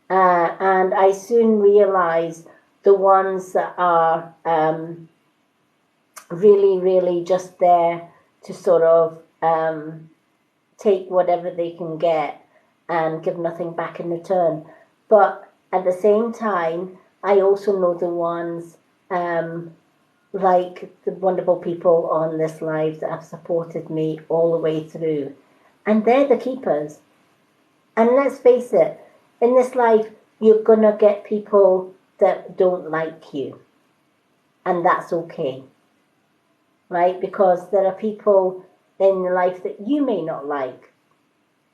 and I soon realize the ones that are really just there to sort of take whatever they can get and give nothing back in return. But at the same time, I also know the ones like the wonderful people on this live that have supported me all the way through. And they're the keepers. And let's face it, in this life, you're going to get people that don't like you. And that's okay. Right? Because there are people in life that you may not like.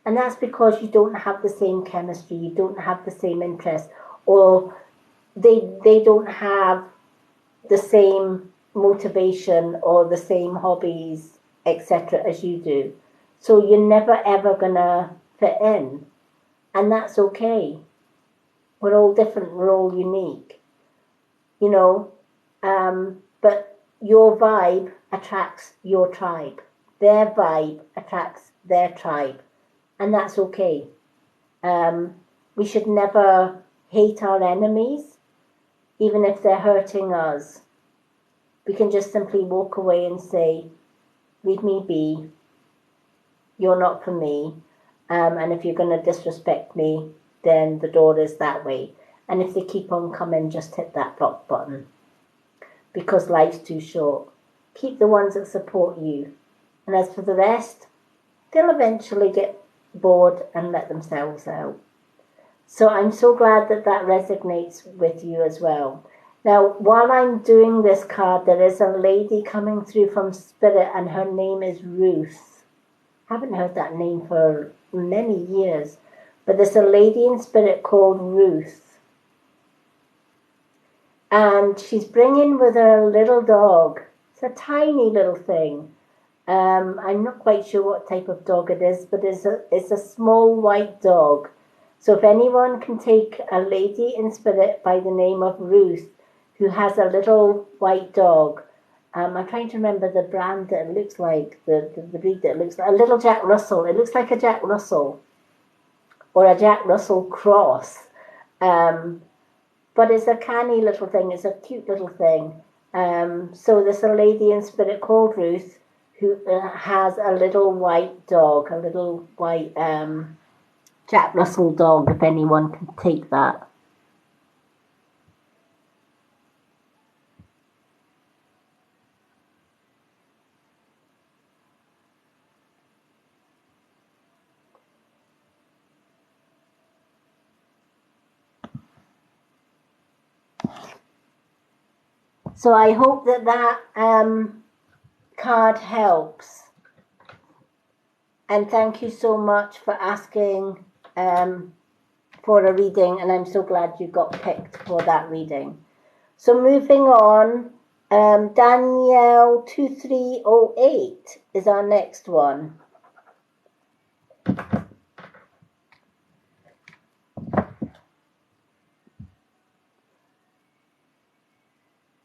And that's because you don't have the same chemistry, you don't have the same interest, or they don't have the same motivation or the same hobbies, etc., as you do. So you're never ever gonna fit in. And that's okay. We're all different, we're all unique, you know. But your vibe attracts your tribe. Their vibe attracts their tribe. And that's okay. We should never hate our enemies, even if they're hurting us. We can just simply walk away and say, leave me be, you're not for me. And if you're going to disrespect me, then the door is that way. And if they keep on coming, just hit that block button. Because life's too short. Keep the ones that support you. And as for the rest, they'll eventually get bored and let themselves out. So I'm so glad that that resonates with you as well. Now, while I'm doing this card, there is a lady coming through from Spirit, and her name is Ruth. Haven't heard that name for many years, but there's a lady in Spirit called Ruth. And she's bringing with her a little dog. It's a tiny little thing. I'm not quite sure what type of dog it is, but it's a small white dog. So if anyone can take a lady in Spirit by the name of Ruth, who has a little white dog, I'm trying to remember the brand that it looks like, the breed that it looks like, a little Jack Russell. It looks like a Jack Russell or a Jack Russell cross. But it's a canny little thing. It's a cute little thing. So there's a lady in Spirit called Ruth who has a little white dog, a little white Jack Russell dog, if anyone can take that. So I hope that that card helps. And thank you so much for asking for a reading, and I'm so glad you got picked for that reading. So moving on, Danielle 2308 is our next one.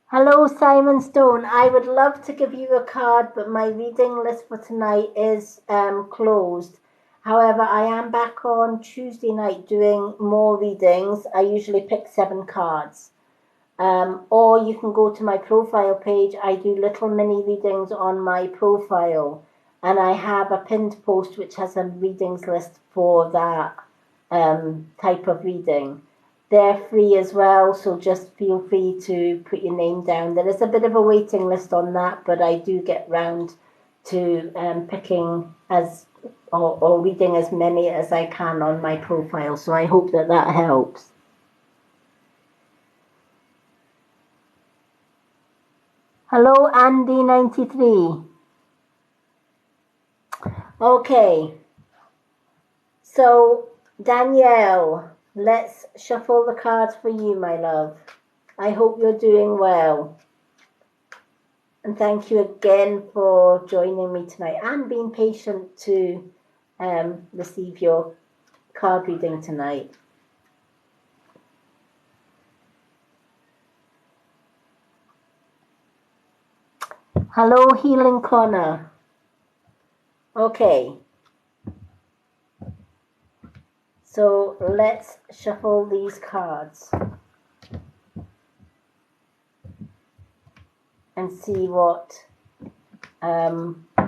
Hello, Simon Stone. I would love to give you a card, but my reading list for tonight is closed. However, I am back on Tuesday night doing more readings. I usually pick 7 cards. Or you can go to my profile page. I do little mini readings on my profile. And I have a pinned post which has a readings list for that type of reading. They're free as well, so just feel free to put your name down. There is a bit of a waiting list on that, but I do get round to picking or reading as many as I can on my profile, so I hope that that helps. Hello, Andy93. Okay, so Danielle, let's shuffle the cards for you, my love. I hope you're doing well. And thank you again for joining me tonight and being patient to receive your card reading tonight. Hello, Healing Corner. Okay. So let's shuffle these cards and see what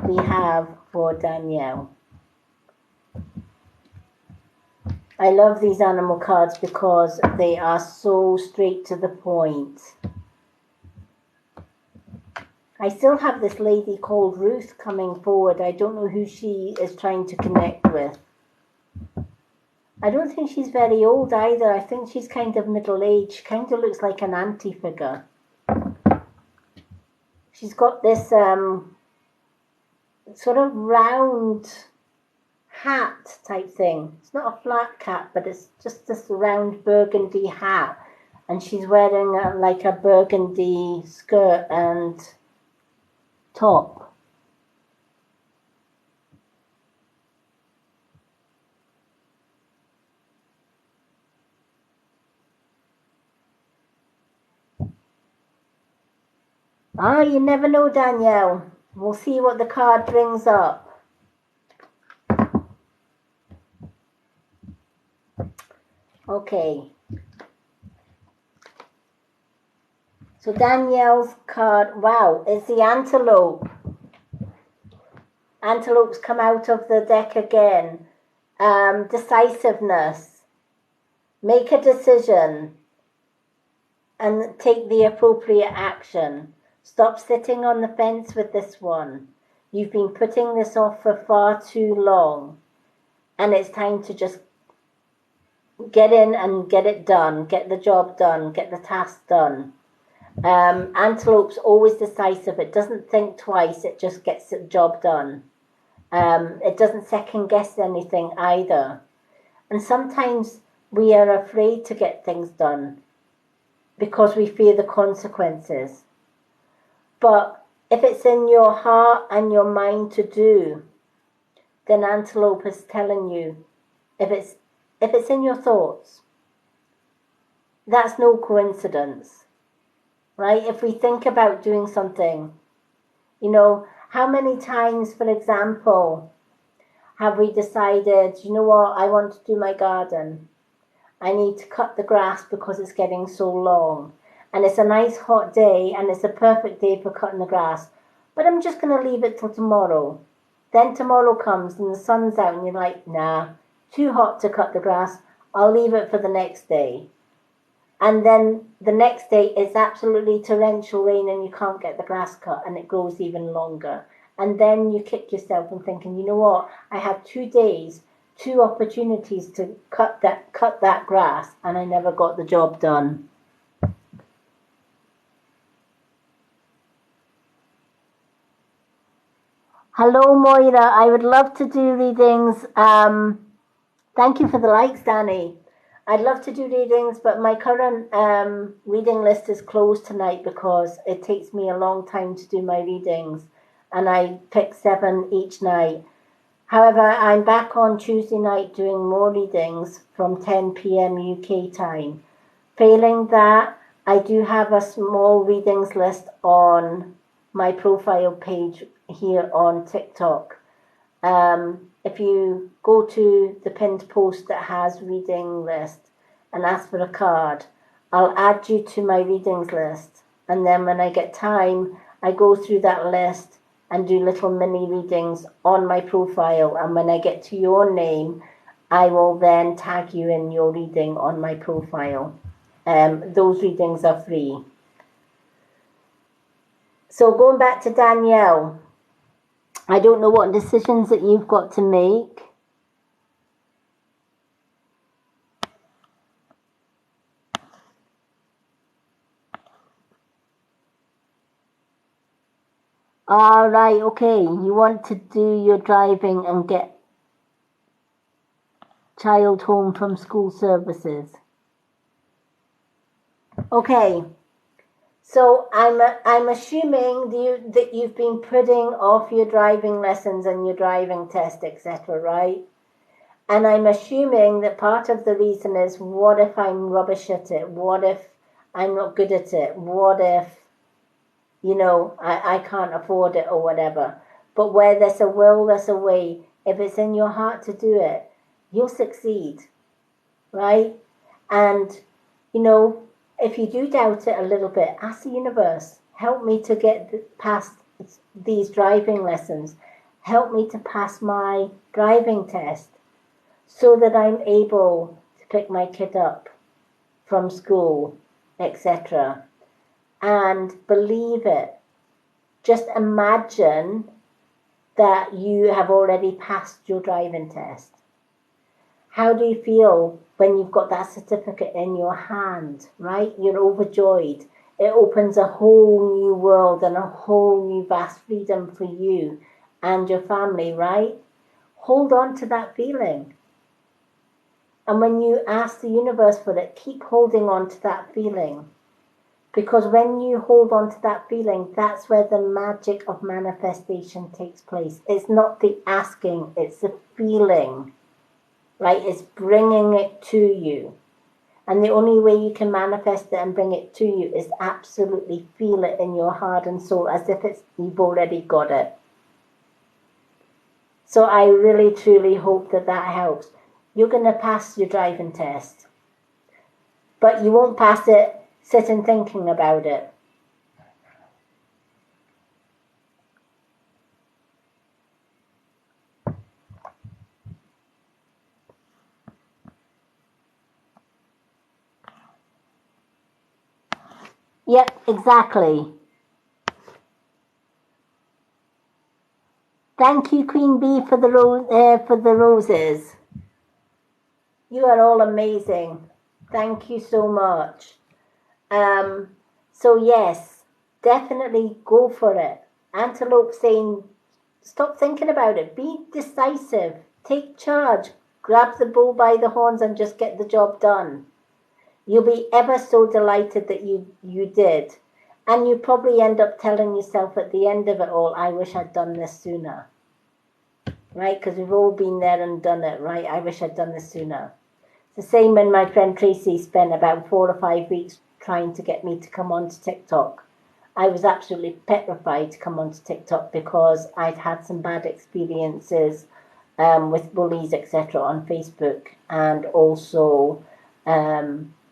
we have for Danielle. I love these animal cards because they are so straight to the point. I still have this lady called Ruth coming forward. I don't know who she is trying to connect with. I don't think she's very old either. I think she's kind of middle-aged. Kind of looks like an auntie figure. She's got this sort of round hat type thing. It's not a flat cap, but it's just this round burgundy hat. And she's wearing like a burgundy skirt and top. You never know, Danielle. We'll see what the card brings up. Okay. So Danielle's card, wow, it's the antelope. Antelopes come out of the deck again. Decisiveness. Make a decision and take the appropriate action. Stop sitting on the fence with this one. You've been putting this off for far too long. And it's time to just get in and get it done. Get the job done. Get the task done. Antelope's always decisive. It doesn't think twice. It just gets the job done. It doesn't second guess anything either. And sometimes we are afraid to get things done because we fear the consequences. But if it's in your heart and your mind to do, then Antelope is telling you, if it's in your thoughts, that's no coincidence, right? If we think about doing something, you know, how many times, for example, have we decided, you know what, I want to do my garden. I need to cut the grass because it's getting so long. And it's a nice hot day and it's a perfect day for cutting the grass. But I'm just going to leave it till tomorrow. Then tomorrow comes and the sun's out and you're like, nah, too hot to cut the grass. I'll leave it for the next day. And then the next day it's absolutely torrential rain and you can't get the grass cut and it grows even longer. And then you kick yourself and thinking, you know what, I had 2 days, 2 opportunities to cut that grass and I never got the job done. Hello, Moira. I would love to do readings. Thank you for the likes, Danny. I'd love to do readings, but my current reading list is closed tonight because it takes me a long time to do my readings, and I pick 7 each night. However, I'm back on Tuesday night doing more readings from 10 p.m. UK time. Failing that, I do have a small readings list on my profile page here on TikTok. If you go to the pinned post that has reading list and ask for a card, I'll add you to my readings list. And then when I get time, I go through that list and do little mini readings on my profile. And when I get to your name, I will then tag you in your reading on my profile. Those readings are free. So going back to Danielle, I don't know what decisions that you've got to make. All right, okay. You want to do your driving and get child home from school services. Okay. So I'm assuming that you've been putting off your driving lessons and your driving test, etc., right? And I'm assuming that part of the reason is, what if I'm rubbish at it? What if I'm not good at it? What if, you know, I can't afford it or whatever? But where there's a will, there's a way. If it's in your heart to do it, you'll succeed, right? And, you know, if you do doubt it a little bit, ask the universe, help me to get past these driving lessons. Help me to pass my driving test so that I'm able to pick my kid up from school, etc. And believe it. Just imagine that you have already passed your driving test. How do you feel when you've got that certificate in your hand, right? You're overjoyed. It opens a whole new world and a whole new vast freedom for you and your family, right? Hold on to that feeling. And when you ask the universe for it, keep holding on to that feeling. Because when you hold on to that feeling, that's where the magic of manifestation takes place. It's not the asking, it's the feeling. Right, it's bringing it to you. And the only way you can manifest it and bring it to you is absolutely feel it in your heart and soul as if you've already got it. So I really, truly hope that helps. You're going to pass your driving test, but you won't pass it sitting thinking about it. Yep, exactly. Thank you, Queen Bee, for the roses. You are all amazing. Thank you so much. So yes, definitely go for it. Antelope saying, stop thinking about it. Be decisive. Take charge. Grab the bull by the horns and just get the job done. You'll be ever so delighted that you did. And you probably end up telling yourself at the end of it all, I wish I'd done this sooner. Right? Because we've all been there and done it, right? I wish I'd done this sooner. It's the same when my friend Tracy spent about 4 or 5 weeks trying to get me to come onto TikTok. I was absolutely petrified to come onto TikTok because I'd had some bad experiences with bullies, etc., on Facebook, and also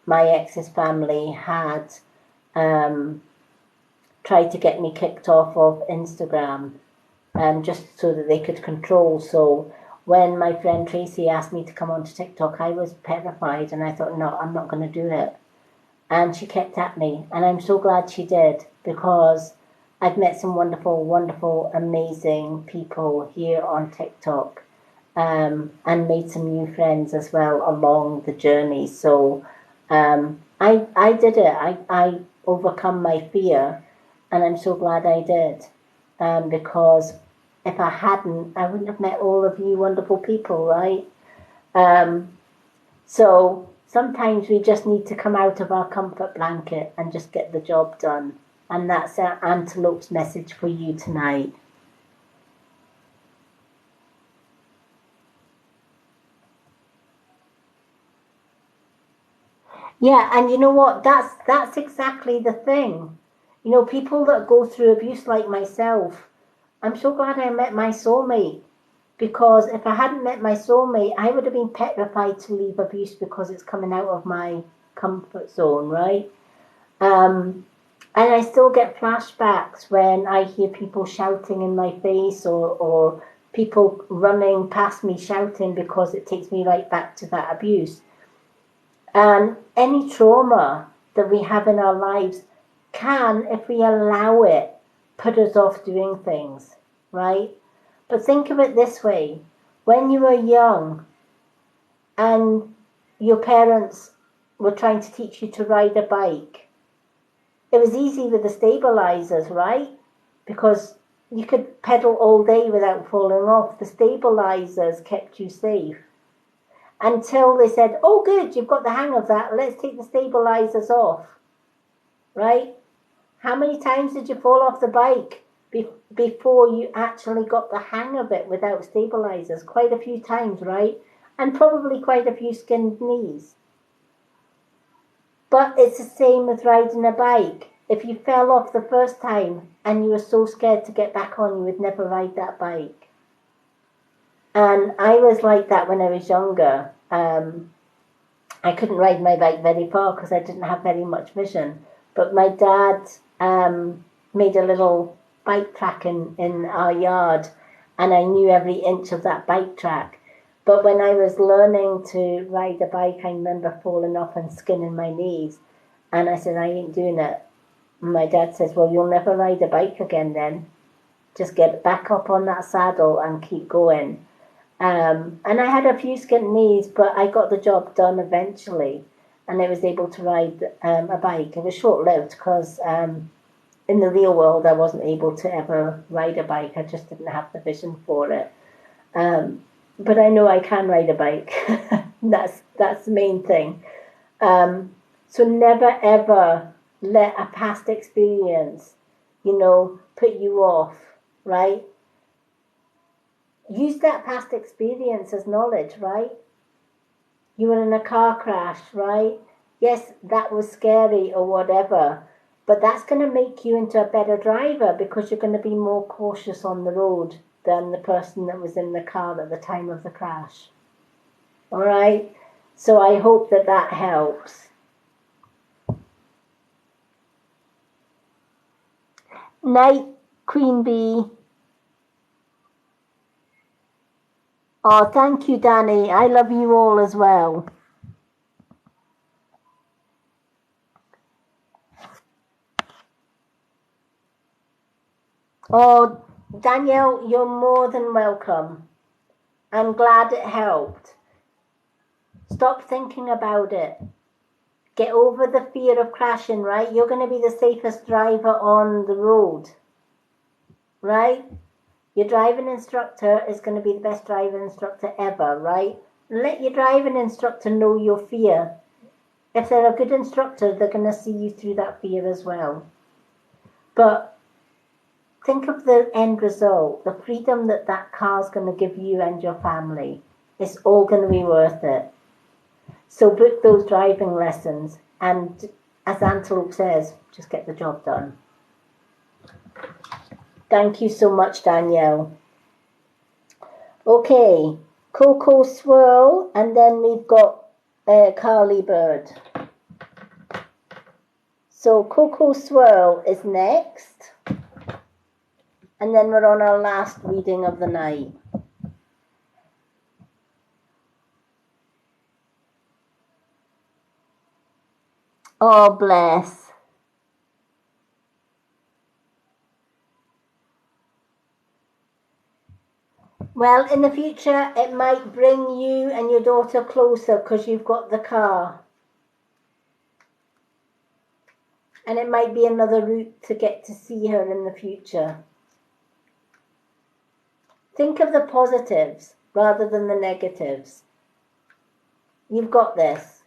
my ex's family had tried to get me kicked off of Instagram, just so that they could control. So when my friend Tracy asked me to come onto TikTok, I was petrified, and I thought, no, I'm not going to do it. And she kept at me, and I'm so glad she did, because I've met some wonderful, wonderful, amazing people here on TikTok, and made some new friends as well along the journey. So I did it. I overcome my fear, and I'm so glad I did, because if I hadn't, I wouldn't have met all of you wonderful people, right? So sometimes we just need to come out of our comfort blanket and just get the job done. And that's our Antelope's message for you tonight. Yeah, and you know what? That's exactly the thing. You know, people that go through abuse like myself, I'm so glad I met my soulmate, because if I hadn't met my soulmate, I would have been petrified to leave abuse because it's coming out of my comfort zone, right? And I still get flashbacks when I hear people shouting in my face, or people running past me shouting, because it takes me right back to that abuse. And any trauma that we have in our lives can, if we allow it, put us off doing things, right? But think of it this way: when you were young and your parents were trying to teach you to ride a bike, it was easy with the stabilizers, right? Because you could pedal all day without falling off. The stabilizers kept you safe. Until they said, oh, good, you've got the hang of that, let's take the stabilizers off, right? How many times did you fall off the bike before you actually got the hang of it without stabilizers? Quite a few times, right? And probably quite a few skinned knees. But it's the same with riding a bike. If you fell off the first time and you were so scared to get back on, you would never ride that bike. And I was like that when I was younger. I couldn't ride my bike very far because I didn't have very much vision. But my dad made a little bike track in our yard, and I knew every inch of that bike track. But when I was learning to ride a bike, I remember falling off and skinning my knees. And I said, I ain't doing it. And my dad says, well, you'll never ride a bike again then. Just get back up on that saddle and keep going. And I had a few skinned knees, but I got the job done eventually. And I was able to ride a bike. It was short-lived because in the real world, I wasn't able to ever ride a bike. I just didn't have the vision for it. But I know I can ride a bike. that's the main thing. So never ever let a past experience, put you off, right? Use that past experience as knowledge, right? You were in a car crash, right? yes, that was scary or whatever, but that's going to make you into a better driver because you're going to be more cautious on the road than the person that was in the car at the time of the crash. All right? So I hope that that helps. Night, Queen Bee. Oh, thank you, Danny. I love you all as well. Oh, Danielle, you're more than welcome. I'm glad it helped. Stop thinking about it. Get over the fear of crashing, right? You're going to be the safest driver on the road, right? Your driving instructor is going to be the best driving instructor ever, right? Let your driving instructor know your fear. If they're a good instructor, they're going to see you through that fear as well. But think of the end result, the freedom that that car's going to give you and your family. It's all going to be worth it. So book those driving lessons and, as Antelope says, just get the job done. Thank you so much, Danielle. Okay, Coco Swirl, and then we've got Carly Bird. So Coco Swirl is next, and then we're on our last reading of the night. Oh, bless. Well, in the future, it might bring you and your daughter closer because you've got the car. And it might be another route to get to see her in the future. Think of the positives rather than the negatives. You've got this.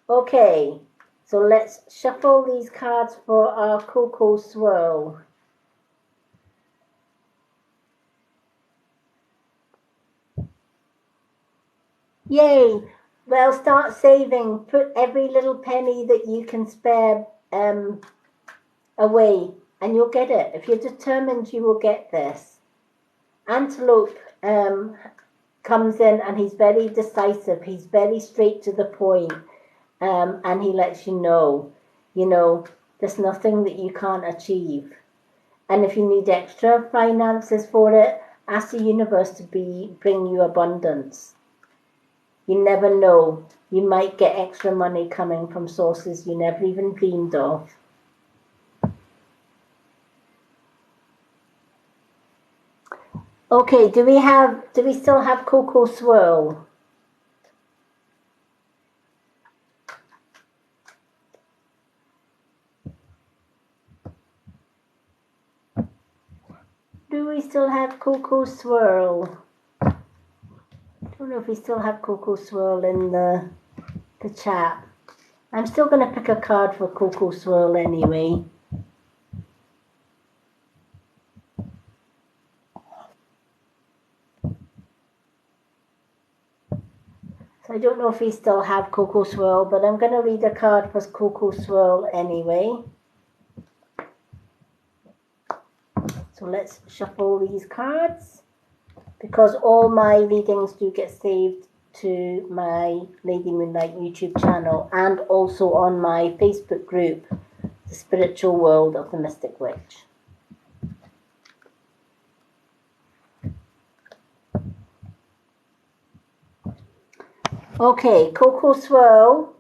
Okay, so let's shuffle these cards for our Coco Swirl. Yay! Well, start saving. Put every little penny that you can spare away, and you'll get it. If you're determined, you will get this. Antelope comes in, and he's very decisive. He's very straight to the point, and he lets you know, there's nothing that you can't achieve. And if you need extra finances for it, ask the universe to bring you abundance. You never know. You might get extra money coming from sources you never even dreamed of. Okay, do we still have Coco Swirl? Do we still have Coco Swirl? I don't know if we still have Coco Swirl in the chat. I'm still going to pick a card for Coco Swirl anyway. So I don't know if we still have Coco Swirl, but I'm going to read a card for Coco Swirl anyway. So let's shuffle these cards, because all my readings do get saved to my Lady Moonlight YouTube channel and also on my Facebook group, The Spiritual World of the Mystic Witch. Okay, Coco Swirl,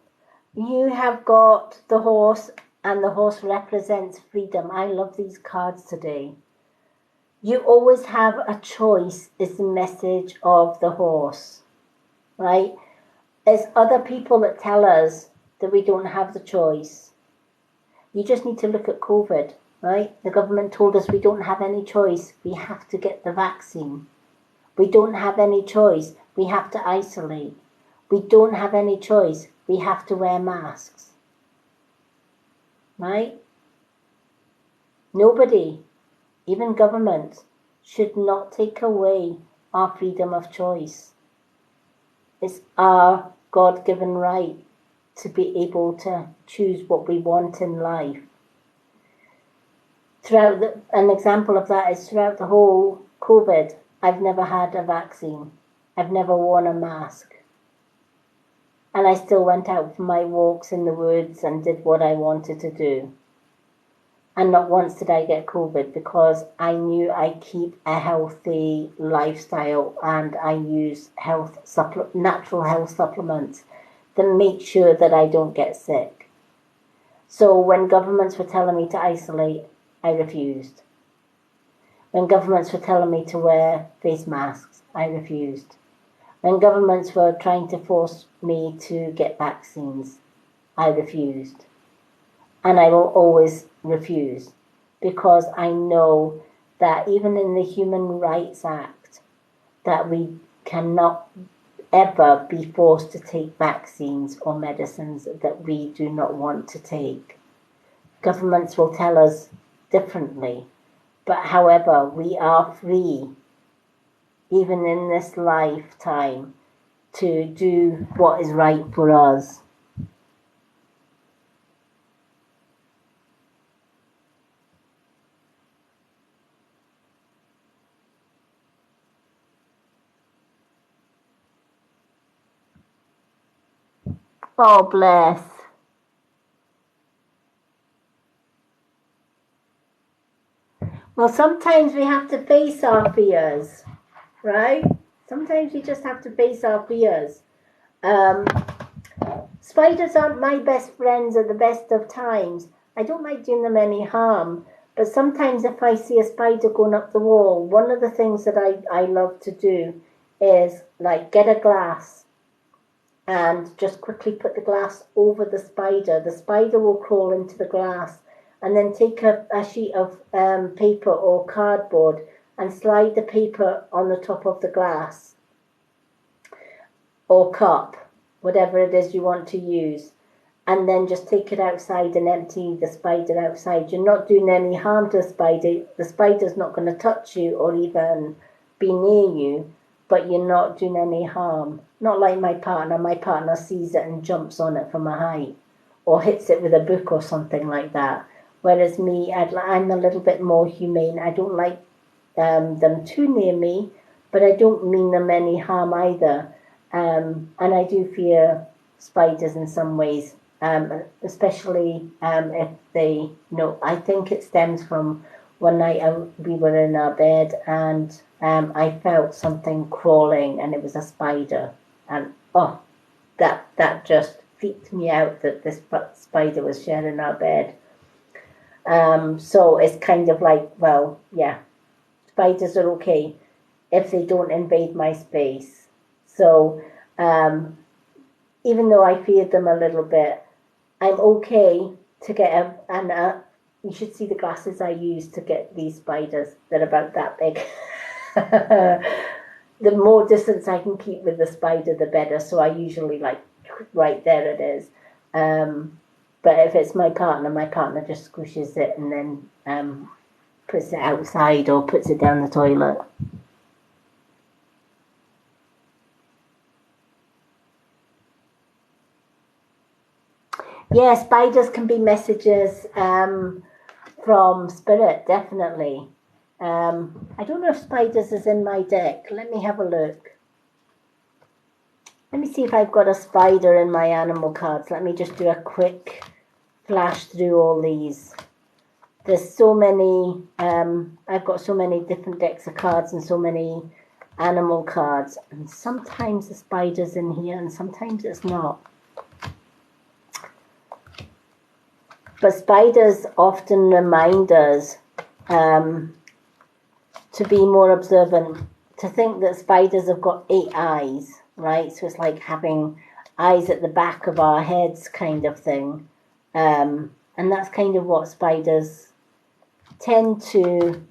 you have got the horse, and the horse represents freedom. I love these cards today. You always have a choice is the message of the horse, right? There's other people that tell us that we don't have the choice. You just need to look at COVID, right? The government told us we don't have any choice. We have to get the vaccine. We don't have any choice. We have to isolate. We don't have any choice. We have to wear masks, right? Nobody, even government, should not take away our freedom of choice. It's our God-given right to be able to choose what we want in life. An example of that is throughout the whole COVID, I've never had a vaccine. I've never worn a mask. And I still went out for my walks in the woods and did what I wanted to do. And not once did I get COVID because I knew I keep a healthy lifestyle and I use natural health supplements that make sure that I don't get sick. So when governments were telling me to isolate, I refused. When governments were telling me to wear face masks, I refused. When governments were trying to force me to get vaccines, I refused. And I will always refuse because I know that even in the Human Rights Act, that we cannot ever be forced to take vaccines or medicines that we do not want to take. Governments will tell us differently, but however, we are free, even in this lifetime, to do what is right for us. Oh, bless. Well, sometimes we have to face our fears, right? Sometimes we just have to face our fears. Spiders aren't my best friends at the best of times. I don't like doing them any harm, but sometimes if I see a spider going up the wall, one of the things that I love to do is like get a glass and just quickly put the glass over the spider. The spider will crawl into the glass and then take a sheet of paper or cardboard and slide the paper on the top of the glass or cup, whatever it is you want to use, and then just take it outside and empty the spider outside. You're not doing any harm to the spider. The spider's not going to touch you or even be near you, but you're not doing any harm. Not like my partner. My partner sees it and jumps on it from a height or hits it with a book or something like that. Whereas me, I'm a little bit more humane. I don't like them too near me, but I don't mean them any harm either. And I do fear spiders in some ways, especially if they, I think it stems from one night we were in our bed and I felt something crawling and it was a spider. And that just freaked me out that this spider was sharing our bed. So it's kind of like, well, yeah, spiders are okay if they don't invade my space. So even though I feared them a little bit, I'm okay to get you should see the glasses I use to get these spiders. They're about that big. The more distance I can keep with the spider, the better. So I usually like, right there it is. But if it's my partner just squishes it and then puts it outside or puts it down the toilet. Yeah, spiders can be messages from spirit, definitely. I don't know if spiders is in my deck. Let me have a look. Let me see if I've got a spider in my animal cards. Let me just do a quick flash through all these. There's so many, I've got so many different decks of cards and so many animal cards. And sometimes the spider's in here and sometimes it's not. But spiders often remind us to be more observant, to think that spiders have got 8 eyes, right? So it's like having eyes at the back of our heads kind of thing. And that's kind of what spiders tend to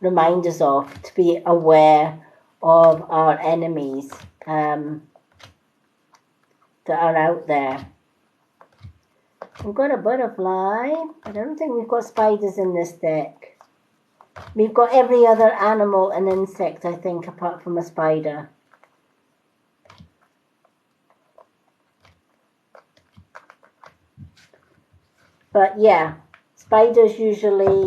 remind us of, to be aware of our enemies that are out there. We've got a butterfly, but I don't think we've got spiders in this deck. We've got every other animal and insect, I think, apart from a spider. But yeah, spiders usually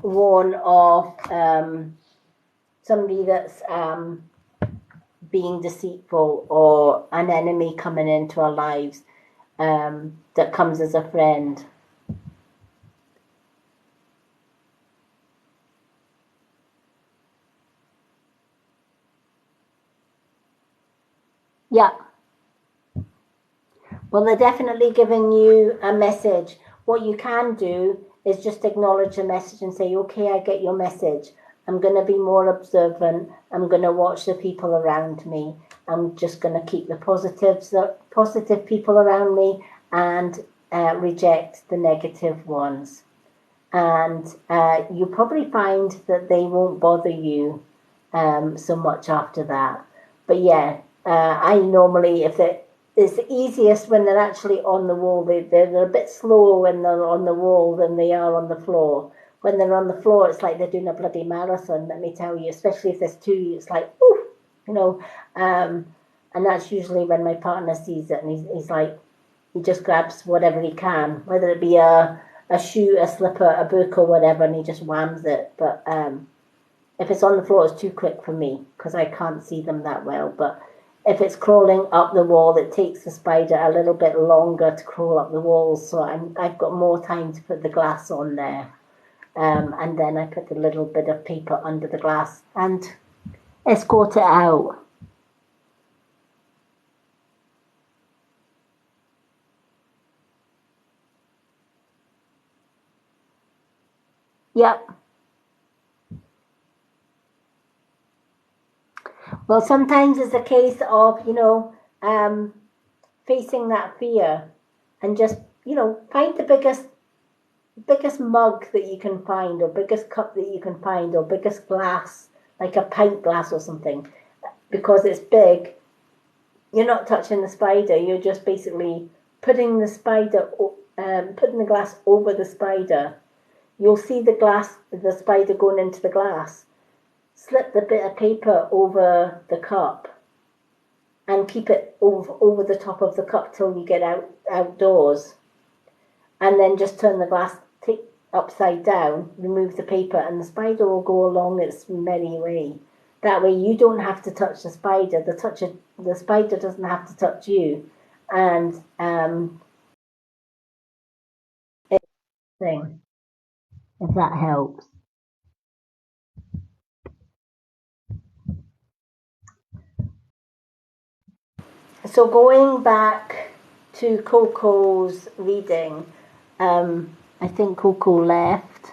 warn of somebody that's being deceitful or an enemy coming into our lives that comes as a friend. Yeah. Well, they're definitely giving you a message. What you can do is just acknowledge the message and say, okay, I get your message. I'm going to be more observant. I'm going to watch the people around me. I'm just going to keep the positive people around me and reject the negative ones. And you probably find that they won't bother you so much after that. But yeah, I normally, if it's the easiest when they're actually on the wall. They're a bit slower when they're on the wall than they are on the floor. When they're on the floor, it's like they're doing a bloody marathon, let me tell you, especially if there's two, it's like, ooh, you know. And that's usually when my partner sees it and he's like, he just grabs whatever he can, whether it be a shoe, a slipper, a book, or whatever, and he just whams it. But if it's on the floor, it's too quick for me because I can't see them that well. But if it's crawling up the wall, it takes the spider a little bit longer to crawl up the wall. So I've got more time to put the glass on there. And then I put a little bit of paper under the glass and escort it out. Yep. Well, sometimes it's a case of, facing that fear and just, find the biggest mug that you can find or biggest cup that you can find or biggest glass, like a pint glass or something. Because it's big, you're not touching the spider, you're just basically putting putting the glass over the spider. You'll see the spider going into the glass. Slip the bit of paper over the cup and keep it over the top of the cup till you get outdoors. And then just turn the glass upside down, remove the paper, and the spider will go along its merry way. That way you don't have to touch the spider. The spider doesn't have to touch you. And thing, if that helps. So going back to Coco's reading, I think Coco left.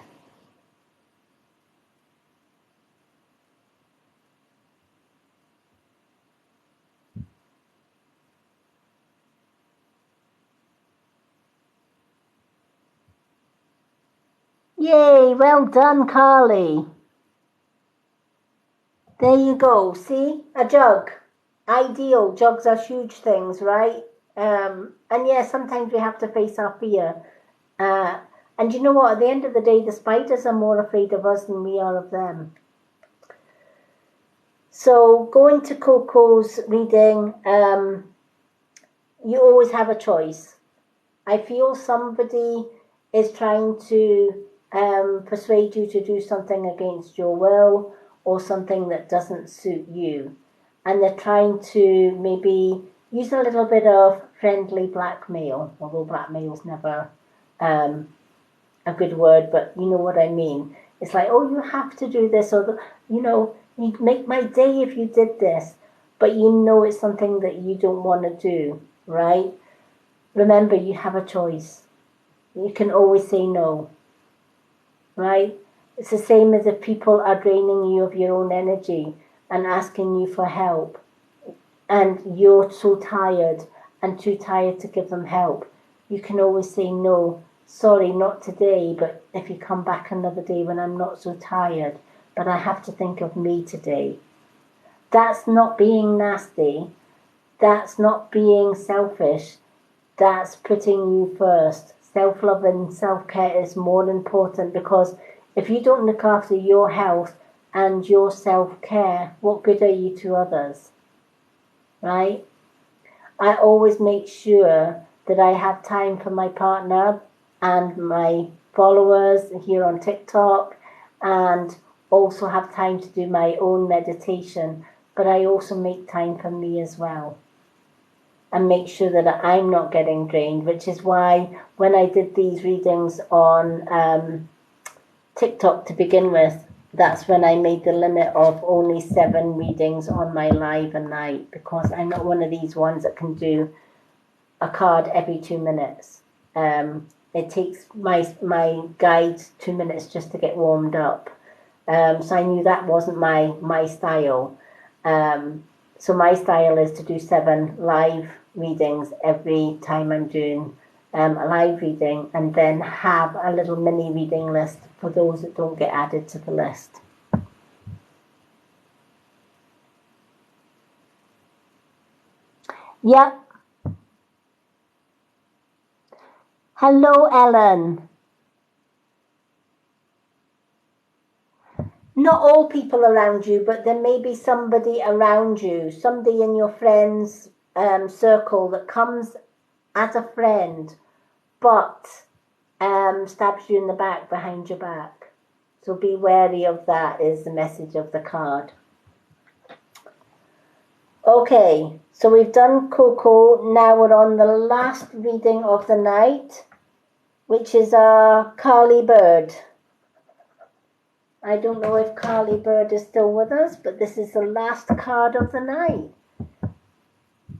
Yay, well done, Carly. There you go. See? A jug. Ideal. Jugs are huge things, right? And yeah, sometimes we have to face our fear. Uh, and you know what? At the end of the day, the spiders are more afraid of us than we are of them. So going to Coco's reading, you always have a choice. I feel somebody is trying to persuade you to do something against your will or something that doesn't suit you. And they're trying to maybe use a little bit of friendly blackmail, although blackmail is never um, a good word, but you know what I mean. It's like, oh, you have to do this, or, you'd make my day if you did this, but you know it's something that you don't want to do, right? Remember, you have a choice. You can always say no, right? It's the same as if people are draining you of your own energy and asking you for help, and you're so tired and too tired to give them help. You can always say no. Sorry, not today, but if you come back another day when I'm not so tired, but I have to think of me today. That's not being nasty. That's not being selfish. That's putting you first. Self love and self care is more important because if you don't look after your health and your self care, what good are you to others? Right? I always make sure that I have time for my partner and my followers here on TikTok, and also have time to do my own meditation, but I also make time for me as well and make sure that I'm not getting drained, which is why when I did these readings on TikTok to begin with, that's when I made the limit of only 7 readings on my live a night, because I'm not one of these ones that can do a card every 2 minutes. It takes my guide 2 minutes just to get warmed up. So I knew that wasn't my style. So my style is to do 7 live readings every time I'm doing a live reading, and then have a little mini reading list for those that don't get added to the list. Yeah. Hello, Ellen. Not all people around you, but there may be somebody around you, somebody in your friends' circle that comes as a friend, but stabs you in the back behind your back. So be wary of that, is the message of the card. Okay, so we've done Coco. Now we're on the last reading of the night, which is Carly Bird. I don't know if Carly Bird is still with us, but this is the last card of the night,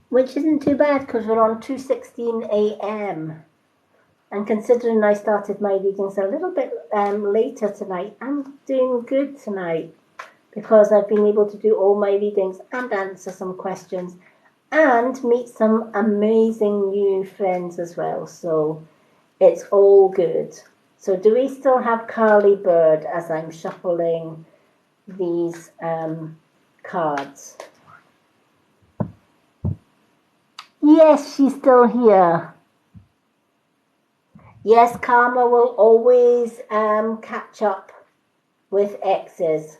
which isn't too bad because we're on 2:16 a.m. And considering I started my readings a little bit later tonight, I'm doing good tonight because I've been able to do all my readings and answer some questions and meet some amazing new friends as well. So it's all good. So do we still have Carly Bird as I'm shuffling these cards? Yes, she's still here. Yes, karma will always catch up with exes.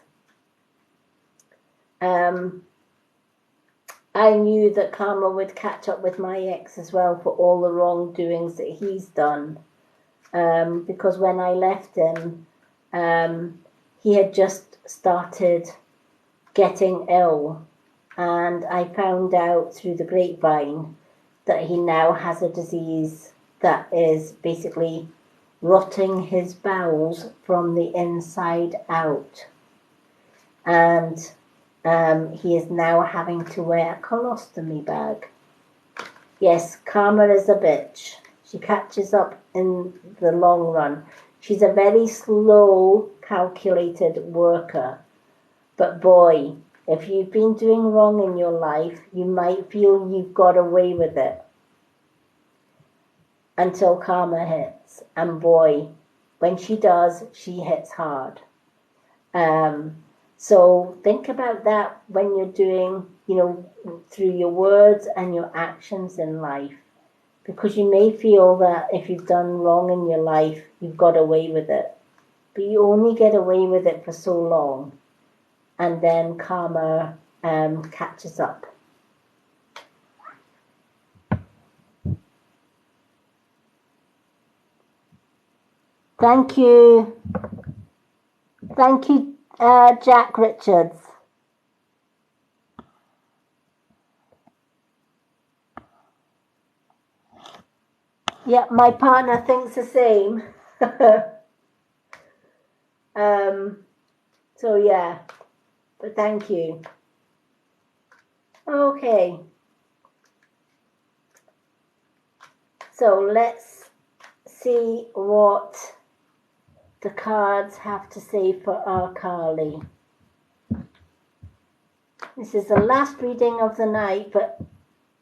I knew that karma would catch up with my ex as well for all the wrongdoings that he's done. Because when I left him, he had just started getting ill, and I found out through the grapevine that he now has a disease that is basically rotting his bowels from the inside out. And he is now having to wear a colostomy bag. Yes, karma is a bitch. She catches up in the long run. She's a very slow, calculated worker. But boy, if you've been doing wrong in your life, you might feel you've got away with it until karma hits. And boy, when she does, she hits hard. So think about that when you're doing, through your words and your actions in life. Because you may feel that if you've done wrong in your life, you've got away with it. But you only get away with it for so long. And then karma catches up. Thank you. Thank you, Jack Richards. Yeah, my partner thinks the same. So yeah, but thank you. Okay. So let's see what the cards have to say for our Carly. This is the last reading of the night, but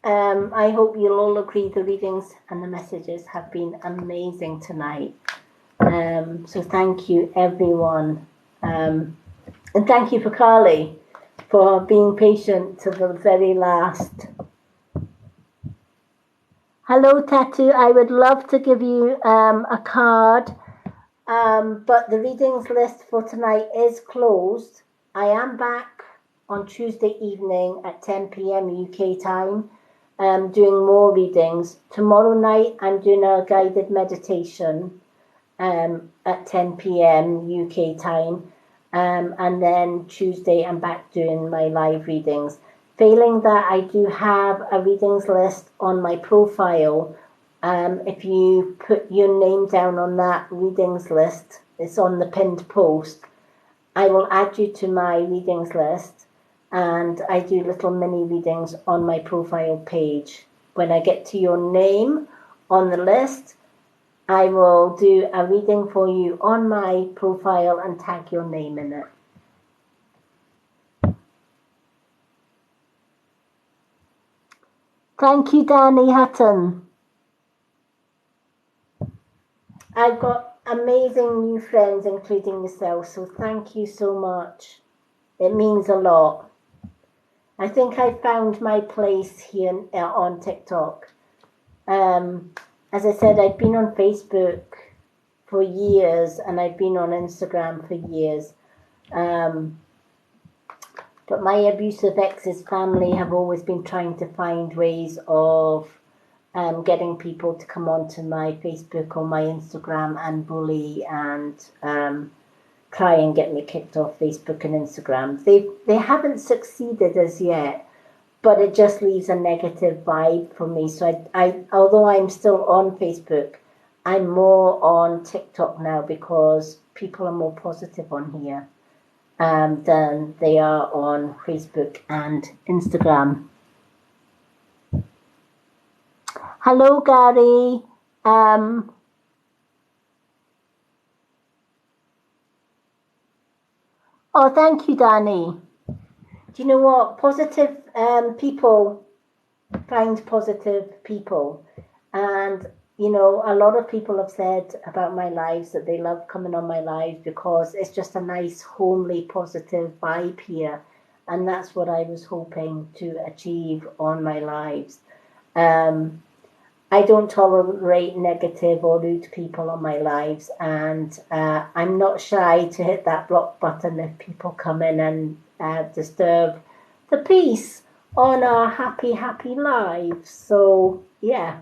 I hope you'll all agree the readings and the messages have been amazing tonight. So thank you, everyone. And thank you for Carly for being patient to the very last. Hello, Tattoo. I would love to give you a card, but the readings list for tonight is closed. I am back on Tuesday evening at 10 p.m. UK time. doing more readings. Tomorrow night I'm doing a guided meditation at 10 p.m. UK time. And then Tuesday I'm back doing my live readings. Failing that, I do have a readings list on my profile. If you put your name down on that readings list, it's on the pinned post. I will add you to my readings list, and I do little mini readings on my profile page. When I get to your name on the list, I will do a reading for you on my profile and tag your name in it. Thank you, Danny Hutton. I've got amazing new friends, including yourself, so thank you so much. It means a lot. I think I found my place here on TikTok. As I said, I've been on Facebook for years, and I've been on Instagram for years. But my abusive ex's family have always been trying to find ways of getting people to come onto my Facebook or my Instagram and bully and try and get me kicked off Facebook and Instagram. They haven't succeeded as yet, but it just leaves a negative vibe for me. So I although I'm still on Facebook, I'm more on TikTok now because people are more positive on here than they are on Facebook and Instagram. Hello, Gary. Oh, thank you, Danny. Do you know what? Positive people find positive people. And, you know, a lot of people have said about my lives that they love coming on my lives because it's just a nice, homely, positive vibe here. And that's what I was hoping to achieve on my lives. I don't tolerate negative or rude people on my lives, and I'm not shy to hit that block button if people come in and disturb the peace on our happy lives. So yeah,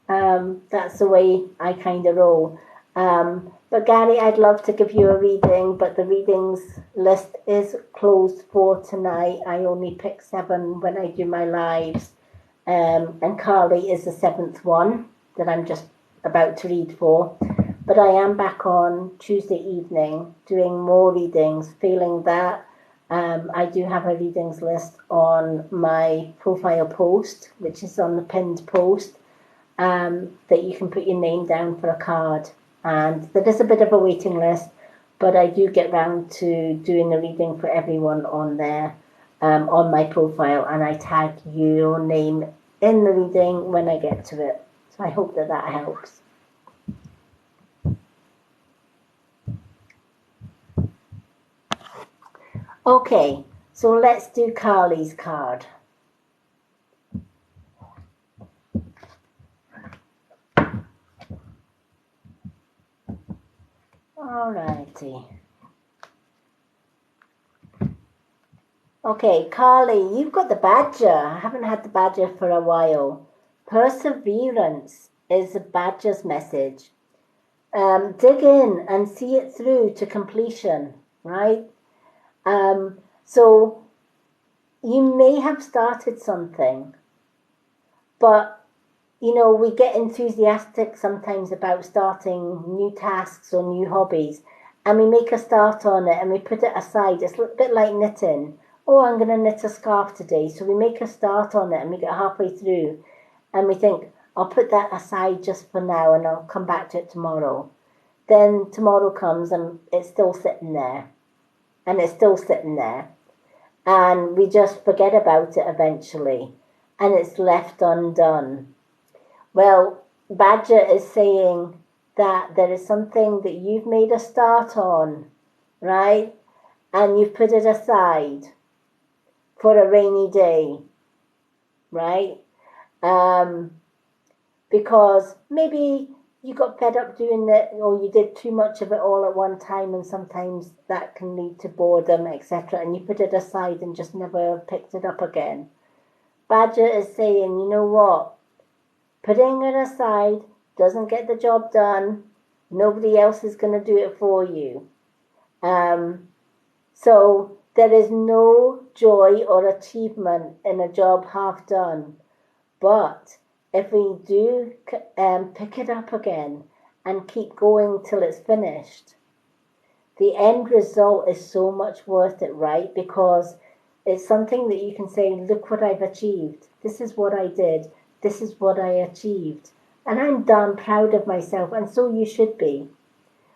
that's the way I kind of roll. But Gary, I'd love to give you a reading, but the readings list is closed for tonight. I only pick 7 when I do my lives. And Carly is the 7th one that I'm just about to read for. But I am back on Tuesday evening doing more readings. Failing that, I do have a readings list on my profile post, which is on the pinned post, that you can put your name down for a card. And there is a bit of a waiting list, but I do get round to doing a reading for everyone on there. On my profile, and I tag your name in the reading when I get to it. So I hope that helps. Okay, so let's do Carly's card. Alrighty. Okay, Carly, you've got the badger. I haven't had the badger for a while. Perseverance is the badger's message. Dig in and see it through to completion, right? So you may have started something, but you know, we get enthusiastic sometimes about starting new tasks or new hobbies, and we make a start on it and we put it aside. It's a bit like knitting. Oh, I'm going to knit a scarf today. So we make a start on it and we get halfway through and we think, I'll put that aside just for now and I'll come back to it tomorrow. Then tomorrow comes and it's still sitting there. And it's still sitting there. And we just forget about it eventually. And it's left undone. Well, Badger is saying that there is something that you've made a start on, right? And you've put it aside for a rainy day, right? Because maybe you got fed up doing it or you did too much of it all at one time, and sometimes that can lead to boredom, etc. And you put it aside and just never picked it up again. Badger is saying, you know what? Putting it aside doesn't get the job done. Nobody else is going to do it for you. So there is no joy or achievement in a job half done. But if we do pick it up again and keep going till it's finished, the end result is so much worth it, right? Because it's something that you can say, look what I've achieved. This is what I did. This is what I achieved. And I'm damn proud of myself, and so you should be,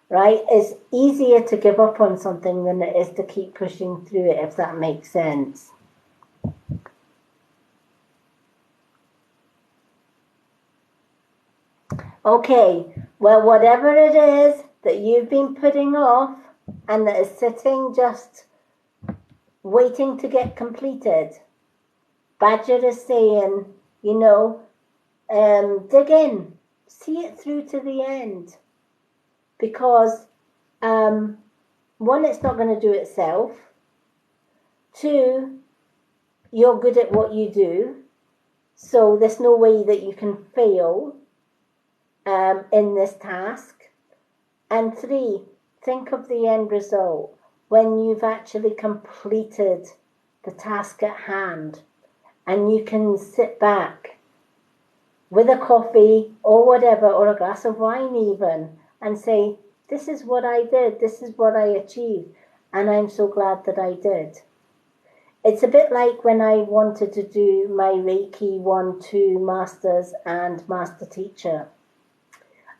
right? It's easier to give up on something than it is to keep pushing through it, if that makes sense. Okay, well, whatever it is that you've been putting off and that is sitting just waiting to get completed, Badger is saying, you know, dig in, see it through to the end. Because, one, it's not going to do itself. Two, you're good at what you do, so there's no way that you can fail in this task. And three, think of the end result when you've actually completed the task at hand, and you can sit back with a coffee or whatever, or a glass of wine even, and say, this is what I did, this is what I achieved, and I'm so glad that I did. It's a bit like when I wanted to do my Reiki 1-2 Masters and Master Teacher.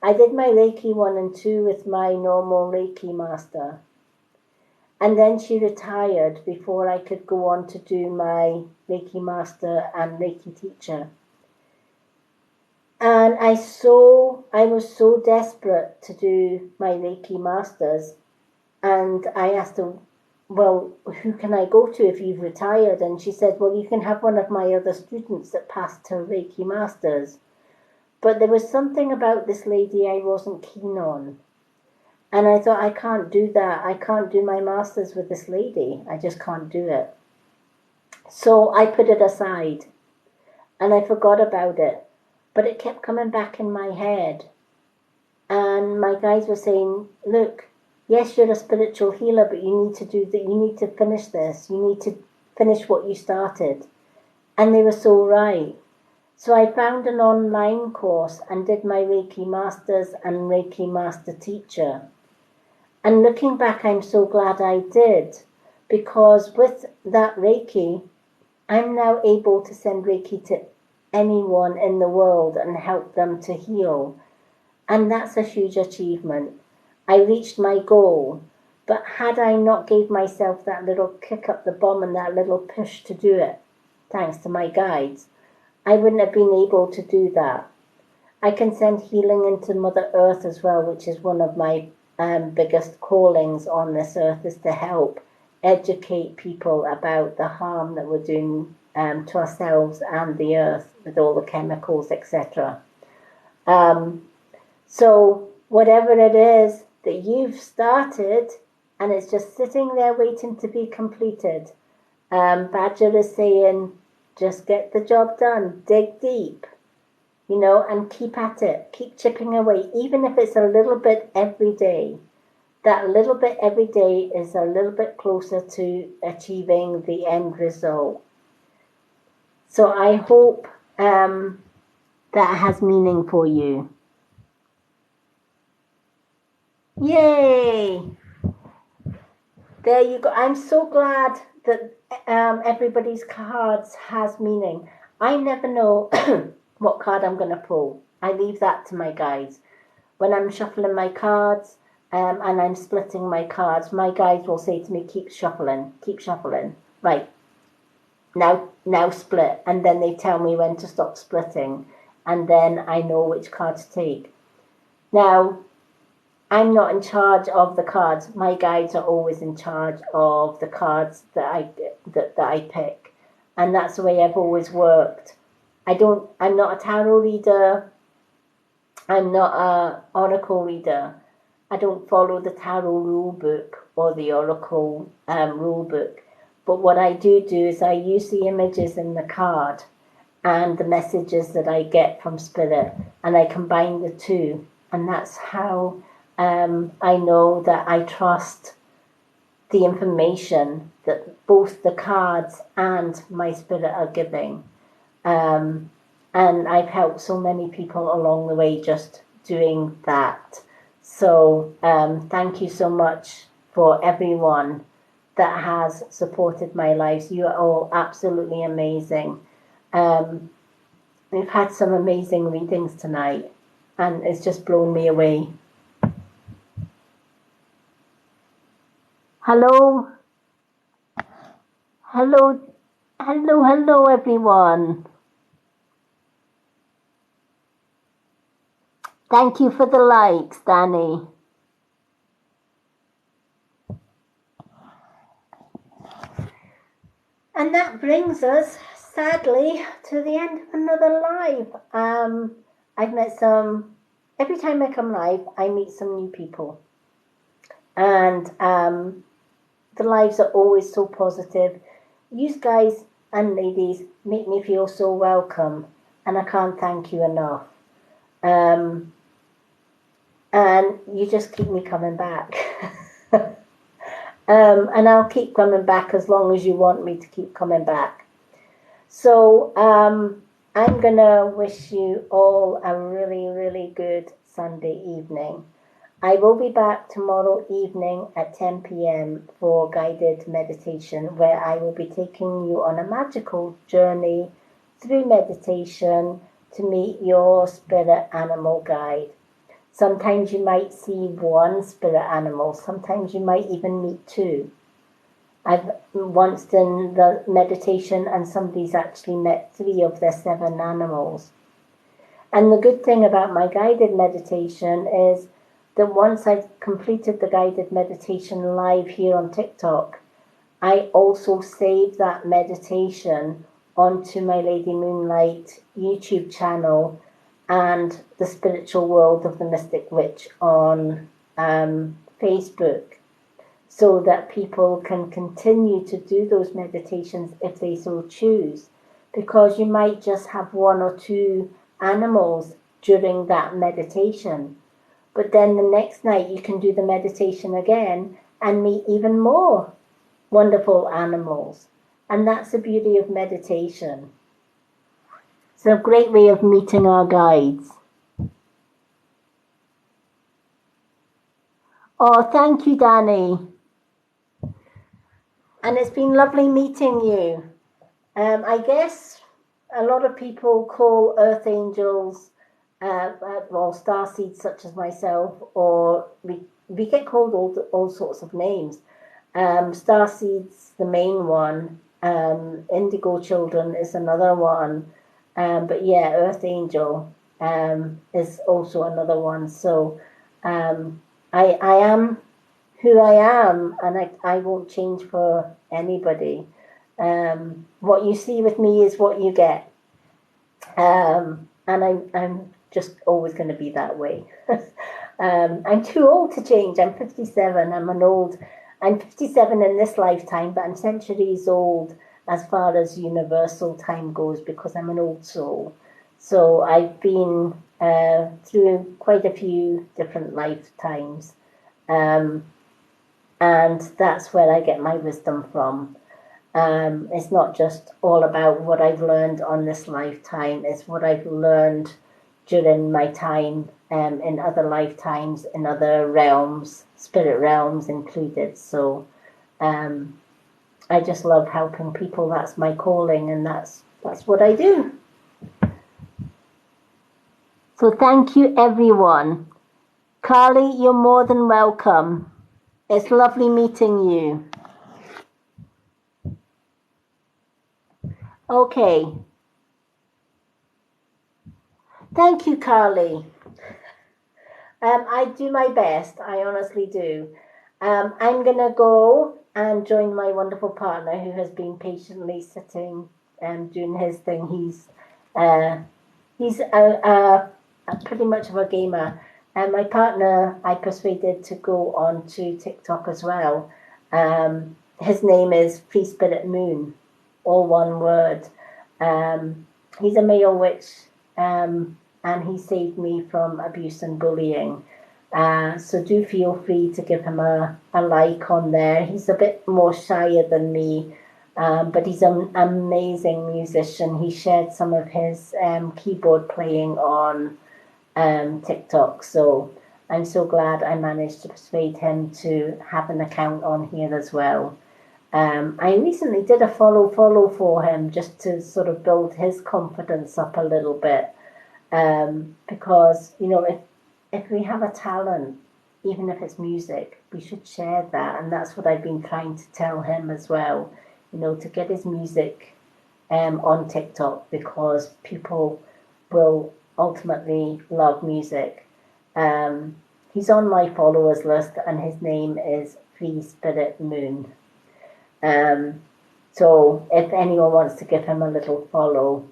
I did my Reiki 1 and 2 with my normal Reiki Master. And then she retired before I could go on to do my Reiki Master and Reiki Teacher. And I was so desperate to do my Reiki Masters. And I asked her, well, who can I go to if you've retired? And she said, well, you can have one of my other students that passed her Reiki Masters. But there was something about this lady I wasn't keen on. And I thought, I can't do that. I can't do my Masters with this lady. I just can't do it. So I put it aside. And I forgot about it. But it kept coming back in my head. And my guys were saying, look, yes, you're a spiritual healer, but you need to do that. You need to finish this. You need to finish what you started. And they were so right. So I found an online course and did my Reiki Masters and Reiki Master Teacher. And looking back, I'm so glad I did, because with that Reiki, I'm now able to send Reiki to anyone in the world and help them to heal. And that's a huge achievement. I reached my goal, but had I not gave myself that little kick up the bum and that little push to do it, thanks to my guides, I wouldn't have been able to do that. I can send healing into Mother Earth as well, which is one of my biggest callings on this earth, is to help educate people about the harm that we're doing to ourselves and the earth with all the chemicals, etc. So whatever it is that you've started and it's just sitting there waiting to be completed, Badger is saying, just get the job done, dig deep, and keep at it, keep chipping away, even if it's a little bit every day. That little bit every day is a little bit closer to achieving the end result. So I hope that has meaning for you. Yay! There you go. I'm so glad that everybody's cards has meaning. I never know what card I'm going to pull. I leave that to my guides. When I'm shuffling my cards and I'm splitting my cards, my guides will say to me, keep shuffling. Right, now split. And then they tell me when to stop splitting. And then I know which card to take. Now, I'm not in charge of the cards. My guides are always in charge of the cards that I pick. And that's the way I've always worked. I'm not a tarot reader. I'm not an oracle reader. I don't follow the tarot rule book or the oracle rule book. But what I do is I use the images in the card and the messages that I get from Spirit, and I combine the two, and that's how I know that I trust the information that both the cards and my Spirit are giving. And I've helped so many people along the way just doing that. So thank you so much for everyone that has supported my lives. You are all absolutely amazing. We've had some amazing readings tonight, and it's just blown me away. Hello, hello, hello, everyone. Thank you for the likes, Danny. And that brings us, sadly, to the end of another live. I've met every time I come live, I meet some new people. And the lives are always so positive. You guys and ladies make me feel so welcome, and I can't thank you enough. And you just keep me coming back. And I'll keep coming back as long as you want me to keep coming back. So I'm going to wish you all a really, really good Sunday evening. I will be back tomorrow evening at 10 p.m. for guided meditation, where I will be taking you on a magical journey through meditation to meet your spirit animal guide. Sometimes you might see one spirit animal, sometimes you might even meet two. I've once done the meditation and somebody's actually met 3 of their 7 animals. And the good thing about my guided meditation is that once I've completed the guided meditation live here on TikTok, I also save that meditation onto my Lady Moonlight YouTube channel and the Spiritual World of the Mystic Witch on Facebook, so that people can continue to do those meditations if they so choose, because you might just have 1 or 2 animals during that meditation, but then the next night you can do the meditation again and meet even more wonderful animals. And that's the beauty of meditation. It's a great way of meeting our guides. Oh, thank you, Danny. And it's been lovely meeting you. I guess a lot of people call earth angels, well, starseeds such as myself, or we get called all sorts of names. Starseeds, the main one. Indigo children is another one. But yeah, Earth Angel is also another one. So I am who I am, and I won't change for anybody. What you see with me is what you get. And I'm just always going to be that way. I'm too old to change. I'm 57. I'm 57 in this lifetime, but I'm centuries old as far as universal time goes, because I'm an old soul. So I've been through quite a few different lifetimes. And that's where I get my wisdom from. It's not just all about what I've learned on this lifetime, it's what I've learned during my time in other lifetimes, in other realms, spirit realms included. So I just love helping people. That's my calling, and that's what I do. So thank you, everyone. Carly, you're more than welcome. It's lovely meeting you. Okay. Thank you, Carly. I do my best. I honestly do. I'm going to go and join my wonderful partner, who has been patiently sitting and doing his thing. He's pretty much of a gamer. And my partner, I persuaded to go on to TikTok as well. His name is Free Spirit Moon, all one word. he's a male witch, and he saved me from abuse and bullying. So do feel free to give him a like on there. He's a bit more shyer than me, but he's an amazing musician. He shared some of his keyboard playing on TikTok. So I'm so glad I managed to persuade him to have an account on here as well. I recently did a follow for him just to sort of build his confidence up a little bit. Because, you know, if we have a talent, even if it's music, we should share that. And that's what I've been trying to tell him as well, you know, to get his music on TikTok, because people will ultimately love music. He's on my followers list, and his name is Free Spirit Moon. So if anyone wants to give him a little follow,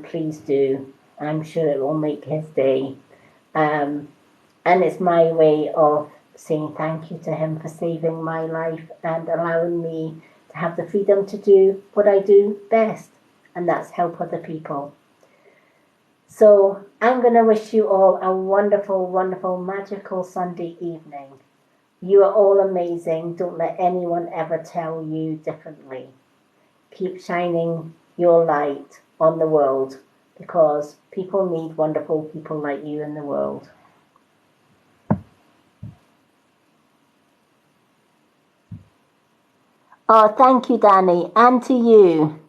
please do. I'm sure it will make his day. And it's my way of saying thank you to him for saving my life and allowing me to have the freedom to do what I do best, and that's help other people. So I'm going to wish you all a wonderful, wonderful, magical Sunday evening. You are all amazing. Don't let anyone ever tell you differently. Keep shining your light on the world, because people need wonderful people like you in the world. Oh, thank you, Danny, and to you.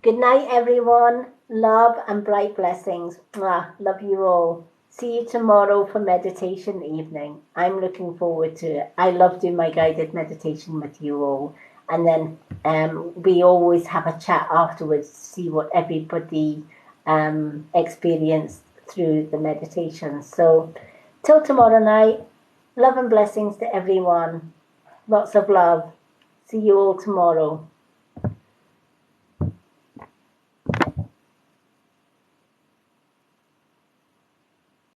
Good night, everyone. Love and bright blessings. Mwah. Love you all. See you tomorrow for meditation evening. I'm looking forward to it. I love doing my guided meditation with you all. And then we always have a chat afterwards to see what everybody experienced through the meditation. So till tomorrow night, love and blessings to everyone. Lots of love. See you all tomorrow.